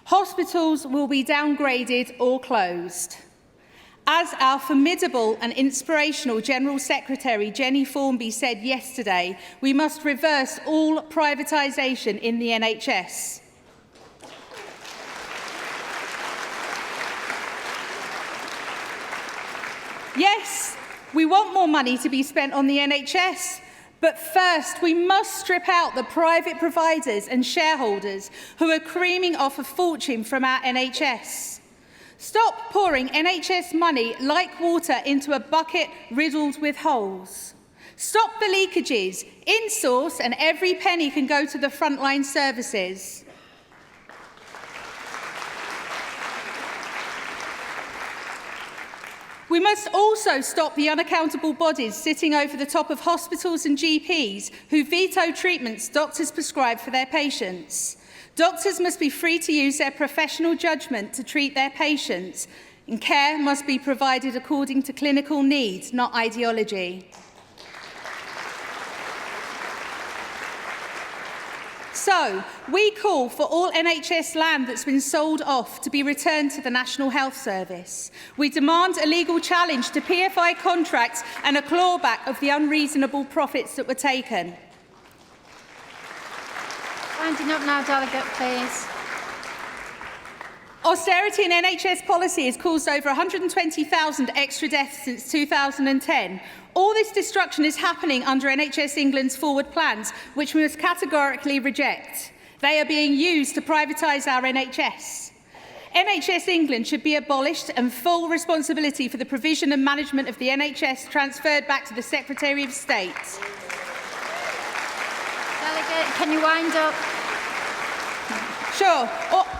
Hospitals will be downgraded or closed. As our formidable and inspirational General Secretary Jenny Formby said yesterday, we must reverse all privatisation in the NHS. Yes, we want more money to be spent on the NHS, but first we must strip out the private providers and shareholders who are creaming off a fortune from our NHS. Stop pouring NHS money like water into a bucket riddled with holes. Stop the leakages, insource, and every penny can go to the frontline services. We must also stop the unaccountable bodies sitting over the top of hospitals and GPs who veto treatments doctors prescribe for their patients. Doctors must be free to use their professional judgment to treat their patients, and care must be provided according to clinical needs, not ideology. So, we call for all NHS land that's been sold off to be returned to the National Health Service. We demand a legal challenge to PFI contracts and a clawback of the unreasonable profits that were taken. Winding up now, delegate, please. Austerity in NHS policy has caused over 120,000 extra deaths since 2010. All this destruction is happening under NHS England's forward plans, which we must categorically reject. They are being used to privatise our NHS. NHS England should be abolished and full responsibility for the provision and management of the NHS transferred back to the Secretary of State. Delegate, can you wind up? Sure.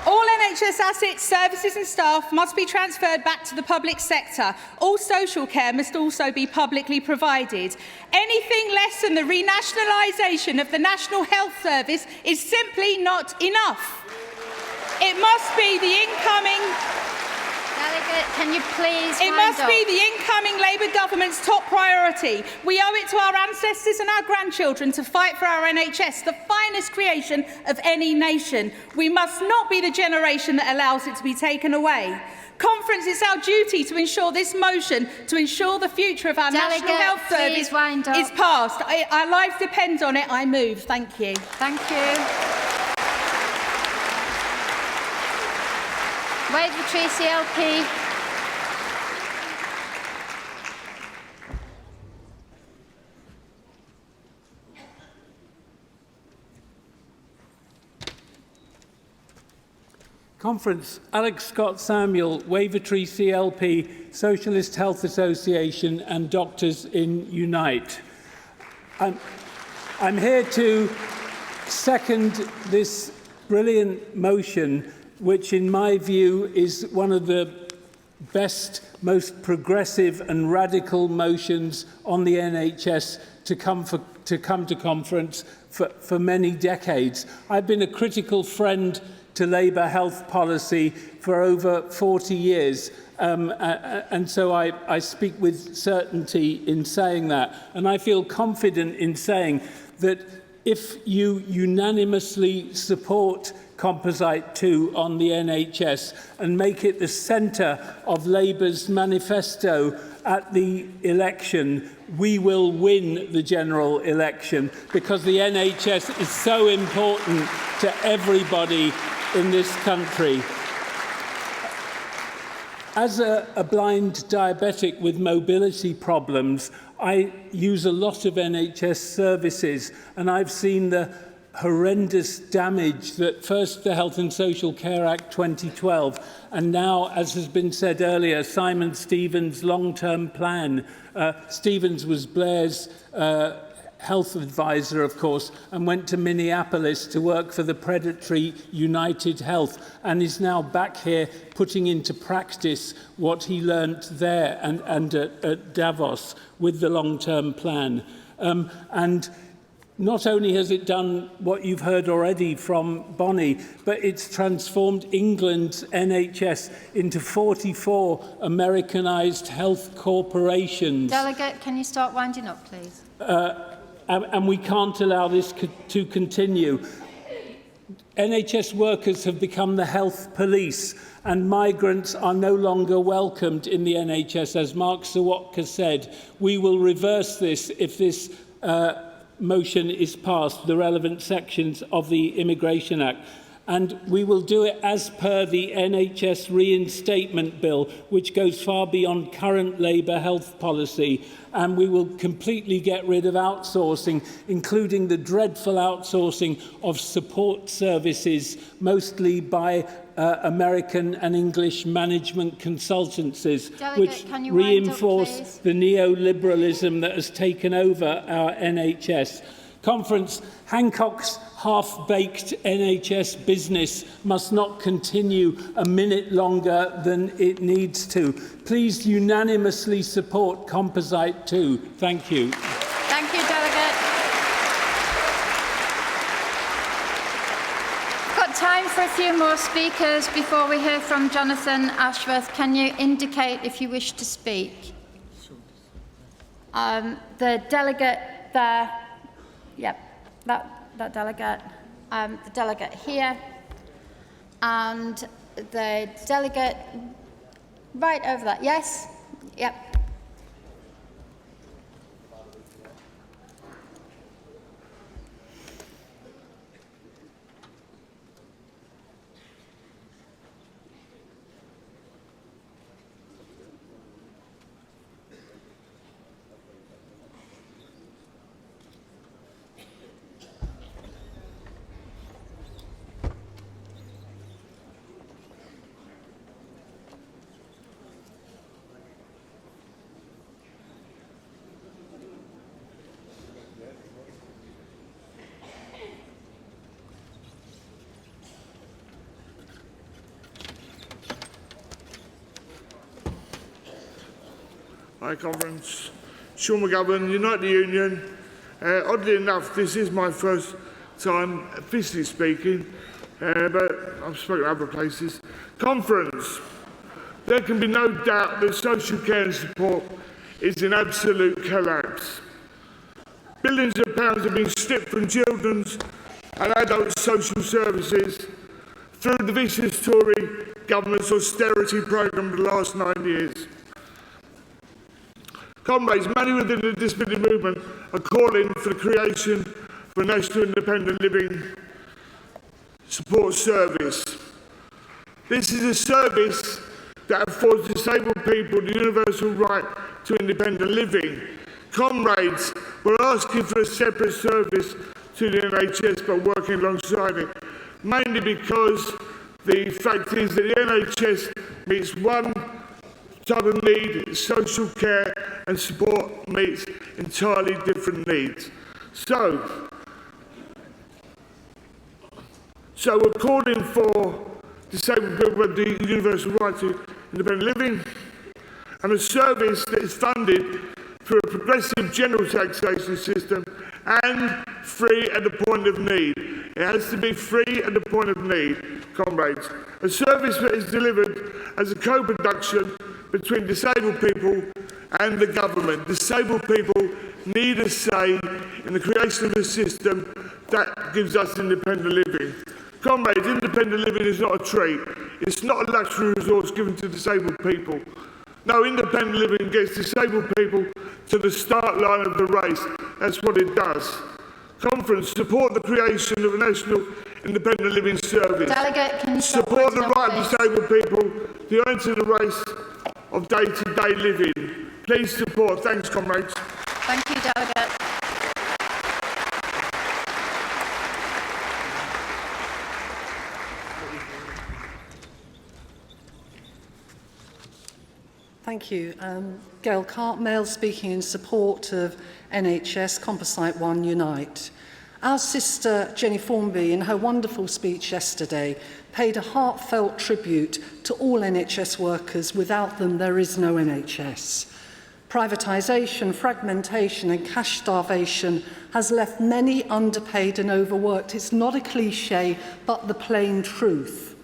All NHS assets, services and staff must be transferred back to the public sector. All social care must also be publicly provided. Anything less than the renationalisation of the National Health Service is simply not enough. It must be the incoming... Delegate, can you please It wind must up? be the incoming Labour government's top priority. We owe it to our ancestors and our grandchildren to fight for our NHS, the finest creation of any nation. We must not be the generation that allows it to be taken away. Conference, it's our duty to ensure this motion, to ensure the future of our Delegate, National Health Service is passed. Our lives depend on it. I move. Thank you. Thank you. Wavertree CLP. Conference, Alex Scott Samuel, Wavertree CLP, Socialist Health Association and Doctors in Unite. I'm here to second this brilliant motion, which in my view is one of the best, most progressive and radical motions on the NHS to come to conference for many decades. I've been a critical friend to Labour health policy for over 40 years, and so I speak with certainty in saying that. And I feel confident in saying that if you unanimously support Composite 2 on the NHS and make it the centre of Labour's manifesto at the election, we will win the general election, because the NHS is so important to everybody in this country. As a blind diabetic with mobility problems, I use a lot of NHS services, and I've seen the horrendous damage that first the Health and Social Care Act 2012 and now, as has been said earlier, Simon Stevens' long-term plan. Stevens was Blair's health advisor, of course, and went to Minneapolis to work for the predatory United Health, and is now back here putting into practice what he learnt there and at Davos with the long-term plan. And not only has it done what you've heard already from Bonnie, but it's transformed England's NHS into 44 Americanized health corporations. Delegate, can you start winding up, please? And we can't allow this to continue. NHS workers have become the health police, and migrants are no longer welcomed in the NHS. As Mark Sawatka said, we will reverse this if this motion is passed, the relevant sections of the Immigration Act. And we will do it as per the NHS Reinstatement Bill, which goes far beyond current Labour health policy. And we will completely get rid of outsourcing, including the dreadful outsourcing of support services, mostly by American and English management consultancies, which reinforce the neoliberalism that has taken over our NHS. Conference, Hancock's half-baked NHS business must not continue a minute longer than it needs to. Please unanimously support Composite 2. Thank you. Thank you, Delegate. We've got time for a few more speakers before we hear from Jonathan Ashworth. Can you indicate if you wish to speak? The delegate there. Yep, that delegate. The delegate here. And the delegate right over that. Yes? Yep. Hi, Conference. Sean McGovern, Unite the Union. Oddly enough, this is my first time officially speaking, but I've spoken at other places. Conference. there can be no doubt that social care and support is in absolute collapse. Billions of pounds have been stripped from children's and adult social services through the vicious Tory government's austerity programme of the last 9 years. Comrades, many within the disability movement are calling for the creation of a national independent living support service. This is a service that affords disabled people the universal right to independent living. Comrades, we're asking for a separate service to the NHS but working alongside it, mainly because the fact is that the NHS meets one type of need, social care and support meets entirely different needs. So we're calling for disabled people with the universal right to independent living and a service that is funded through a progressive general taxation system and free at the point of need. It has to be free at the point of need, comrades. A service that is delivered as a co-production between disabled people and the government. Disabled people need a say in the creation of a system that gives us independent living. Comrades, independent living is not a treat. It's not a luxury resource given to disabled people. No, independent living gets disabled people to the start line of the race. That's what it does. Conference, support the creation of a national independent living service. Delegate, can you support the right of disabled people to enter the race of day-to-day living. Please support. Thanks, comrades. Thank you, Delegate. Thank you. Gail Cartmel speaking in support of NHS Composite One Unite. Our sister Jenny Formby, in her wonderful speech yesterday, paid a heartfelt tribute to all NHS workers. Without them, there is no NHS. Privatisation, fragmentation and cash starvation has left many underpaid and overworked. It's not a cliche, but the plain truth.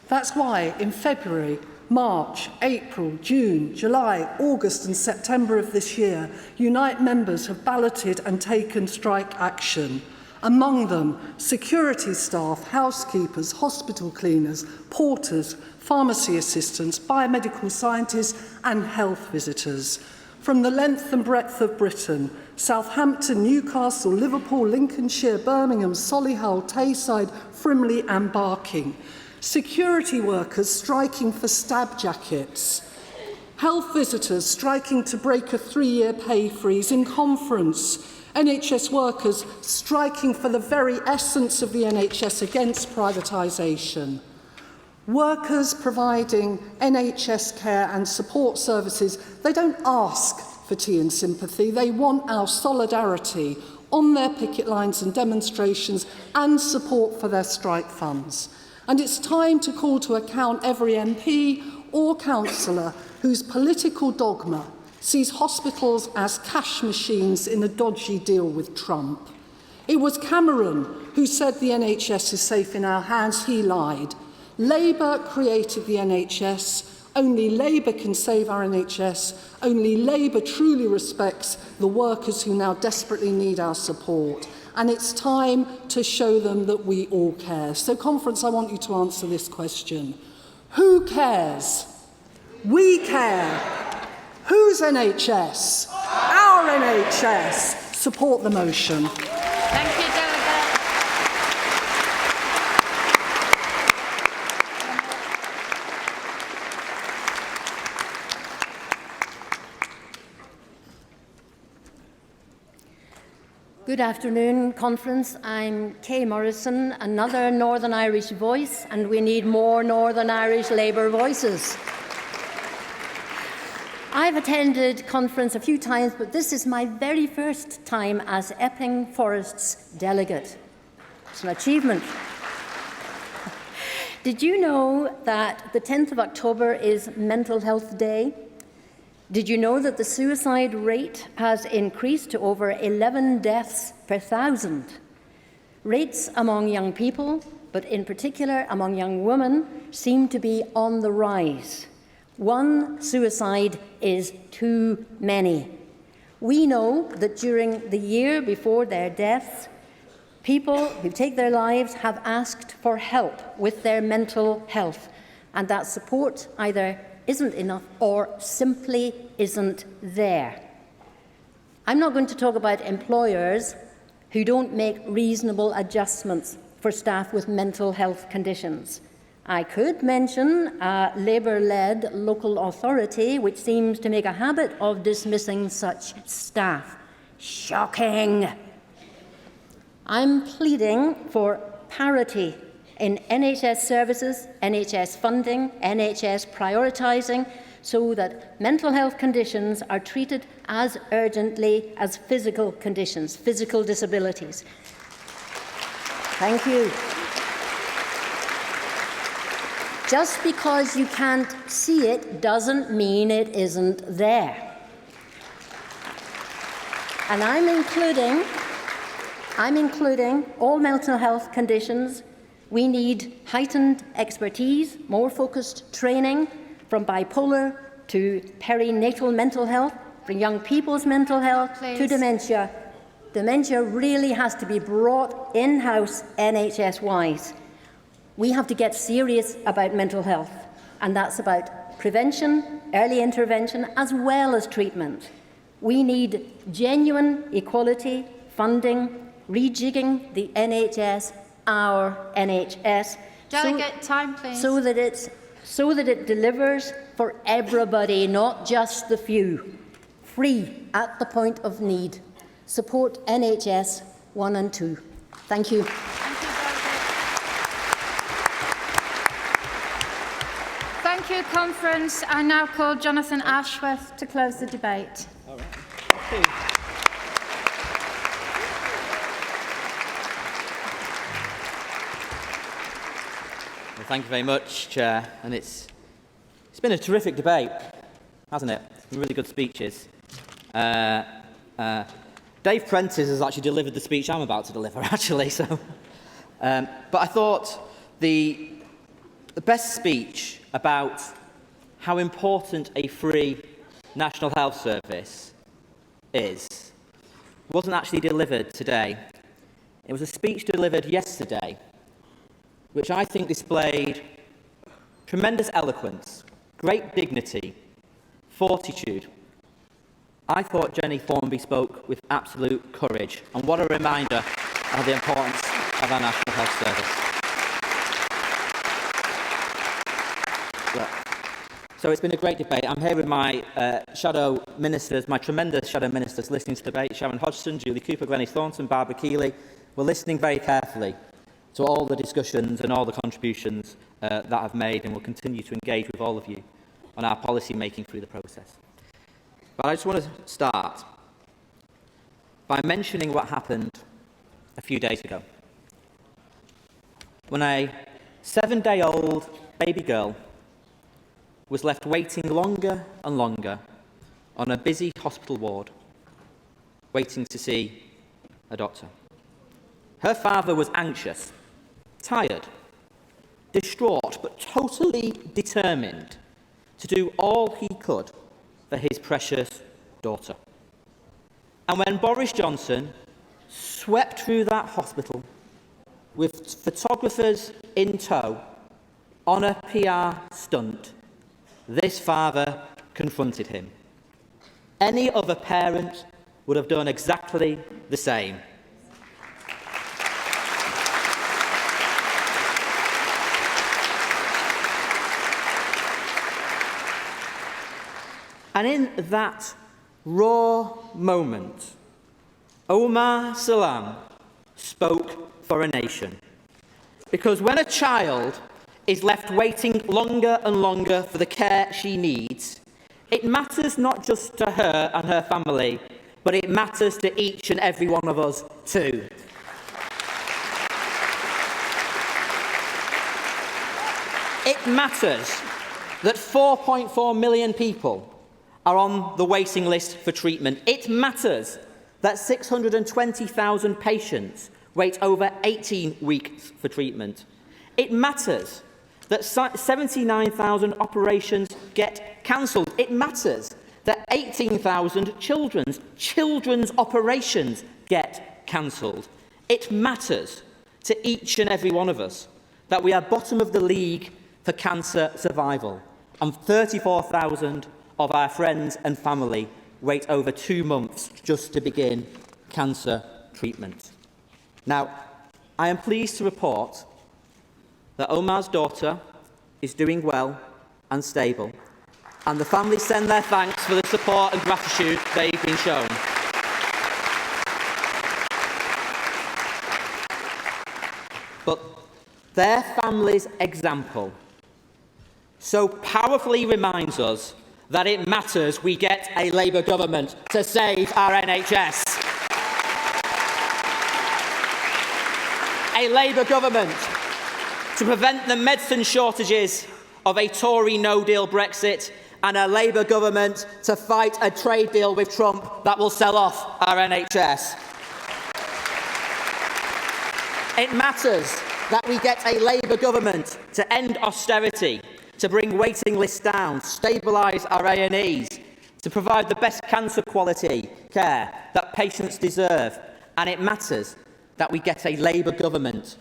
That's why in February, March, April, June, July, August and September of this year, Unite members have balloted and taken strike action. Among them, security staff, housekeepers, hospital cleaners, porters, pharmacy assistants, biomedical scientists and health visitors. From the length and breadth of Britain, Southampton, Newcastle, Liverpool, Lincolnshire, Birmingham, Solihull, Tayside, Frimley and Barking. Security workers striking for stab jackets. Health visitors striking to break a 3-year pay freeze in conference. NHS workers striking for the very essence of the NHS against privatisation. Workers providing NHS care and support services, they don't ask for tea and sympathy, they want our solidarity on their picket lines and demonstrations and support for their strike funds. And it's time to call to account every MP or councillor whose political dogma sees hospitals as cash machines in a dodgy deal with Trump. It was Cameron who said the NHS is safe in our hands. He lied. Labour created the NHS. Only Labour can save our NHS. Only Labour truly respects the workers who now desperately need our support. And it's time to show them that we all care. So, conference, I want you to answer this question. Who cares? We care. Whose NHS? Our NHS. Support the motion. Thank you, Delegate. Good afternoon, conference. I'm Kay Morrison, another Northern Irish voice, and we need more Northern Irish Labour voices. I've attended conference a few times, but this is my very first time as Epping Forest's delegate. It's an achievement. Did you know that the 10th of October is Mental Health Day? Did you know that the suicide rate has increased to over 11 deaths per 1,000? Rates among young people, but in particular among young women, seem to be on the rise. One suicide is too many. We know that during the year before their deaths, people who take their lives have asked for help with their mental health, and that support either isn't enough or simply isn't there. I'm not going to talk about employers who don't make reasonable adjustments for staff with mental health conditions. I could mention a Labour-led local authority which seems to make a habit of dismissing such staff. Shocking! I'm pleading for parity in NHS services, NHS funding, NHS prioritising, so that mental health conditions are treated as urgently as physical conditions, physical disabilities. Thank you. Just because you can't see it doesn't mean it isn't there. And I'm including all mental health conditions. We need heightened expertise, more focused training, from bipolar to perinatal mental health, from young people's mental health to dementia. Dementia really has to be brought in-house NHS-wise. We have to get serious about mental health, and that's about prevention, early intervention, as well as treatment. We need genuine equality, funding, rejigging the NHS, our NHS, Delegate, time, please. so that it delivers for everybody, not just the few. Free at the point of need. Support NHS 1 and 2. Thank you. Thank you, Conference. I now call Jonathan Ashworth to close the debate. All right. Thank you. Well, thank you very much, Chair. And it's been a terrific debate, hasn't it? Really good speeches. Dave Prentice has actually delivered the speech I'm about to deliver, actually. So, but I thought the best speech about how important a free National Health Service is wasn't actually delivered today. It was a speech delivered yesterday, which I think displayed tremendous eloquence, great dignity, fortitude. I thought Jenny Formby spoke with absolute courage, and what a reminder of the importance of our National Health Service. So it's been a great debate. I'm here with my shadow ministers, my tremendous shadow ministers listening to the debate, Sharon Hodgson, Julie Cooper, Glennie Thornton, Barbara Keeley. We're listening very carefully to all the discussions and all the contributions that I've made, and we'll continue to engage with all of you on our policy making through the process. But I just want to start by mentioning what happened a few days ago, when a 7-day-old baby girl was left waiting longer and longer on a busy hospital ward, waiting to see a doctor. Her father was anxious, tired, distraught, but totally determined to do all he could for his precious daughter. And when Boris Johnson swept through that hospital with photographers in tow on a PR stunt, this father confronted him. Any other parent would have done exactly the same. And in that raw moment, Omar Salam spoke for a nation. Because when a child is left waiting longer and longer for the care she needs, it matters not just to her and her family, but it matters to each and every one of us too. It matters that 4.4 million people are on the waiting list for treatment. It matters that 620,000 patients wait over 18 weeks for treatment. It matters that 79,000 operations get cancelled. It matters that 18,000 children's operations get cancelled. It matters to each and every one of us that we are bottom of the league for cancer survival, and 34,000 of our friends and family wait over 2 months just to begin cancer treatment. Now, I am pleased to report that Omar's daughter is doing well and stable, and the family send their thanks for the support and gratitude they've been shown. But their family's example so powerfully reminds us that it matters we get a Labour government to save our NHS. A Labour government to prevent the medicine shortages of a Tory no-deal Brexit, and a Labour government to fight a trade deal with Trump that will sell off our NHS. It matters that we get a Labour government to end austerity, to bring waiting lists down, stabilise our A&Es, to provide the best cancer quality care that patients deserve. And it matters that we get a Labour government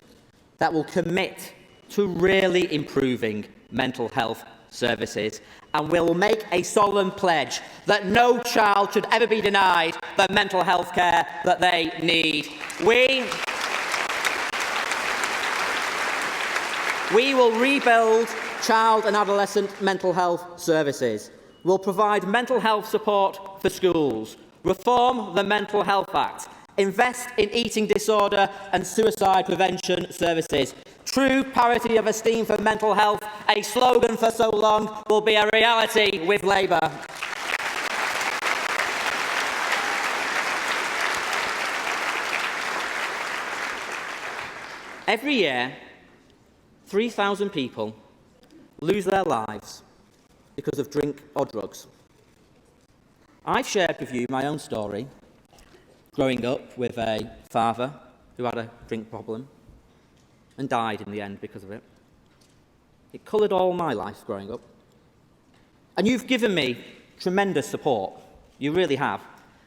that will commit to really improving mental health services, and will make a solemn pledge that no child should ever be denied the mental health care that they need. We will rebuild child and adolescent mental health services. We'll provide mental health support for schools, reform the Mental Health Act, invest in eating disorder and suicide prevention services. True parity of esteem for mental health, a slogan for so long, will be a reality with Labour. Every year, 3,000 people lose their lives because of drink or drugs. I've shared with you my own story, growing up with a father who had a drink problem and died in the end because of it. It coloured all my life growing up. And you've given me tremendous support. You really have.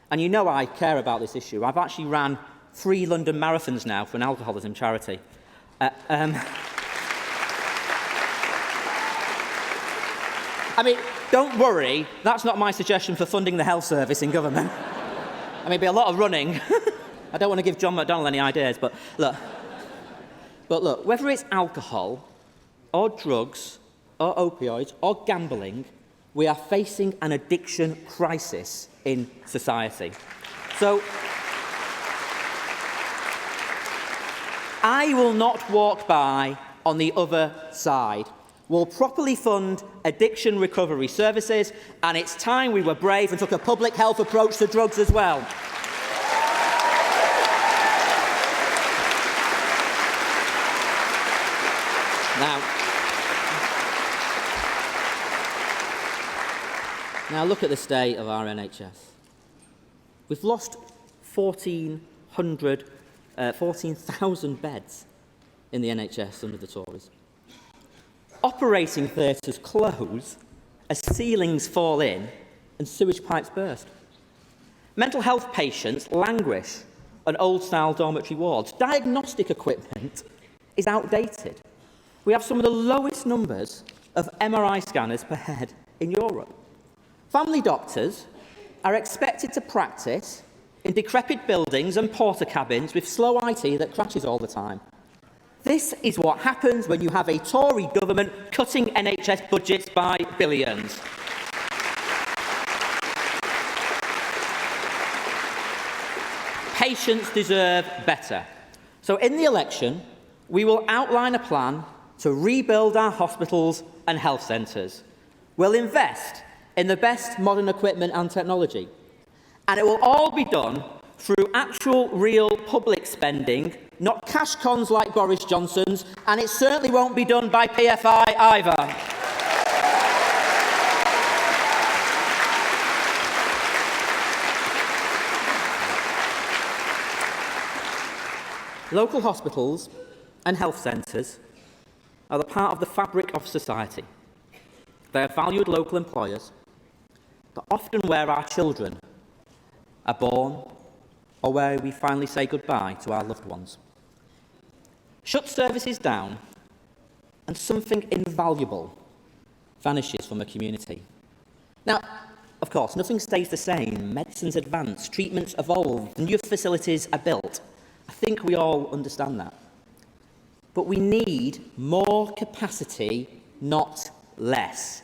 And you know I care about this issue. I've actually ran 3 London marathons now for an alcoholism charity. I mean, don't worry, that's not my suggestion for funding the health service in government. I mean, it'd be a lot of running. I don't want to give John McDonnell any ideas, but look, whether it's alcohol or drugs or opioids or gambling, we are facing an addiction crisis in society. So I will not walk by on the other side. We'll properly fund addiction recovery services, and it's time we were brave and took a public health approach to drugs as well. Now look at the state of our NHS. We've lost 14,000 beds in the NHS under the Tories. Operating theatres close as ceilings fall in and sewage pipes burst. Mental health patients languish on old-style dormitory wards. Diagnostic equipment is outdated. We have some of the lowest numbers of MRI scanners per head in Europe. Family doctors are expected to practice in decrepit buildings and porter cabins with slow IT that crashes all the time. This is what happens when you have a Tory government cutting NHS budgets by billions. Patients deserve better. So in the election, we will outline a plan to rebuild our hospitals and health centres. We'll invest in the best modern equipment and technology. And it will all be done through actual, real public spending, not cash cons like Boris Johnson's, and it certainly won't be done by PFI either. Local hospitals and health centres are the part of the fabric of society. They are valued local employers, but often where our children are born or where we finally say goodbye to our loved ones. Shut services down and something invaluable vanishes from a community. Now, of course, nothing stays the same. Medicines advance, treatments evolve, new facilities are built. I think we all understand that. But we need more capacity, not less.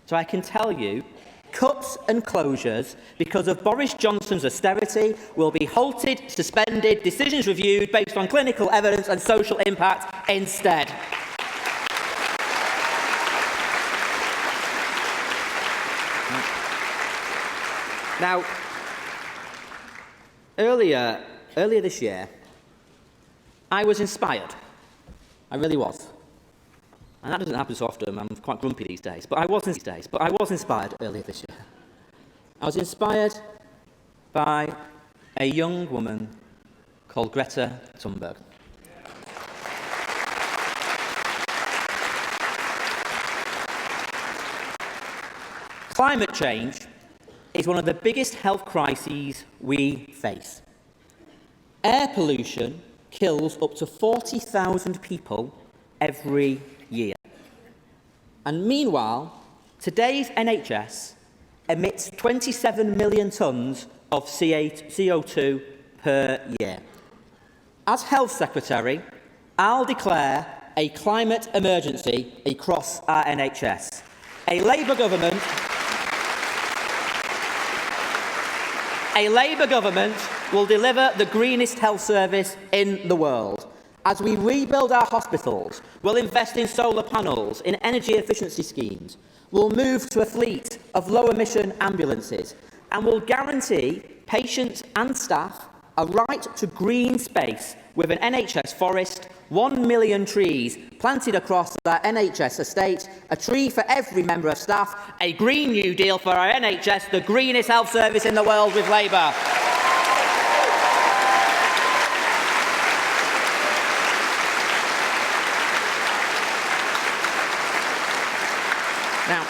So I can tell you, cuts and closures because of Boris Johnson's austerity will be halted, suspended, decisions reviewed based on clinical evidence and social impact instead. Now, earlier this year, I was inspired. I really was. And that doesn't happen so often. I'm quite grumpy these days. But I was inspired earlier this year. I was inspired by a young woman called Greta Thunberg. Climate change is one of the biggest health crises we face. Air pollution kills up to 40,000 people every year. And meanwhile, today's NHS emits 27 million tonnes of CO2 per year. As Health Secretary, I'll declare a climate emergency across our NHS. A Labour government will deliver the greenest health service in the world. As we rebuild our hospitals, we'll invest in solar panels, in energy efficiency schemes, we'll move to a fleet of low-emission ambulances, and we'll guarantee patients and staff a right to green space with an NHS forest, 1 million trees planted across our NHS estate, a tree for every member of staff, a Green New Deal for our NHS, the greenest health service in the world with Labour. Now,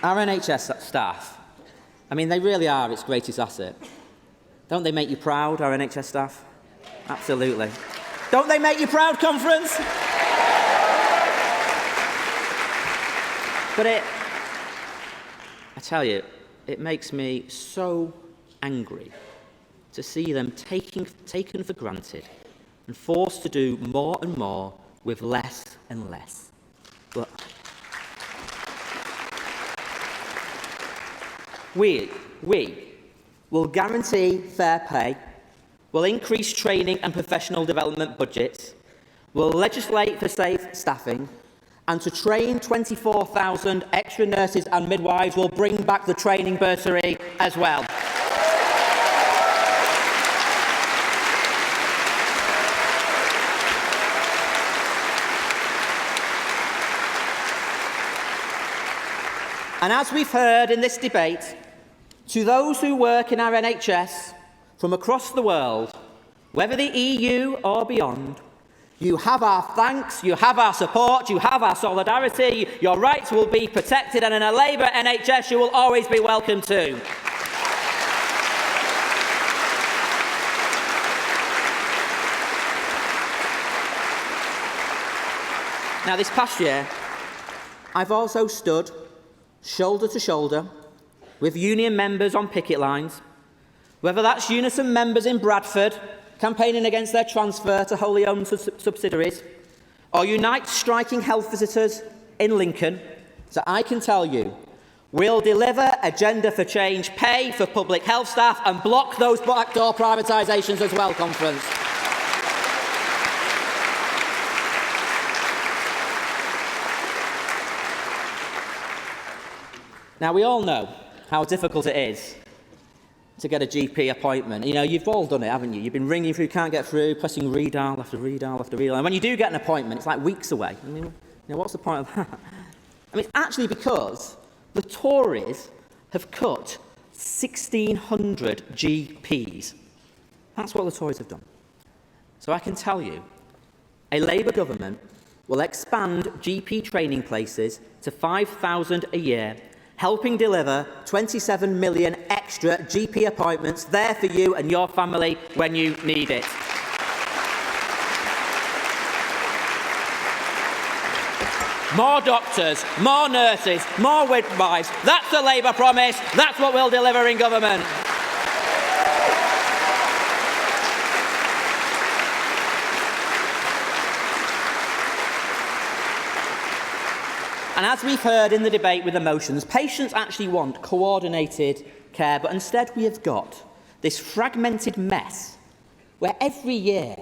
our NHS staff, I mean, they really are its greatest asset. Don't they make you proud, our NHS staff? Absolutely. Don't they make you proud, Conference? But I tell you, it makes me so angry to see them taken for granted and forced to do more and more with less and less. But we will guarantee fair pay, will increase training and professional development budgets, will legislate for safe staffing, and to train 24,000 extra nurses and midwives will bring back the training bursary as well. And as we've heard in this debate, to those who work in our NHS from across the world, whether the EU or beyond, you have our thanks, you have our support, you have our solidarity, your rights will be protected, and in a Labour NHS you will always be welcome too. Now, this past year, I've also stood shoulder to shoulder with union members on picket lines, whether that's Unison members in Bradford campaigning against their transfer to wholly owned subsidiaries, or Unite striking health visitors in Lincoln. So I can tell you, we'll deliver agenda for change, pay for public health staff and block those backdoor privatisations as well, Conference. Now, we all know how difficult it is to get a GP appointment. You know, you've all done it, haven't you? You've been ringing through, can't get through, pressing redial after redial after redial. And when you do get an appointment, it's like weeks away. I mean, you know, what's the point of that? I mean, it's actually because the Tories have cut 1,600 GPs. That's what the Tories have done. So I can tell you, a Labour government will expand GP training places to 5,000 a year, helping deliver 27 million extra GP appointments there for you and your family when you need it. More doctors, more nurses, more midwives. That's the Labour promise. That's what we'll deliver in government. And as we've heard in the debate with the motions, patients actually want coordinated care, but instead we have got this fragmented mess where every year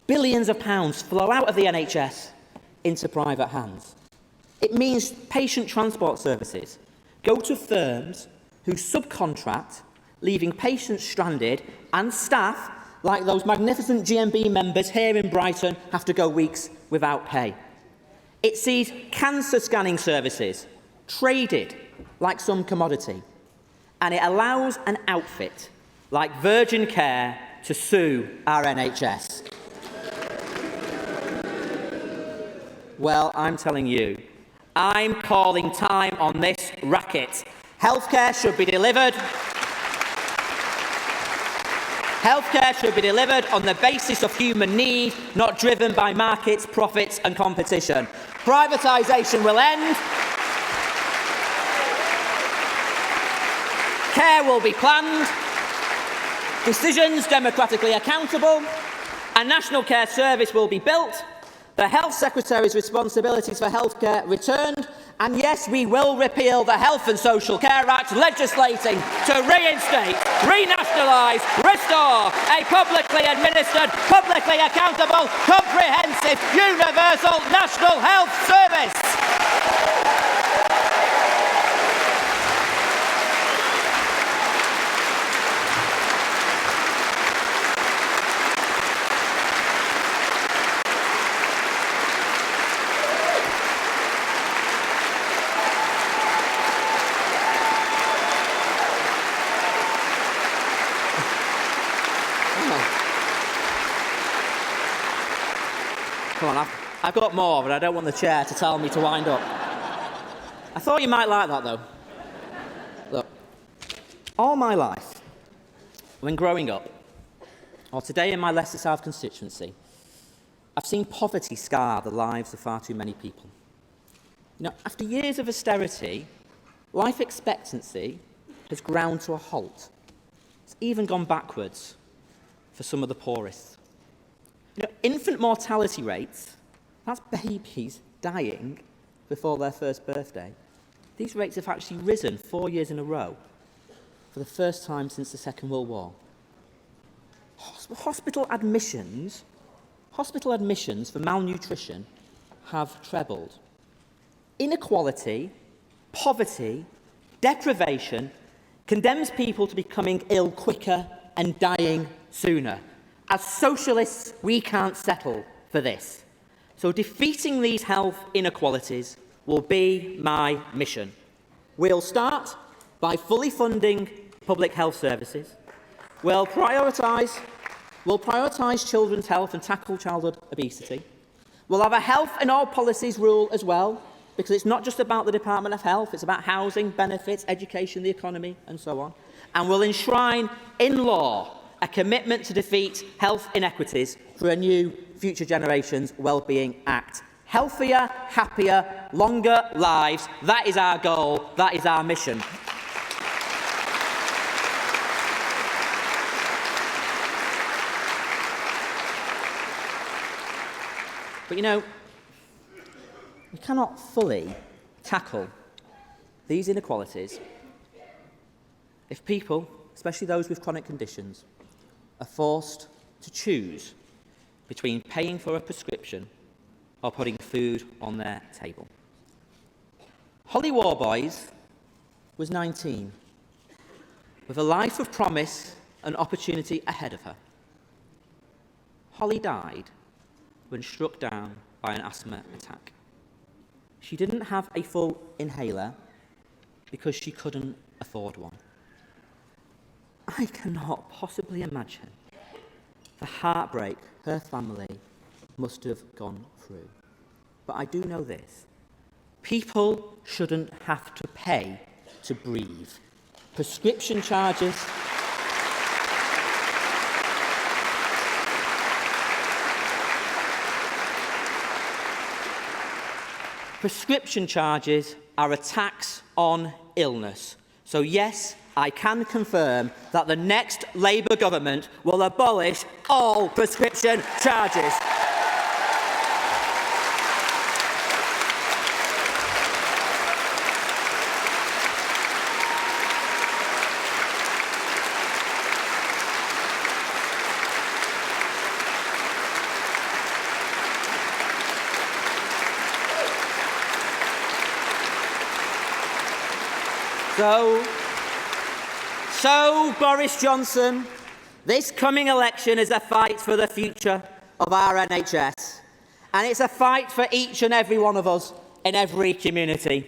billions of pounds flow out of the NHS into private hands. It means patient transport services go to firms who subcontract, leaving patients stranded, and staff, like those magnificent GMB members here in Brighton, have to go weeks without pay. It sees cancer scanning services traded like some commodity, and it allows an outfit like Virgin Care to sue our NHS. Well, I'm telling you, I'm calling time on this racket. Healthcare should be delivered. Healthcare should be delivered on the basis of human need, not driven by markets, profits and competition. Privatisation will end. Care will be planned. Decisions democratically accountable. A national care service will be built. The Health Secretary's responsibilities for healthcare returned. And yes, we will repeal the Health and Social Care Act, legislating to reinstate, renationalise, restore a publicly administered, publicly accountable, comprehensive, universal national health service. Come on, I've got more, but I don't want the chair to tell me to wind up. I thought you might like that, though. Look, all my life, when growing up, or today in my Leicester South constituency, I've seen poverty scar the lives of far too many people. You know, after years of austerity, life expectancy has ground to a halt. It's even gone backwards for some of the poorest. You know, infant mortality rates, that's babies dying before their first birthday. These rates have actually risen 4 years in a row for the first time since the Second World War. Hospital admissions for malnutrition have trebled. Inequality, poverty, deprivation condemns people to becoming ill quicker and dying sooner. As socialists, we can't settle for this. So defeating these health inequalities will be my mission. We'll start by fully funding public health services. We'll prioritise children's health and tackle childhood obesity. We'll have a health and all policies rule as well, because it's not just about the Department of Health, it's about housing, benefits, education, the economy, and so on. And we'll enshrine in law a commitment to defeat health inequities through a new Future Generations Wellbeing Act. Healthier, happier, longer lives. That is our goal. That is our mission. But you know, we cannot fully tackle these inequalities if people, especially those with chronic conditions, are forced to choose between paying for a prescription or putting food on their table. Holly Warboys was 19, with a life of promise and opportunity ahead of her. Holly died when struck down by an asthma attack. She didn't have a full inhaler because she couldn't afford one. I cannot possibly imagine the heartbreak her family must have gone through. but I do know this. People shouldn't have to pay to breathe. Prescription charges... Prescription charges are a tax on illness. So yes, I can confirm that the next Labour government will abolish all prescription charges. So, Boris Johnson, this coming election is a fight for the future of our NHS. And it's a fight for each and every one of us in every community.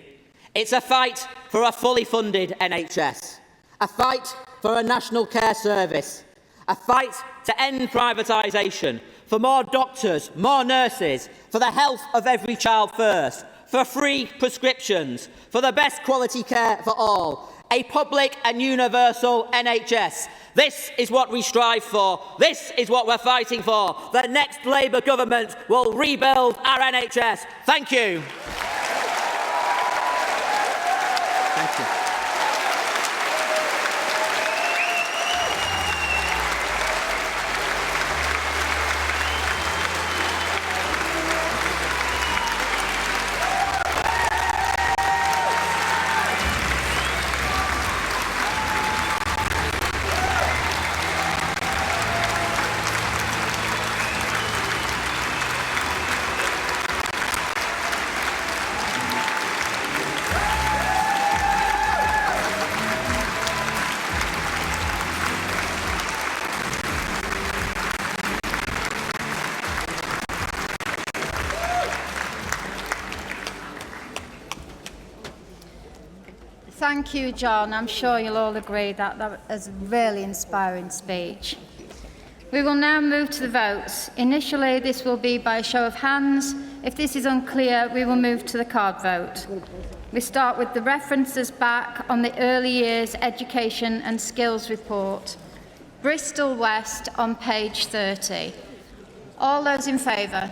It's a fight for a fully funded NHS, a fight for a national care service, a fight to end privatisation, for more doctors, more nurses, for the health of every child first, for free prescriptions, for the best quality care for all, a public and universal NHS. This is what we strive for. This is what we're fighting for. The next Labour government will rebuild our NHS. Thank you. Thank you. Thank you, John. I'm sure you'll all agree that that was a really inspiring speech. We will now move to the votes. Initially, this will be by a show of hands. If this is unclear, we will move to the card vote. We start with the references back on the Early Years Education and Skills Report. Bristol West on page 30. All those in favour?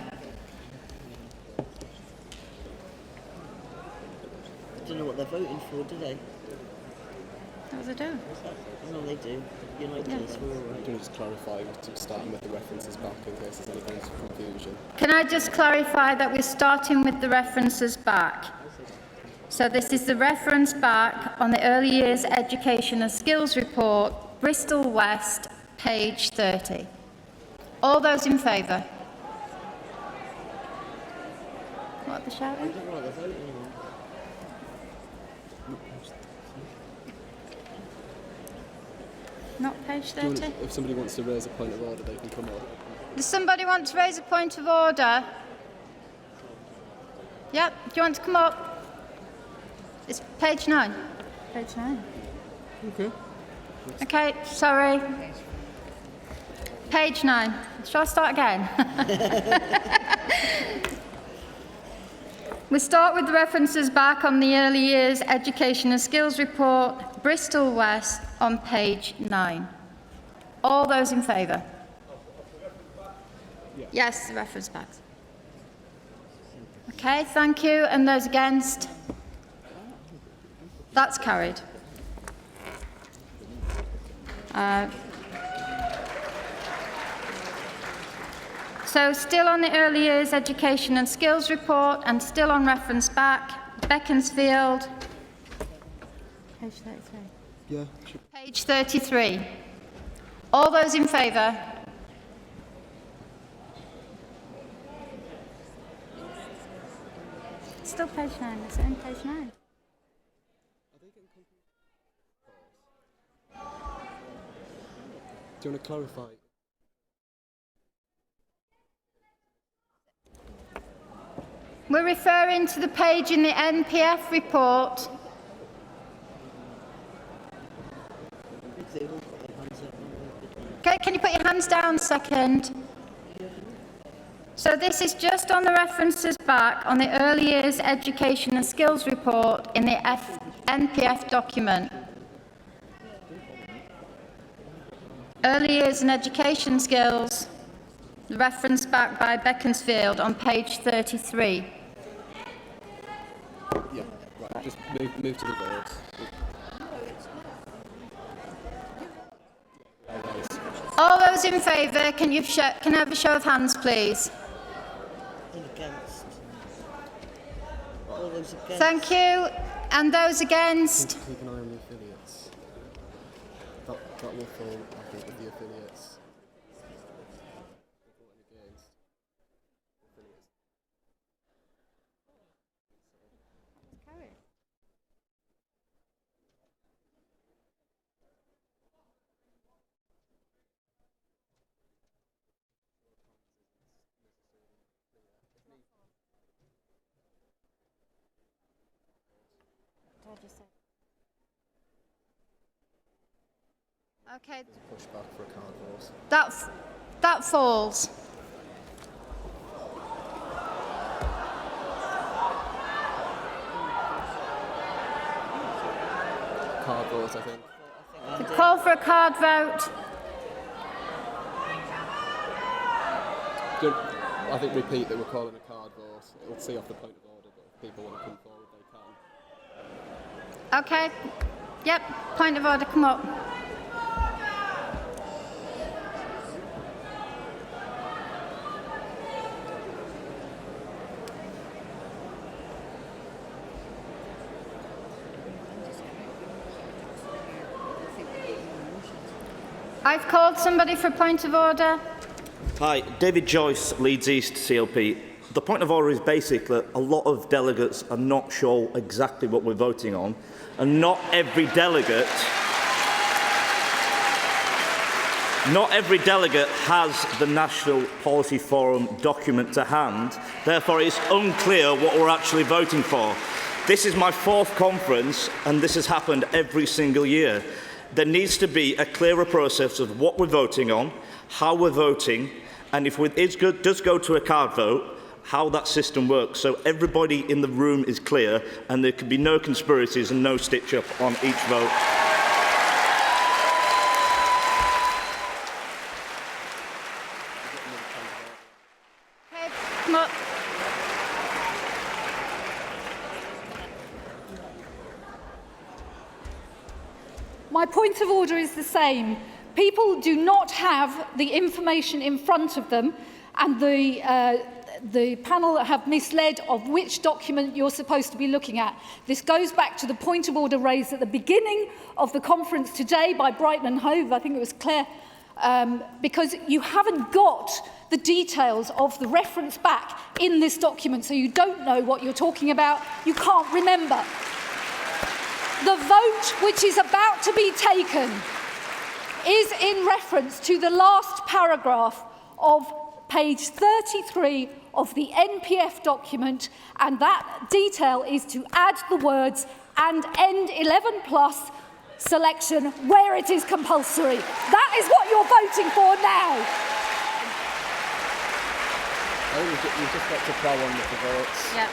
I don't know what they're voting for, do they? What do they do? No, they do. United, we're all right. Can you just clarify, starting with the references back in case there's any kind of confusion? Can I just clarify that we're starting with the references back? So this is the reference back on the Early Years Education and Skills Report, Bristol West, page 30. All those in favour? What are they shouting? I don't know what they're voting on. Not page 30? If somebody wants to raise a point of order, they can come up. Does somebody want to raise a point of order? Yep, do you want to come up? It's page 9. Page 9. Okay. Okay, sorry. Page 9. Shall I start again? We start with the references back on the Early Years Education and Skills Report, Bristol West, on page 9. All those in favour? Yes, the reference back. Okay, thank you. And those against? That's carried. So still on the Early Years Education and Skills Report and still on reference back, Beaconsfield. Page 33. Yeah. Page 33. All those in favour? Still page 9. It's on page 9. Do you want to clarify? We're referring to the page in the NPF report. Okay, can you put your hands down a second? So this is just on the references back on the Early Years Education and Skills Report in the NPF document. Early Years and Education Skills, the reference back by Beaconsfield on page 33. Yeah, right, just move to the vote. All those in favour, can I have a show of hands, please? Against. All those against. Thank you. And those against? Keep an eye on the affiliates. That will fall, I think, with the affiliates. Okay. Push back for a card vote. That falls. Card vote, I think. The call for a card vote. Good. I think repeat that we're calling a card vote. It'll see off the point of order, but if people want to come forward, they can. Okay. Yep. Point of order, come up. I've called somebody for point of order. Hi, David Joyce, Leeds East CLP. The point of order is basic that a lot of delegates are not sure exactly what we're voting on, and not every delegate has the National Policy Forum document to hand. Therefore, it's unclear what we're actually voting for. This is my fourth conference, and this has happened every single year. There needs to be a clearer process of what we're voting on, how we're voting, and if it does go to a card vote, how that system works, so everybody in the room is clear and there can be no conspiracies and no stitch-up on each vote. Okay, come up. My point of order is the same. People do not have the information in front of them, and the panel have misled of which document you're supposed to be looking at. This goes back to the point of order raised at the beginning of the conference today by Brighton and Hove, I think it was Claire, because you haven't got the details of the reference back in this document, so you don't know what you're talking about, you can't remember. The vote which is about to be taken is in reference to the last paragraph of page 33 of the NPF document, and that detail is to add the words "and end 11+ selection where it is compulsory." That is what you're voting for now. I think we've just got to plough on with the votes. Yeah.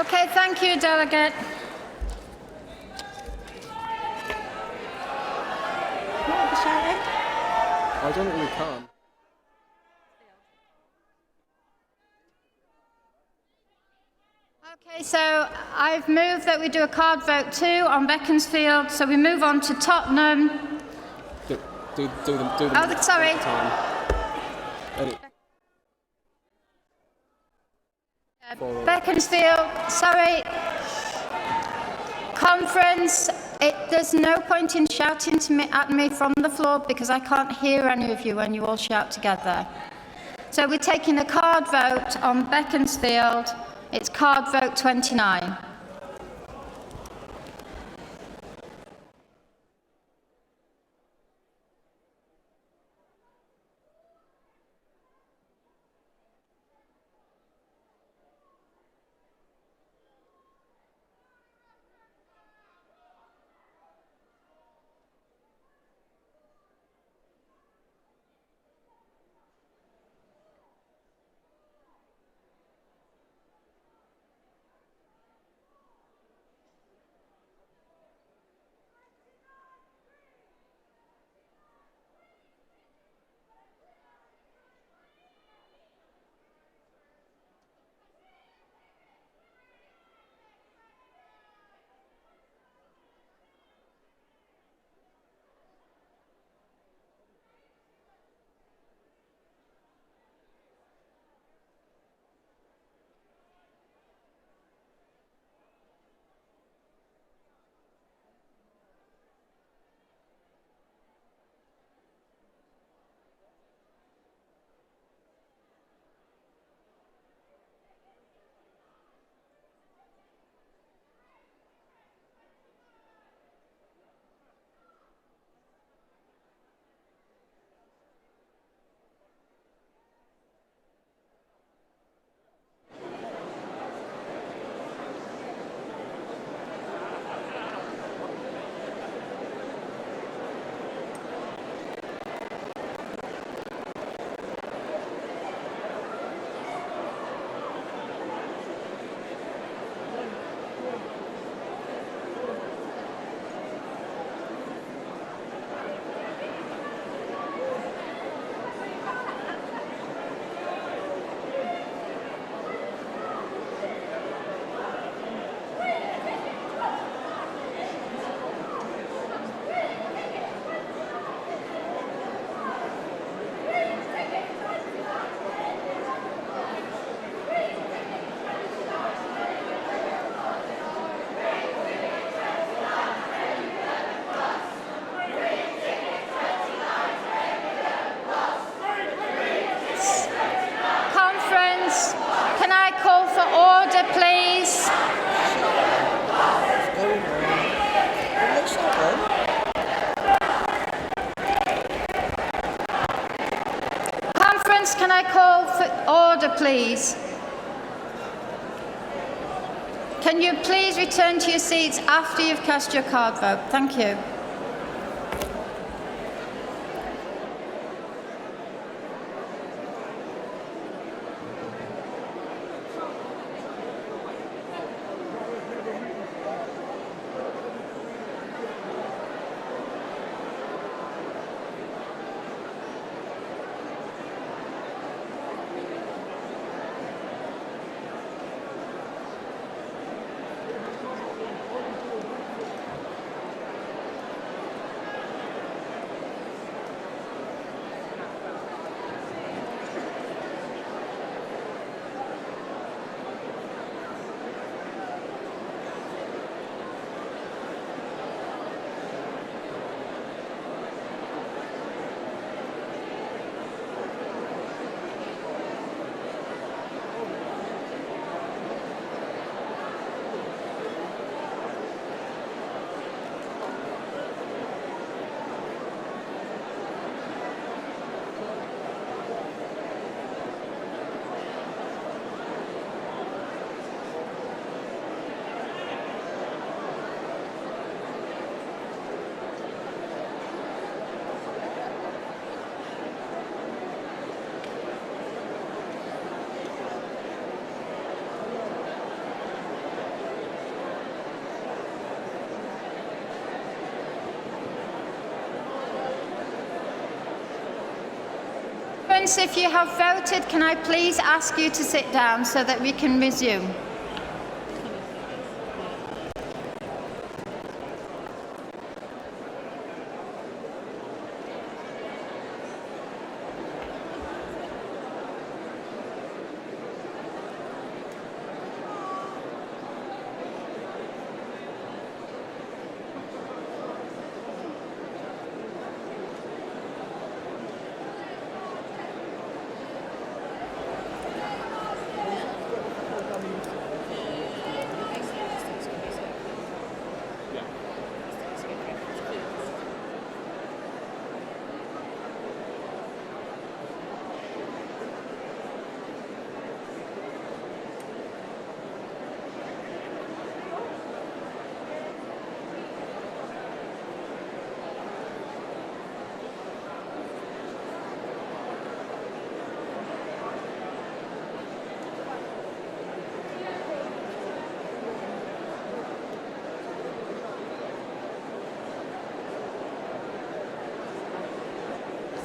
Okay, thank you, Delegate. I don't think we can. Okay, so I've moved that we do a card vote too on Beaconsfield, so we move on to Tottenham. Do them. Oh, sorry. Beaconsfield, sorry. Conference, there's no point in shouting at me from the floor because I can't hear any of you when you all shout together. So we're taking a card vote on Beaconsfield. It's card vote 29. Conference, can I call for order, please? Can you please return to your seats after you've cast your card vote? Thank you. If you have voted, can I please ask you to sit down so that we can resume?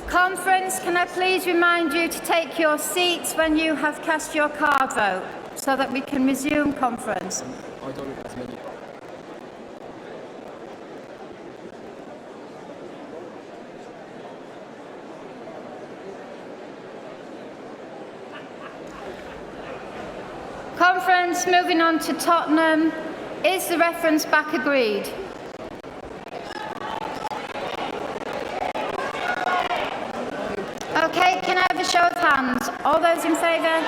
Conference, can I please remind you to take your seats when you have cast your card vote so that we can resume conference? I don't think that's many. Conference, moving on to Tottenham. Is the reference back agreed? Okay, can I have a show of hands? All those in favour?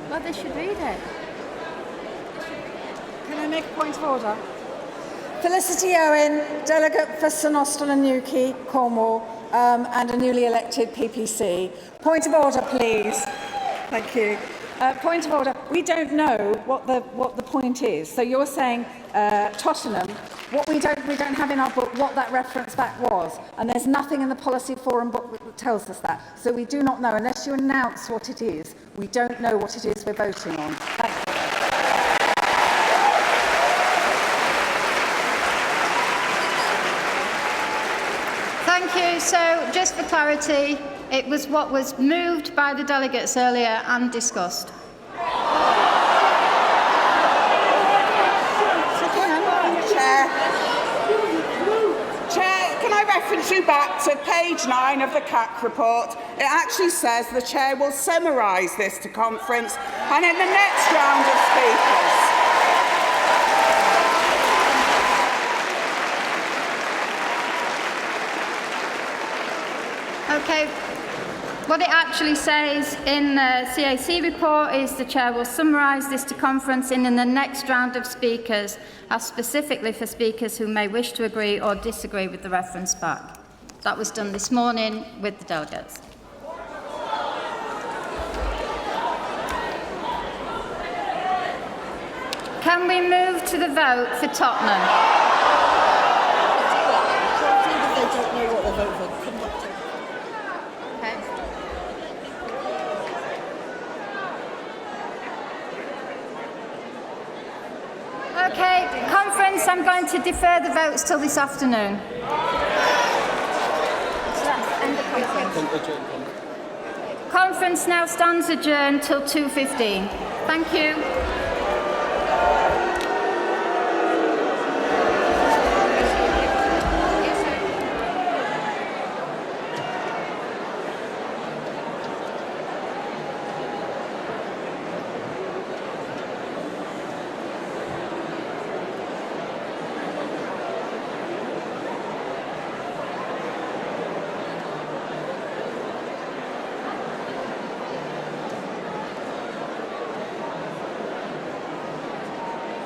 Well, they should read it. Can I make a point of order? Felicity Owen, delegate for St Austell and Newquay, Cornwall, and a newly elected PPC. Point of order, please. Thank you. Point of order. We don't know what the point is. So you're saying Tottenham. What we don't have in our book what that reference back was, and there's nothing in the policy forum book that tells us that. So we do not know unless you announce what it is. We don't know what it is we're voting on. Thank you. Thank you. So, just for clarity, it was what was moved by the delegates earlier and discussed. Chair, can I reference you back to page 9 of the CAC report? It actually says the Chair will summarise this to conference and in the next round of speakers. Okay. What it actually says in the CAC report is the Chair will summarise this to conference in the next round of speakers, as specifically for speakers who may wish to agree or disagree with the reference back. That was done this morning with the delegates. Can we move to the vote for Tottenham? They don't know what they're voting for. Come back to Okay, conference, I'm going to defer the votes till this afternoon. End of conference. Conference now stands adjourned till 2:15. Thank you.